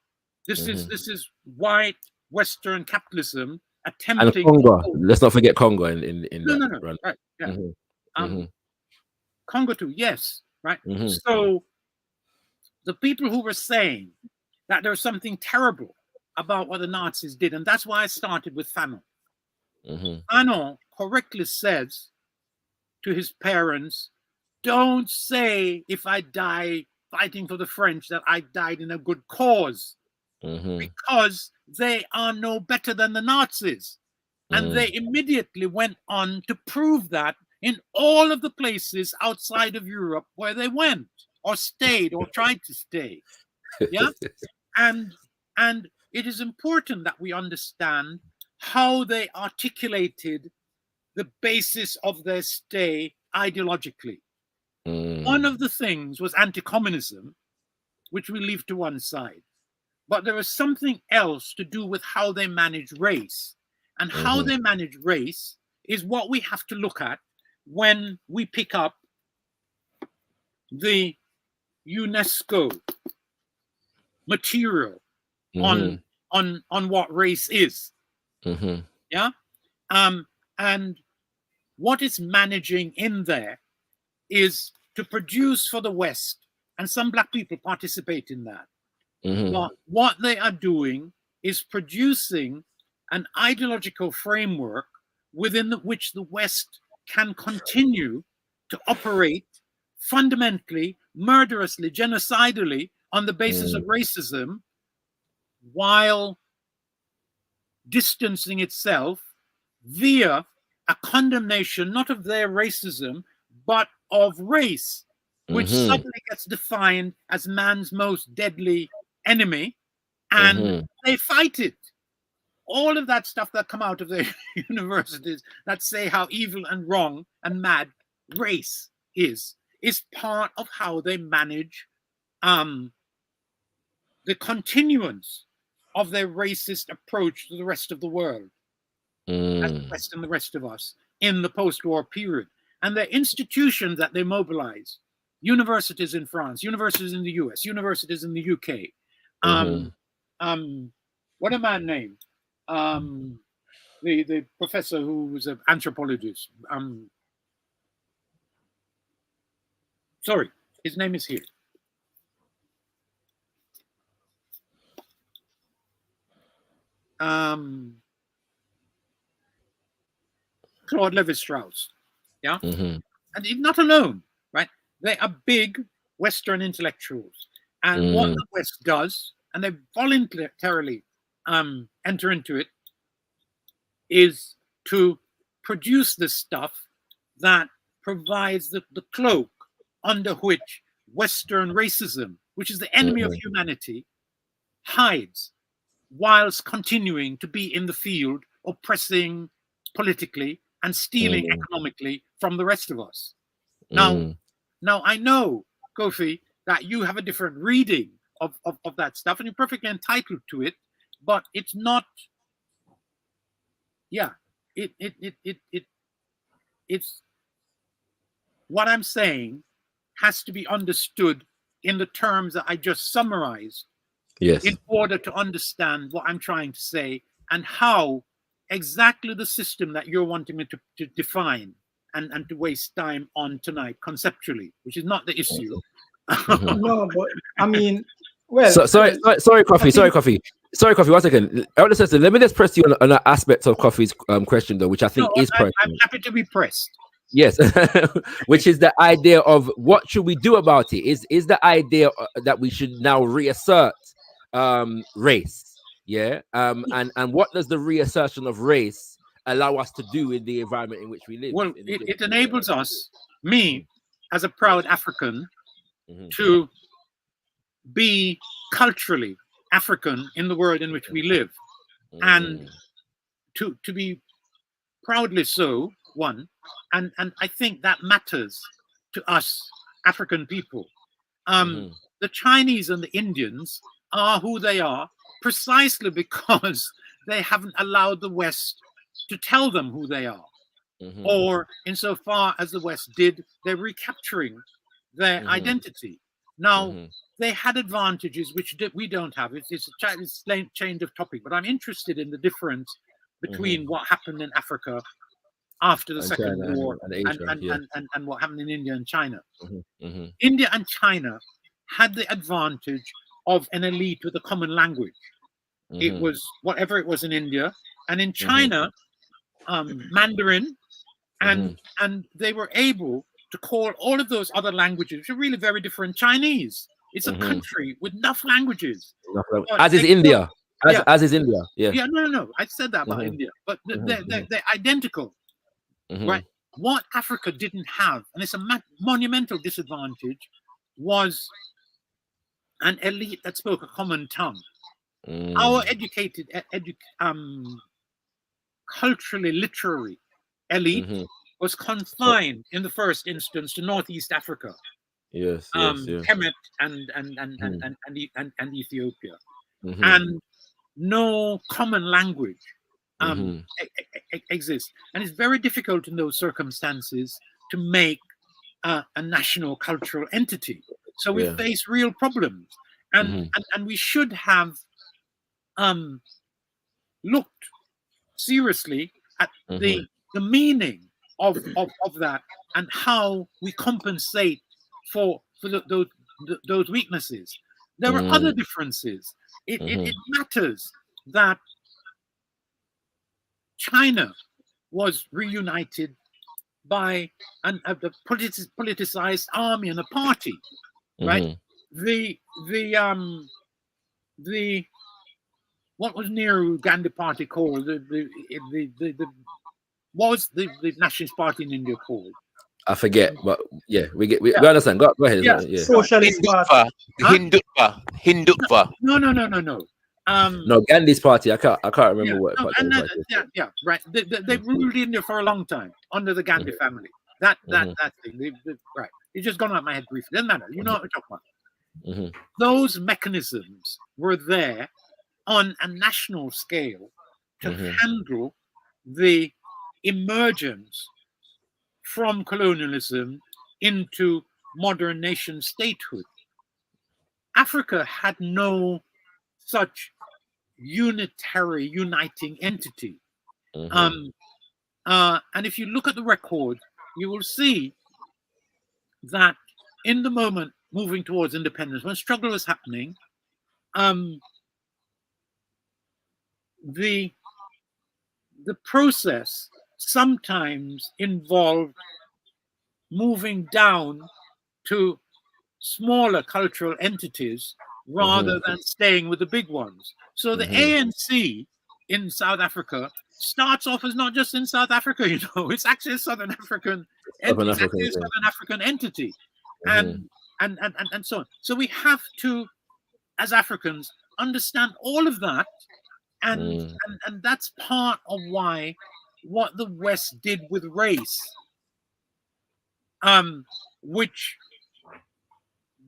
This is white Western capitalism attempting. And Congo. Let's not forget Congo in no, that no, run. right, yeah. Congo too, yes, right. So the people who were saying that there's something terrible about what the Nazis did, and that's why I started with Fanon. Fanon correctly says to his parents, don't say if I die fighting for the French that I died in a good cause, because they are no better than the Nazis. And they immediately went on to prove that in all of the places outside of Europe where they went or stayed or tried to stay. Yeah. And it is important that we understand how they articulated the basis of their stay ideologically. One of the things was anti-communism, which we leave to one side. But there is something else to do with how they manage race. And how they manage race is what we have to look at when we pick up the UNESCO material on what race is. Yeah. And what it's managing in there is to produce for the West, and some Black people participate in that. But what they are doing is producing an ideological framework within which the West can continue to operate fundamentally, murderously, genocidally on the basis of racism, while distancing itself via a condemnation not of their racism, but of race, which suddenly gets defined as man's most deadly enemy, and they fight it. All of that stuff that come out of their universities that say how evil and wrong and mad race is part of how they manage the continuance of their racist approach to the rest of the world, as the West and the rest of us in the post-war period. And the institutions that they mobilize, universities in France, universities in the US, universities in the UK. What a man named? The professor who was an anthropologist. Sorry, his name is here. Claude Lévi-Strauss. Yeah. And he's not alone, right? They are big Western intellectuals. And what the West does, and they voluntarily enter into it, is to produce this stuff that provides the cloak under which Western racism, which is the enemy of humanity, hides, whilst continuing to be in the field, oppressing politically and stealing economically from the rest of us. Now I know, Kofi, that you have a different reading of that stuff, and you're perfectly entitled to it, but it's not. Yeah, it's what I'm saying has to be understood in the terms that I just summarized. Yes. In order to understand what I'm trying to say and how exactly the system that you're wanting me to define and to waste time on tonight conceptually, which is not the issue. No, but I mean, well, sorry, Coffee. Sorry, Coffee. 1 second. Let me just press you on an aspect of Coffee's question, though, which I think is pertinent. I'm happy to be pressed. Yes, which is the idea of what should we do about it? Is the idea that we should now reassert race? Yeah. And what does the reassertion of race allow us to do in the environment in which we live? Well, it enables us, me, as a proud African, to be culturally African in the world in which we live, and to be proudly so, one, and I think that matters to us African people. The Chinese and the Indians are who they are precisely because they haven't allowed the West to tell them who they are. Or insofar as the West did, they're recapturing their identity. Now, they had advantages which we don't have. It's a change of topic, but I'm interested in the difference between what happened in Africa after the Second War and what happened in India and China. India and China had the advantage of an elite with a common language. It was whatever it was in India, and in China, Mandarin, and they were able to call all of those other languages, which are really very different, Chinese. It's a country with enough languages. As is India. As is India. Yeah. Yeah, no. I said that about India, but they're identical. Right? What Africa didn't have, and it's a monumental disadvantage, was an elite that spoke a common tongue. Our educated, culturally literary elite was confined in the first instance to Northeast Africa. Yes. Kemet and Ethiopia, and no common language exists, and it's very difficult in those circumstances to make a national cultural entity. So we face real problems, and we should have looked seriously at the meaning of that and how we compensate for those weaknesses. There are other differences. It matters that China was reunited by a politicized army and a party, right? The what was Nehru Gandhi party called? What was the Nationalist Party in India called? I forget, but yeah, we understand. Go ahead. Yeah. Socialist Party. Hindutva. No. No, Gandhi's party. I can't remember what. Right. They ruled India for a long time under the Gandhi family. That thing. Right. It's just gone out of my head briefly. Doesn't matter. You know what we're talking about. Those mechanisms were there on a national scale to handle the emergence from colonialism into modern nation statehood. Africa had no such unitary, uniting entity. And if you look at the record, you will see that in the moment moving towards independence, when struggle was happening, the process sometimes involved moving down to smaller cultural entities rather than staying with the big ones. So the ANC in South Africa starts off as not just in South Africa, it's actually a Southern African entity, and so on. So we have to, as Africans, understand all of that, and that's part of why what the West did with race, which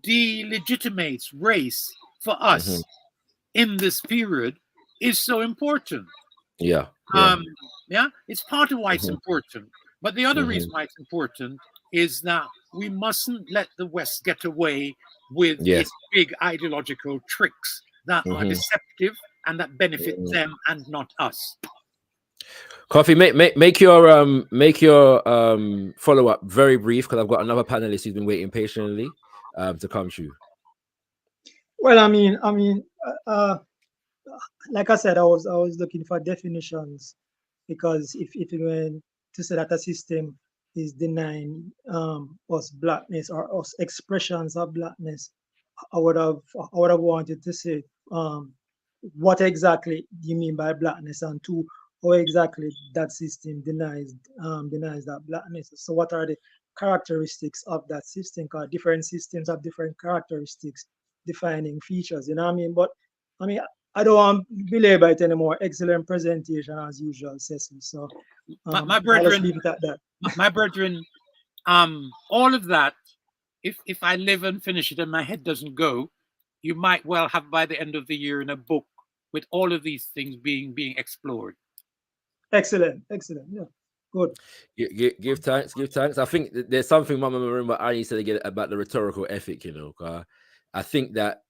delegitimates race for us in this period, is so important. Yeah. It's part of why it's important. But the other reason why it's important is that we mustn't let the West get away with its big ideological tricks that are deceptive and that benefit them and not us. Coffee, make your follow up very brief, because I've got another panelist who's been waiting patiently to come through. Well, like I said, I was looking for definitions, because if you went to say that a system is denying us blackness or us expressions of blackness, I would have wanted to say what exactly do you mean by blackness, and two, how exactly that system denies that blackness. So what are the characteristics of that system? Because different systems have different characteristics, defining features, you know what I mean? But I don't want to belabor it anymore. Excellent presentation as usual, Cecil. So my brethren, leave it at that. My brethren, all of that, if I live and finish it and my head doesn't go, you might well have by the end of the year in a book with all of these things being explored. Excellent. Yeah, good. Give thanks. I think there's something Mama remember I said again about the rhetorical ethic. I think that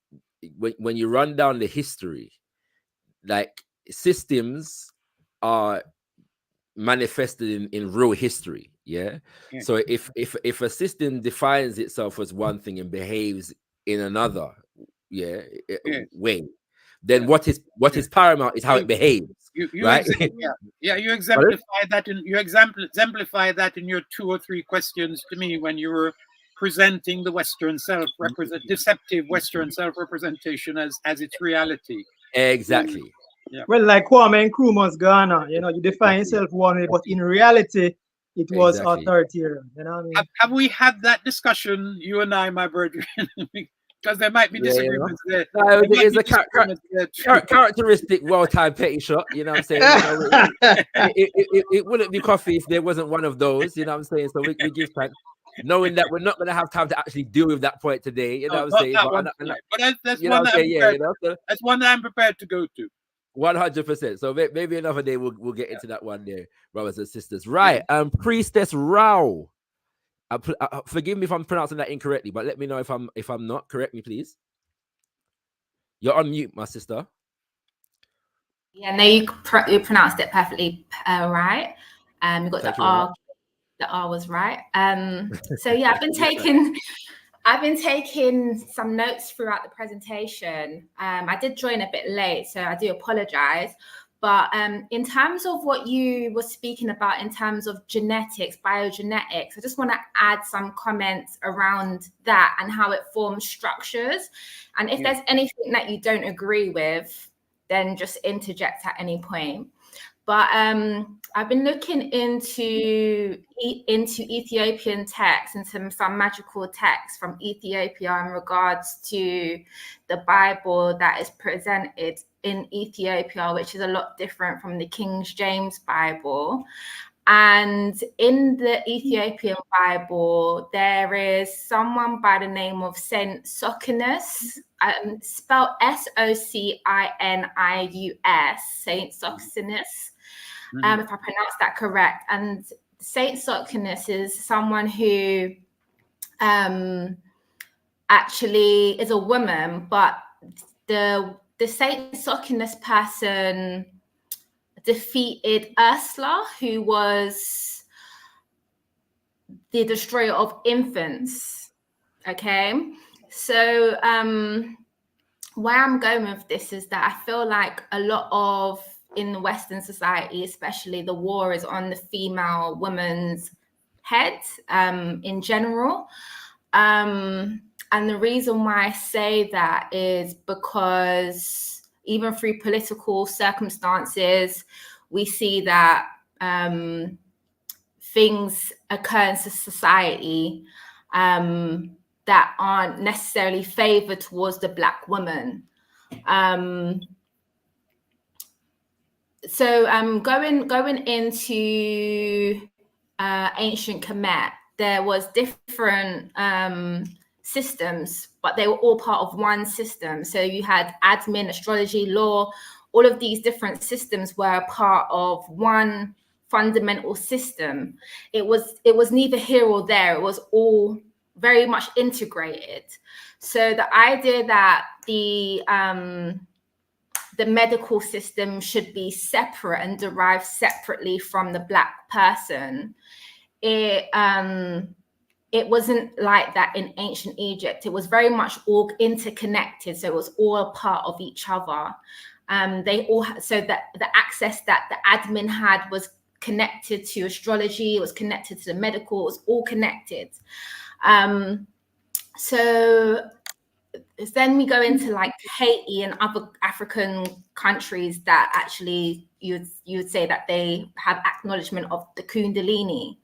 when you run down the history, like, systems are manifested in real history. So if a system defines itself as one thing and behaves in another way, then what is paramount is how it behaves. You exemplify that in your 2 or 3 questions to me when you were presenting the Western deceptive Western self-representation as its reality. Exactly. Well, like Kwame Nkrumah's Ghana, you define yourself one way, but in reality, it was authoritarian. You know what I mean? Have we had that discussion, you and I, my brethren? Because there might be disagreements there. No, it is a characteristic well-timed petty shot. You know what I'm saying? It wouldn't be coffee if there wasn't one of those. You know what I'm saying? So we give thanks, knowing that we're not going to have time to actually deal with that point today. You know what I'm saying? That's one that I'm prepared to go to. 100%. So maybe another day we'll get into that one there, brothers and sisters. Right. Priestess Rao. Forgive me if I'm pronouncing that incorrectly, but let me know if I'm not. Correct me, please. You're on mute, my sister. Yeah, no, you pronounced it perfectly right. You got the R. The R was right. So yeah, I've been taking some notes throughout the presentation. I did join a bit late, so I do apologize. But in terms of what you were speaking about in terms of genetics, biogenetics, I just want to add some comments around that and how it forms structures. And if there's anything that you don't agree with, then just interject at any point. But I've been looking into Ethiopian texts and some magical texts from Ethiopia in regards to the Bible that is presented in Ethiopia, which is a lot different from the King James Bible. And in the Ethiopian Bible, there is someone by the name of Saint Socinus, spelled Socinnius, Saint Socinus, if I pronounced that correct. And Saint Socinus is someone who actually is a woman, but the Saint Socinus person defeated Ursula, who was the destroyer of infants. Okay, so where I'm going with this is that I feel like a lot of, in the Western society especially, the war is on the female woman's head in general. And the reason why I say that is because even through political circumstances, we see that things occur in society that aren't necessarily favored towards the Black woman. So going into ancient Kemet, there was different systems, but they were all part of one system. So you had admin, astrology, law, all of these different systems were a part of one fundamental system. It was neither here or there. It was all very much integrated. So the idea that the medical system should be separate and derived separately from the Black person, it wasn't like that in ancient Egypt. It was very much all interconnected, so it was all a part of each other. They all so that the access that the admin had was connected to astrology, it was connected to the medical, it was all connected. So then we go into like Haiti and other African countries that actually you would say that they have acknowledgement of the Kundalini.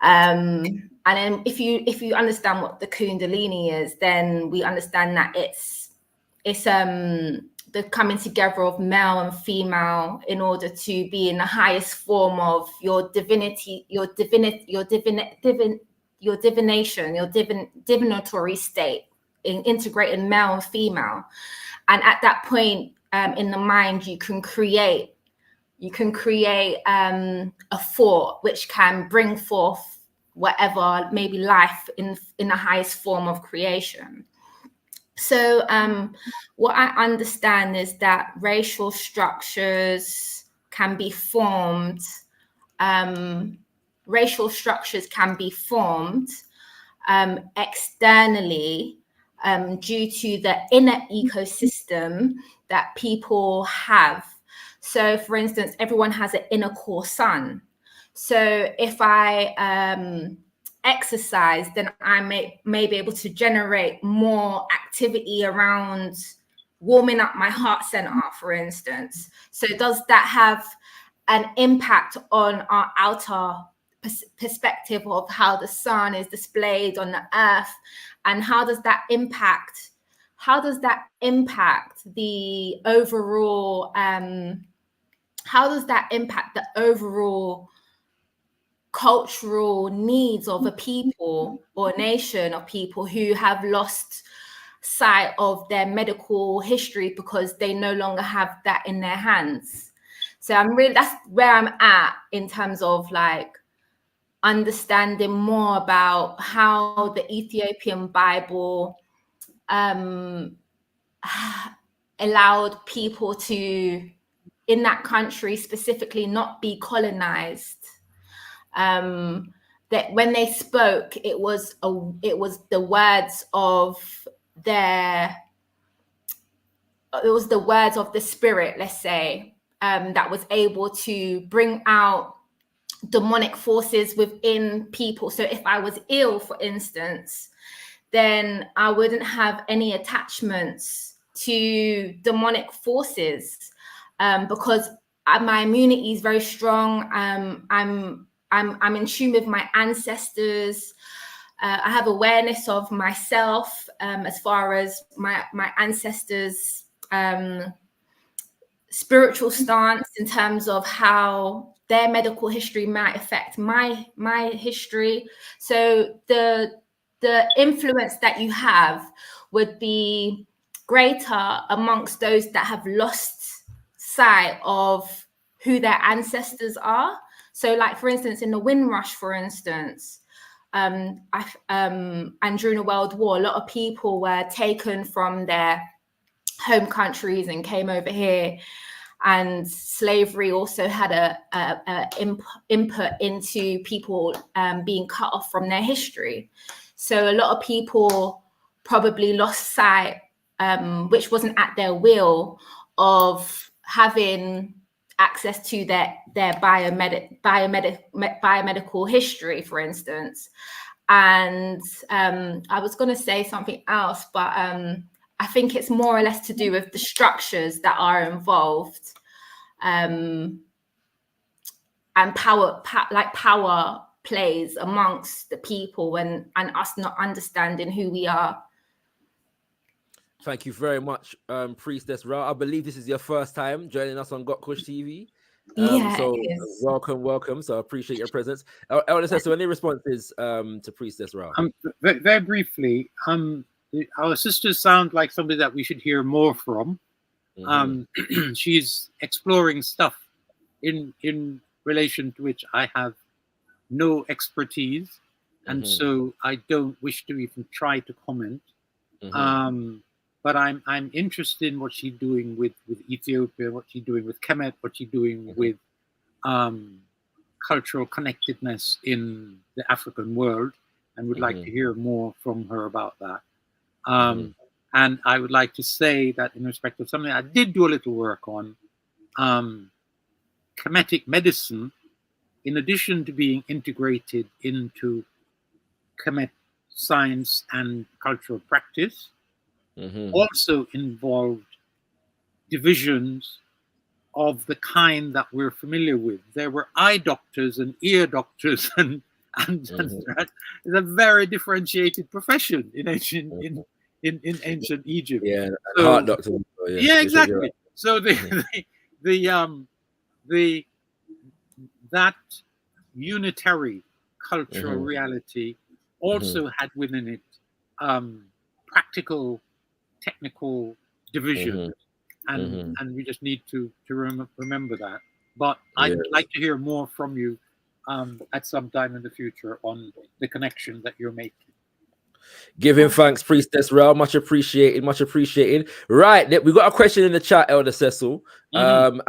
And then if you understand what the Kundalini is, then we understand that it's the coming together of male and female in order to be in the highest form of your divinity, your divination, your divinatory state, in integrating male and female. And at that point in the mind, you can create a thought which can bring forth whatever, maybe life in the highest form of creation. So what I understand is that racial structures can be formed. Externally due to the inner ecosystem that people have. So, for instance, everyone has an inner core sun. So if I exercise, then I may be able to generate more activity around warming up my heart center, for instance. So does that have an impact on our outer perspective of how the sun is displayed on the earth, and how does that impact the overall cultural needs of a people or a nation of people who have lost sight of their medical history because they no longer have that in their hands. So that's where I'm at in terms of like understanding more about how the Ethiopian Bible allowed people to, in that country specifically, not be colonized. That when they spoke, it was the words of the spirit, let's say, that was able to bring out demonic forces within people. So if I was ill, for instance, then I wouldn't have any attachments to demonic forces because my immunity is very strong. I'm in tune with my ancestors. I have awareness of myself as far as my ancestors' spiritual stance in terms of how their medical history might affect my history. So the influence that you have would be greater amongst those that have lost sight of who their ancestors are. So like, for instance, in the Windrush, for instance, and during the World War, a lot of people were taken from their home countries and came over here. And slavery also had a input into people being cut off from their history. So a lot of people probably lost sight, which wasn't at their will, of having access to their biomedical history, for instance. And I was going to say something else, but I think it's more or less to do with the structures that are involved. and power plays amongst the people and us not understanding who we are. Thank you very much, Priestess Ra. I believe this is your first time joining us on gotkushTV. So welcome. So I appreciate your presence. Elder Cecil, any responses to Priestess Ra? Very briefly, our sisters sound like somebody that we should hear more from. She's exploring stuff in relation to which I have no expertise, and so I don't wish to even try to comment. But I'm interested in what she's doing with Ethiopia, what she's doing with Kemet, what she's doing with cultural connectedness in the African world, and would like to hear more from her about that. And I would like to say that in respect of something I did do a little work on, Kemetic medicine, in addition to being integrated into Kemet science and cultural practice, also involved divisions of the kind that we're familiar with. There were eye doctors and ear doctors, and it's a very differentiated profession in ancient ancient Egypt. Yeah, so, heart doctor. Yeah, exactly. So that unitary cultural reality also had within it practical, technical division, and we just need to remember that. But I'd like to hear more from you at some time in the future on the connection that you're making. Giving thanks, Priestess Ra. Much appreciated. Much appreciated. Right, we got a question in the chat, Elder Cecil. And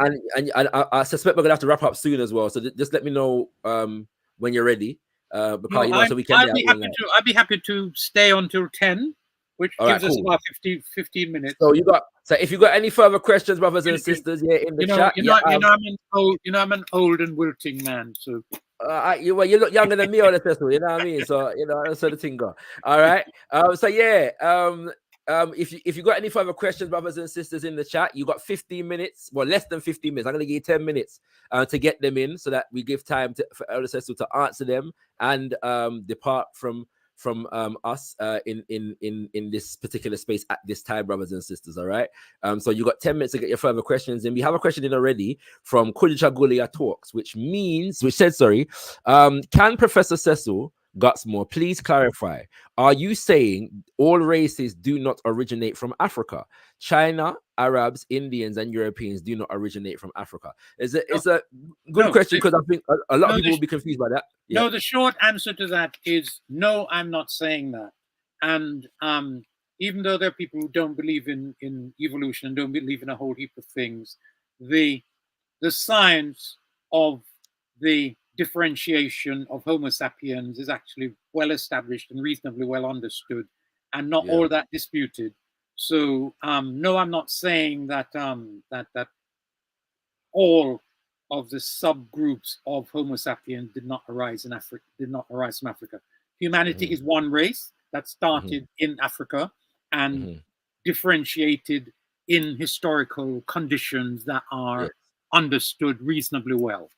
I suspect we're gonna have to wrap up soon as well. So just let me know when you're ready. Because so we can. I'd be happy to stay until 10, which gives us about 15 minutes. So if you got any further questions, brothers and sisters, in the chat. I'm an old and wilting man, so. You look younger than me, Elder Cecil. You know what I mean? So that's the thing go. All right. If you got any further questions, brothers and sisters, in the chat, you got 15 minutes. Well, less than 15 minutes. I'm gonna give you 10 minutes to get them in, so that we give time for Elder Cecil to answer them and depart from us in this particular space at this time, brothers and sisters. All right. So you got 10 minutes to get your further questions, and we have a question in already from Kujagulia Talks, which said, can Professor Cecil Gutzmore please clarify, are you saying all races do not originate from Africa? China, Arabs, Indians, and Europeans do not originate from Africa? It's a good question, because I think a lot of people will be confused by that. No, the short answer to that is no, I'm not saying that. And even though there are people who don't believe in evolution and don't believe in a whole heap of things, the science of the differentiation of Homo sapiens is actually well established and reasonably well understood, and not all that disputed. So no, I'm not saying that that all of the subgroups of Homo sapiens did not arise from Africa. Humanity is one race that started in Africa and differentiated in historical conditions that are understood reasonably well.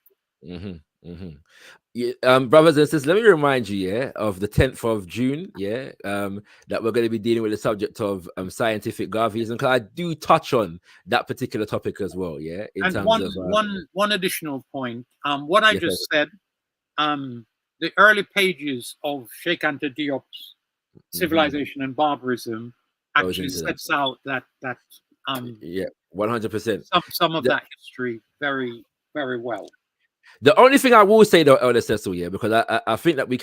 Brothers and sisters, let me remind you of the 10th of June that we're going to be dealing with the subject of scientific Garveyism, because I do touch on that particular topic as well. One additional point, what I just said, the early pages of Sheikh Anta Diop's Civilization and Barbarism actually sets out that 100% some of that history very, very well. The only thing I will say, though, Elder Cecil, because I think that we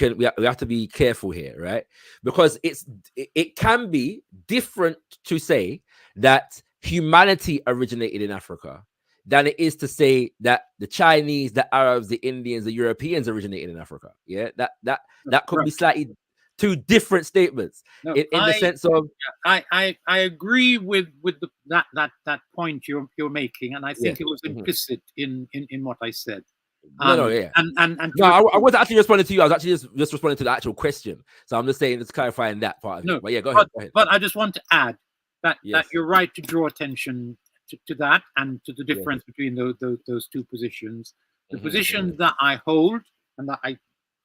have to be careful here, right? Because it can be different to say that humanity originated in Africa than it is to say that the Chinese, the Arabs, the Indians, the Europeans originated in Africa. That could be slightly two different statements in the sense of. I agree with that point you're making, and I think it was implicit in what I said. I wasn't actually responding to you. I was actually just responding to the actual question. So I'm just saying, it's clarifying that part of it. But go ahead. But I just want to add that you're right to draw attention to that and to the difference between those two positions. The position that I hold and that I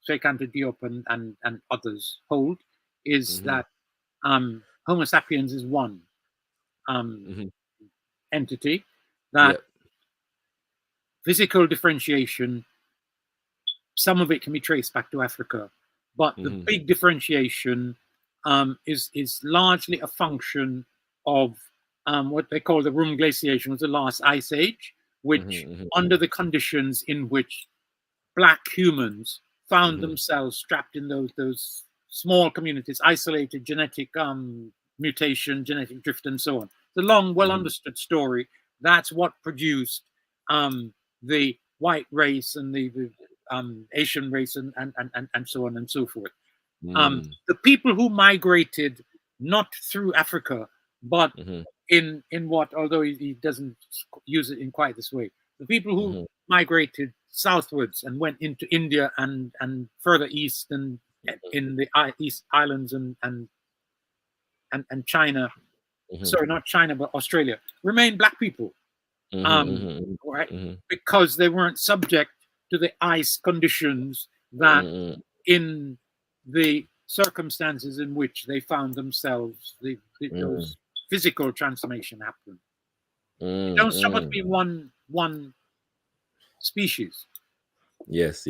Sheikh Anta Diop and others hold is that Homo sapiens is one entity, that physical differentiation, some of it can be traced back to Africa, but the big differentiation is largely a function of what they call the Rum glaciation, was the last ice age, which under the conditions in which black humans found themselves trapped in those small communities, isolated, genetic mutation, genetic drift, and so on. It's a long, well understood story. That's what produced the white race and the Asian race and so on and so forth. The people who migrated not through Africa, but in what, although he doesn't use it in quite this way, the people who migrated southwards and went into India and further east and in the East Islands and China, sorry, not China, but Australia, remained black people, right? Because they weren't subject to the ice conditions that in the circumstances in which they found themselves, those physical transformation happened. It don't stop us being one species. Yes.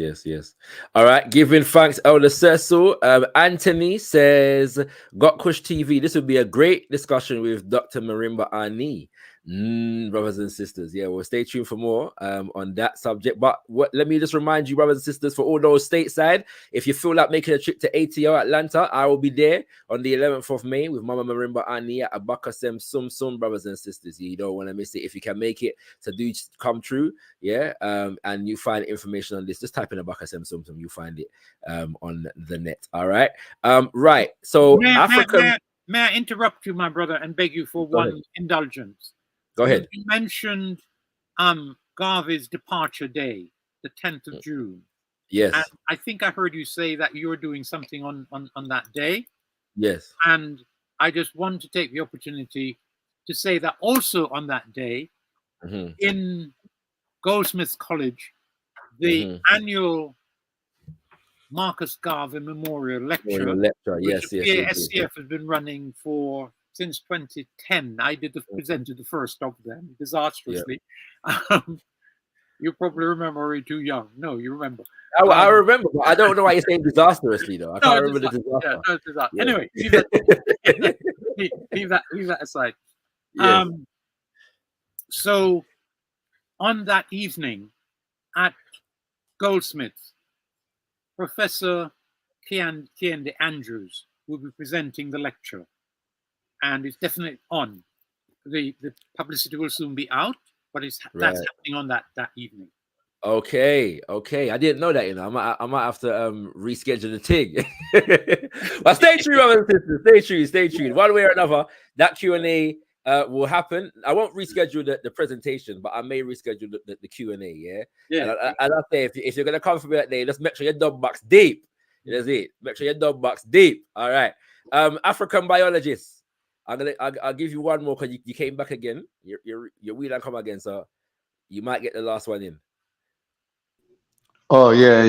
All right. Giving thanks, Elder Cecil. Anthony says, gotkushTV. This would be a great discussion with Dr. Marimba Ani. Brothers and sisters. Yeah, well, stay tuned for more on that subject. But let me just remind you, brothers and sisters, for all those stateside, if you feel like making a trip to ATO Atlanta, I will be there on the 11th of May with Mama Marimba Ani at Abakasem Sum, brothers and sisters. You don't want to miss it. If you can make it to do come true, yeah, and you find information on this, just type in Abakasem Sum, you find it on the net. All right. Right. So may I interrupt you, my brother, and beg you for one indulgence? Go ahead. You mentioned Garvey's departure day, the 10th of June. Yes. And I think I heard you say that you were doing something on that day. Yes. And I just want to take the opportunity to say that also on that day, in Goldsmiths College, the annual Marcus Garvey Memorial Lecture, yes, SCF has been running since 2010. I presented the first of them disastrously. You probably remember, or you're too young. No, you remember. I remember, but I don't know why you're saying disastrously though. I can't remember the disaster. Yeah, no, disaster. Yeah. Anyway, leave that aside. Yes. So on that evening at Goldsmiths, Professor Keande Andrews will be presenting the lecture, and it's definitely on. The publicity will soon be out, but that's happening on that evening. Okay. I didn't know that. I might have to reschedule the thing. But stay tuned, brothers and sisters. Stay tuned. One way or another, that Q&A will happen. I won't reschedule the presentation, but I may reschedule the Q&A. Yeah. And I say, if you're gonna come for me that day, just make sure your dub box deep. That's it. Make sure your dub box deep. All right. African biologists. I'll give you one more because you came back again. Your wheel and come again, so you might get the last one in. Oh yeah,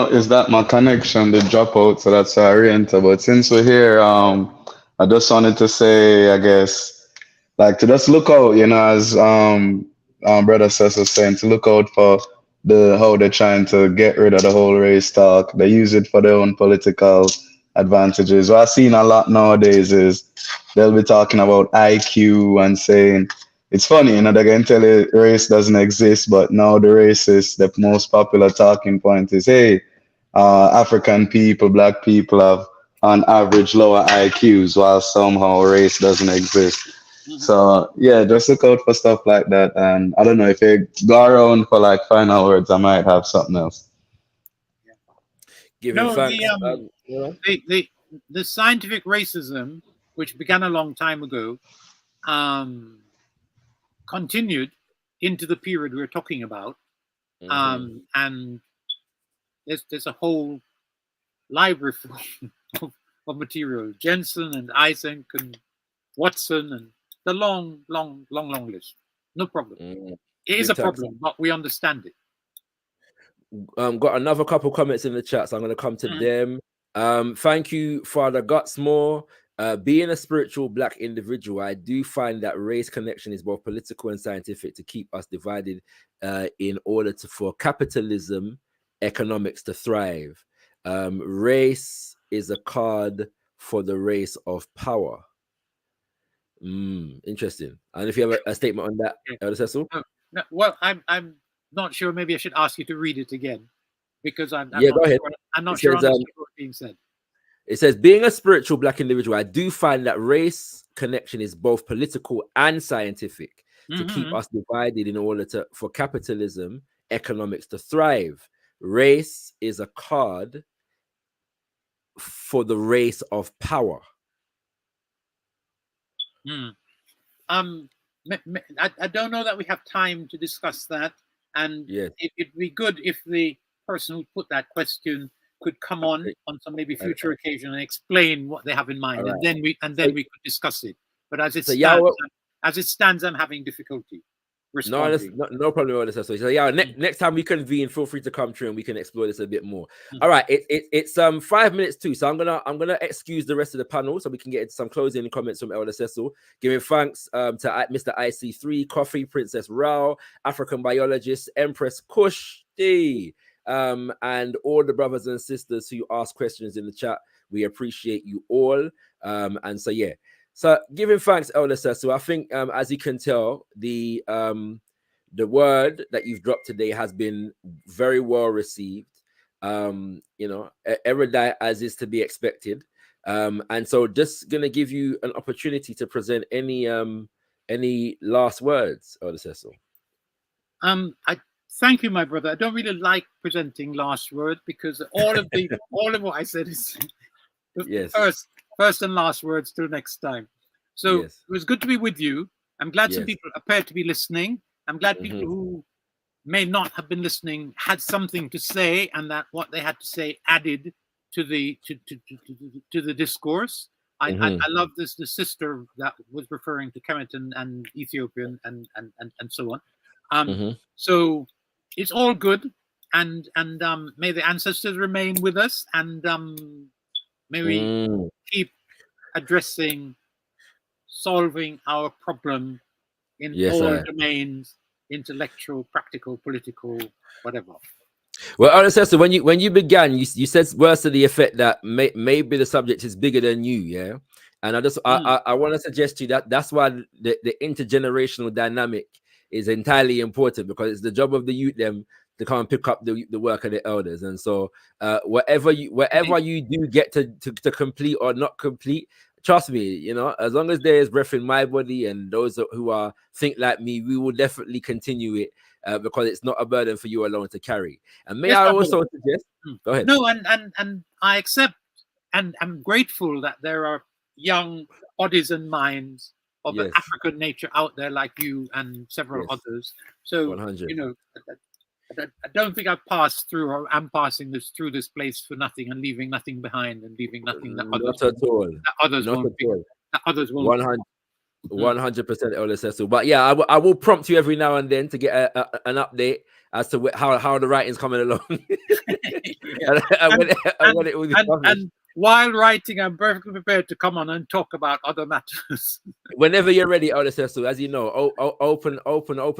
is that my connection, the dropout, so that's how I re-enter. But since we're here, I just wanted to say, I guess, like to just look out, as Brother Cecil saying, to look out for how they're trying to get rid of the whole race talk. They use it for their own political advantages. What I've seen a lot nowadays is they'll be talking about IQ and saying, it's funny, they can tell you race doesn't exist, but now the racist, the most popular talking point is, hey, African people, black people have on average lower IQs, while somehow race doesn't exist. So yeah, just look out for stuff like that. And I don't know, if you go around for like final words, I might have something else. The scientific racism, which began a long time ago, continued into the period we're talking about, and there's a whole library of material. Jensen and Isaac and Watson and the long list. No problem. It is a problem, but we understand it. Got another couple comments in the chat, so I'm going to come to them. Thank you, Father Gutzmore. Being a spiritual Black individual, I do find that race connection is both political and scientific to keep us divided in order for capitalism, economics to thrive. Race is a card for the race of power. Interesting. And if you have a statement on that, Elder Cecil? No, well, I'm not sure. Maybe I should ask you to read it again, because I'm go not ahead. sure. I'm not sure what's being said. It says, being a spiritual Black individual, I do find that race connection is both political and scientific to keep us divided in order for capitalism, economics to thrive. Race is a card for the race of power. I don't know that we have time to discuss that, and it'd be good if the person who put that question could come on some maybe future occasion and explain what they have in mind, and then we could discuss it. But as it stands, I'm having difficulty responding. No problem. So next time we convene, feel free to come through and we can explore this a bit more. All right, it's 5 minutes too, so I'm gonna excuse the rest of the panel so we can get into some closing comments from Elder Cecil, giving thanks to Mr. IC3, Coffee, Princess Rao, African biologist, Empress gotkushTV, and all the brothers and sisters who ask questions in the chat. We appreciate you all. So giving thanks, Elder Cecil. I think, as you can tell, the word that you've dropped today has been very well received. Erudite as is to be expected. And so, just gonna give you an opportunity to present any last words, Elder Cecil. I thank you, my brother. I don't really like presenting last word, because all of what I said is first and last words till next time. So it was good to be with you. I'm glad some people appeared to be listening. I'm glad people who may not have been listening had something to say, and that what they had to say added to the discourse. I love the sister that was referring to Kemet and Ethiopia and so on. So it's all good, and may the ancestors remain with us, and may we keep addressing, solving our problem in all domains: intellectual, practical, political, whatever. Well, Elder Cecil, when you began, you said words to the effect that maybe the subject is bigger than you, and I want to suggest to you that's why the intergenerational dynamic is entirely important, because it's the job of the youth them to come and pick up the work of the elders. And so whatever you do get to complete or not complete, trust me, as long as there is breath in my body and those who think like me, we will definitely continue it, because it's not a burden for you alone to carry. And may I also suggest, go ahead. No, and I accept, and I'm grateful that there are young bodies and minds of an African nature out there like you and several others. So 100. I don't think I've passed through, or I'm passing through this place for nothing and leaving nothing behind, and leaving nothing that others won't. 100%, Elder Cecil. But I will prompt you every now and then to get an update as to how the writing's coming along. And while writing, I'm perfectly prepared to come on and talk about other matters. Whenever you're ready, Elder Cecil, as you know, open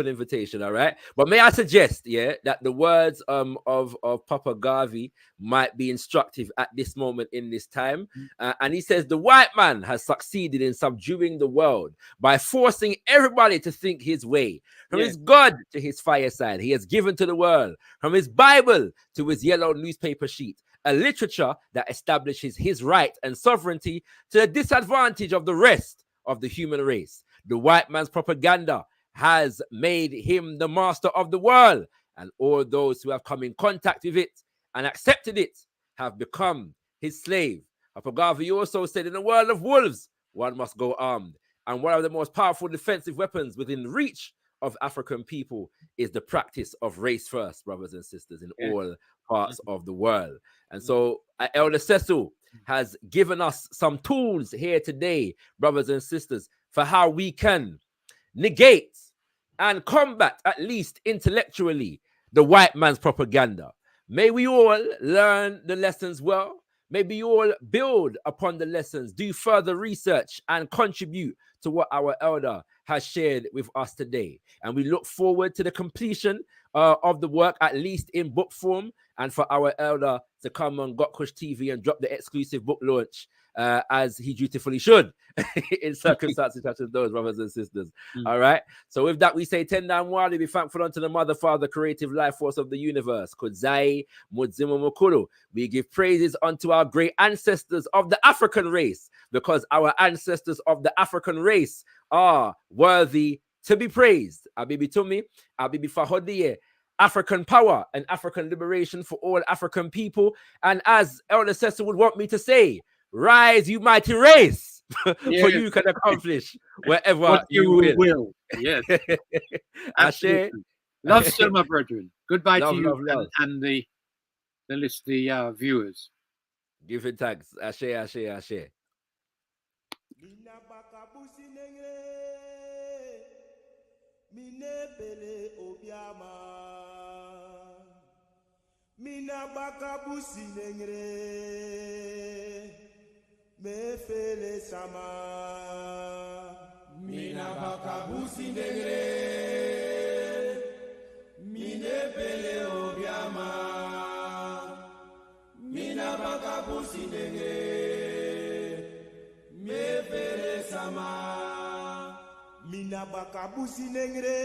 invitation, all right? But may I suggest, that the words of Papa Garvey might be instructive at this moment in this time. And he says, the white man has succeeded in subduing the world by forcing everybody to think his way. From his God to his fireside, he has given to the world, from his Bible to his yellow newspaper sheet, a literature that establishes his right and sovereignty to the disadvantage of the rest of the human race. The white man's propaganda has made him the master of the world, and all those who have come in contact with it and accepted it have become his slave. Papa Garvey also said, in a world of wolves, one must go armed. And one of the most powerful defensive weapons within reach of African people is the practice of race first, brothers and sisters, in all parts of the world. And so Elder Cecil has given us some tools here today, brothers and sisters, for how we can negate and combat, at least intellectually, the white man's propaganda. May we all learn the lessons well. May we all build upon the lessons, do further research, and contribute to what our elder has shared with us today. And we look forward to the completion of the work, at least in book form, and for our elder to come on gotkushTV and drop the exclusive book launch as he dutifully should in circumstances such as those, brothers and sisters. All right. So with that, we say Tendai Mwali, be thankful unto the Mother, Father, creative life force of the universe. Kudzai Mudzimu Mukulu. We give praises unto our great ancestors of the African race, because our ancestors of the African race are worthy to be praised. Abibi Tumi, Abibi Fahodiye. African power and African liberation for all African people. And as Elder Cecil would want me to say, rise, you mighty race, for you can accomplish wherever what you will. Yes. Ashe. Love still, my brethren. Goodbye love, to you love. And the viewers. Give it thanks. Ashe, ashe, ashe. Mina bakabusi nengre me fele sama. Mina bakabusi nengre mine pele obiama. Mina bakabusi nengre me fele sama. Mina bakabusi nengre mine pele obiama. Mina bakabusi nengre me fele sama. Mina bakabusi nengre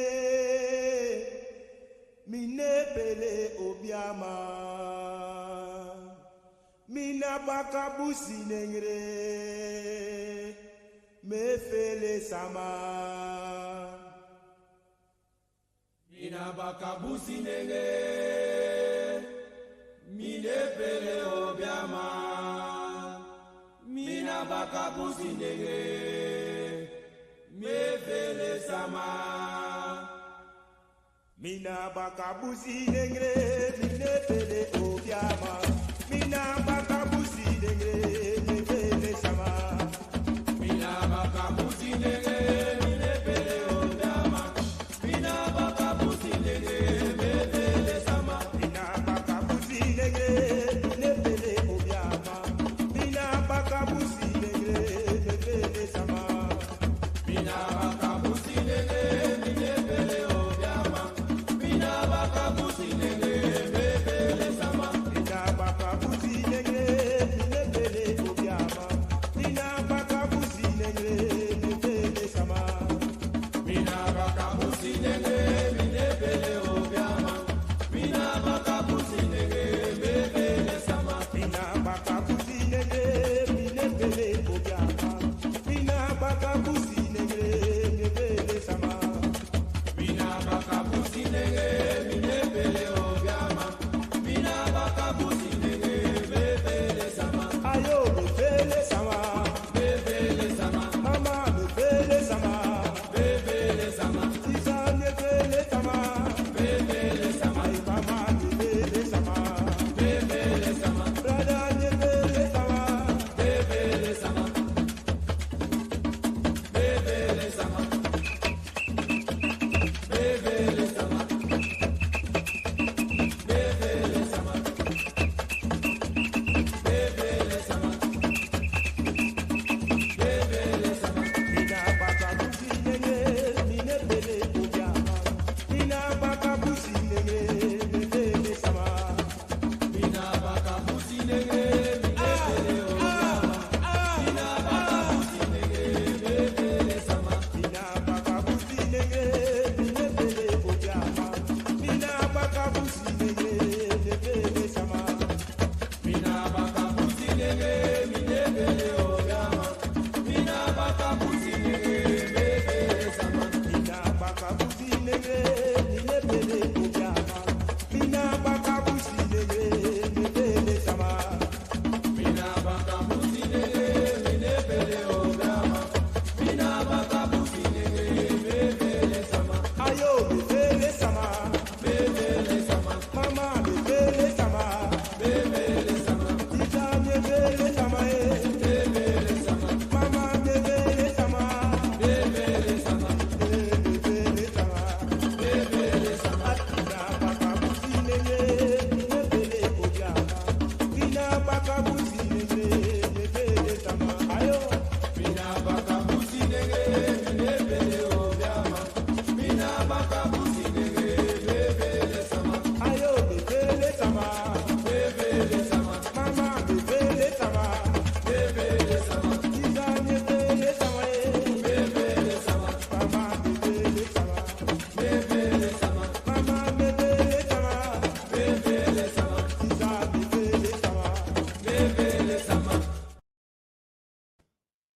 mine pele obiama. Mina bakabusi nengre me fele sama. Mina bakabusi nengre mine pele obiama. Mina bakabusi nengre me fele sama. Mina bakabusi nengre mine pele obiama. Mina bakabusi nengre me fele sama. Mina bakabusi nengre mine pele obiama. Mina bakabusi nengre me fele sama. Mina bakabusi nengre mine pele obiama. Mina bakabusi nengre me fele sama. Mina bakabusi nengre mine pele obiama. Mina bakabusi nengre me fele sama. Mina bakabusi nengre mine pele obiama. Mina bakabusi nengre me fele sama. Mina bakabusi nengre mine pele obiama. Mina bakabusi nengre me fele sama. Mina bakabusi nengre mine pele obiama. Mina bakabusi nengre me fele sama. Ayo me fele sama. Me fele sama. Mama me fele sama. Me fele sama. Sisa me fele sama. Me fele sama. Ay mama me fele sama. Me fele sama. Brada me fele sama. Me fele sama. Me fele sama. Me fele sama. Me fele sama. Me fele sama. Me fele sama. Mina bakabusi nengre mine pele obiama. Mina bakabusi nengre me fele sama. Mina bakabusi nengre mine pele obiama. Mina bakabusi nengre me fele sama. Mina bakabusi nengre mine pele obiama. Mina bakabusi nengre me fele sama. Mina bakabusi nengre mine pele obiama. Mina bakabusi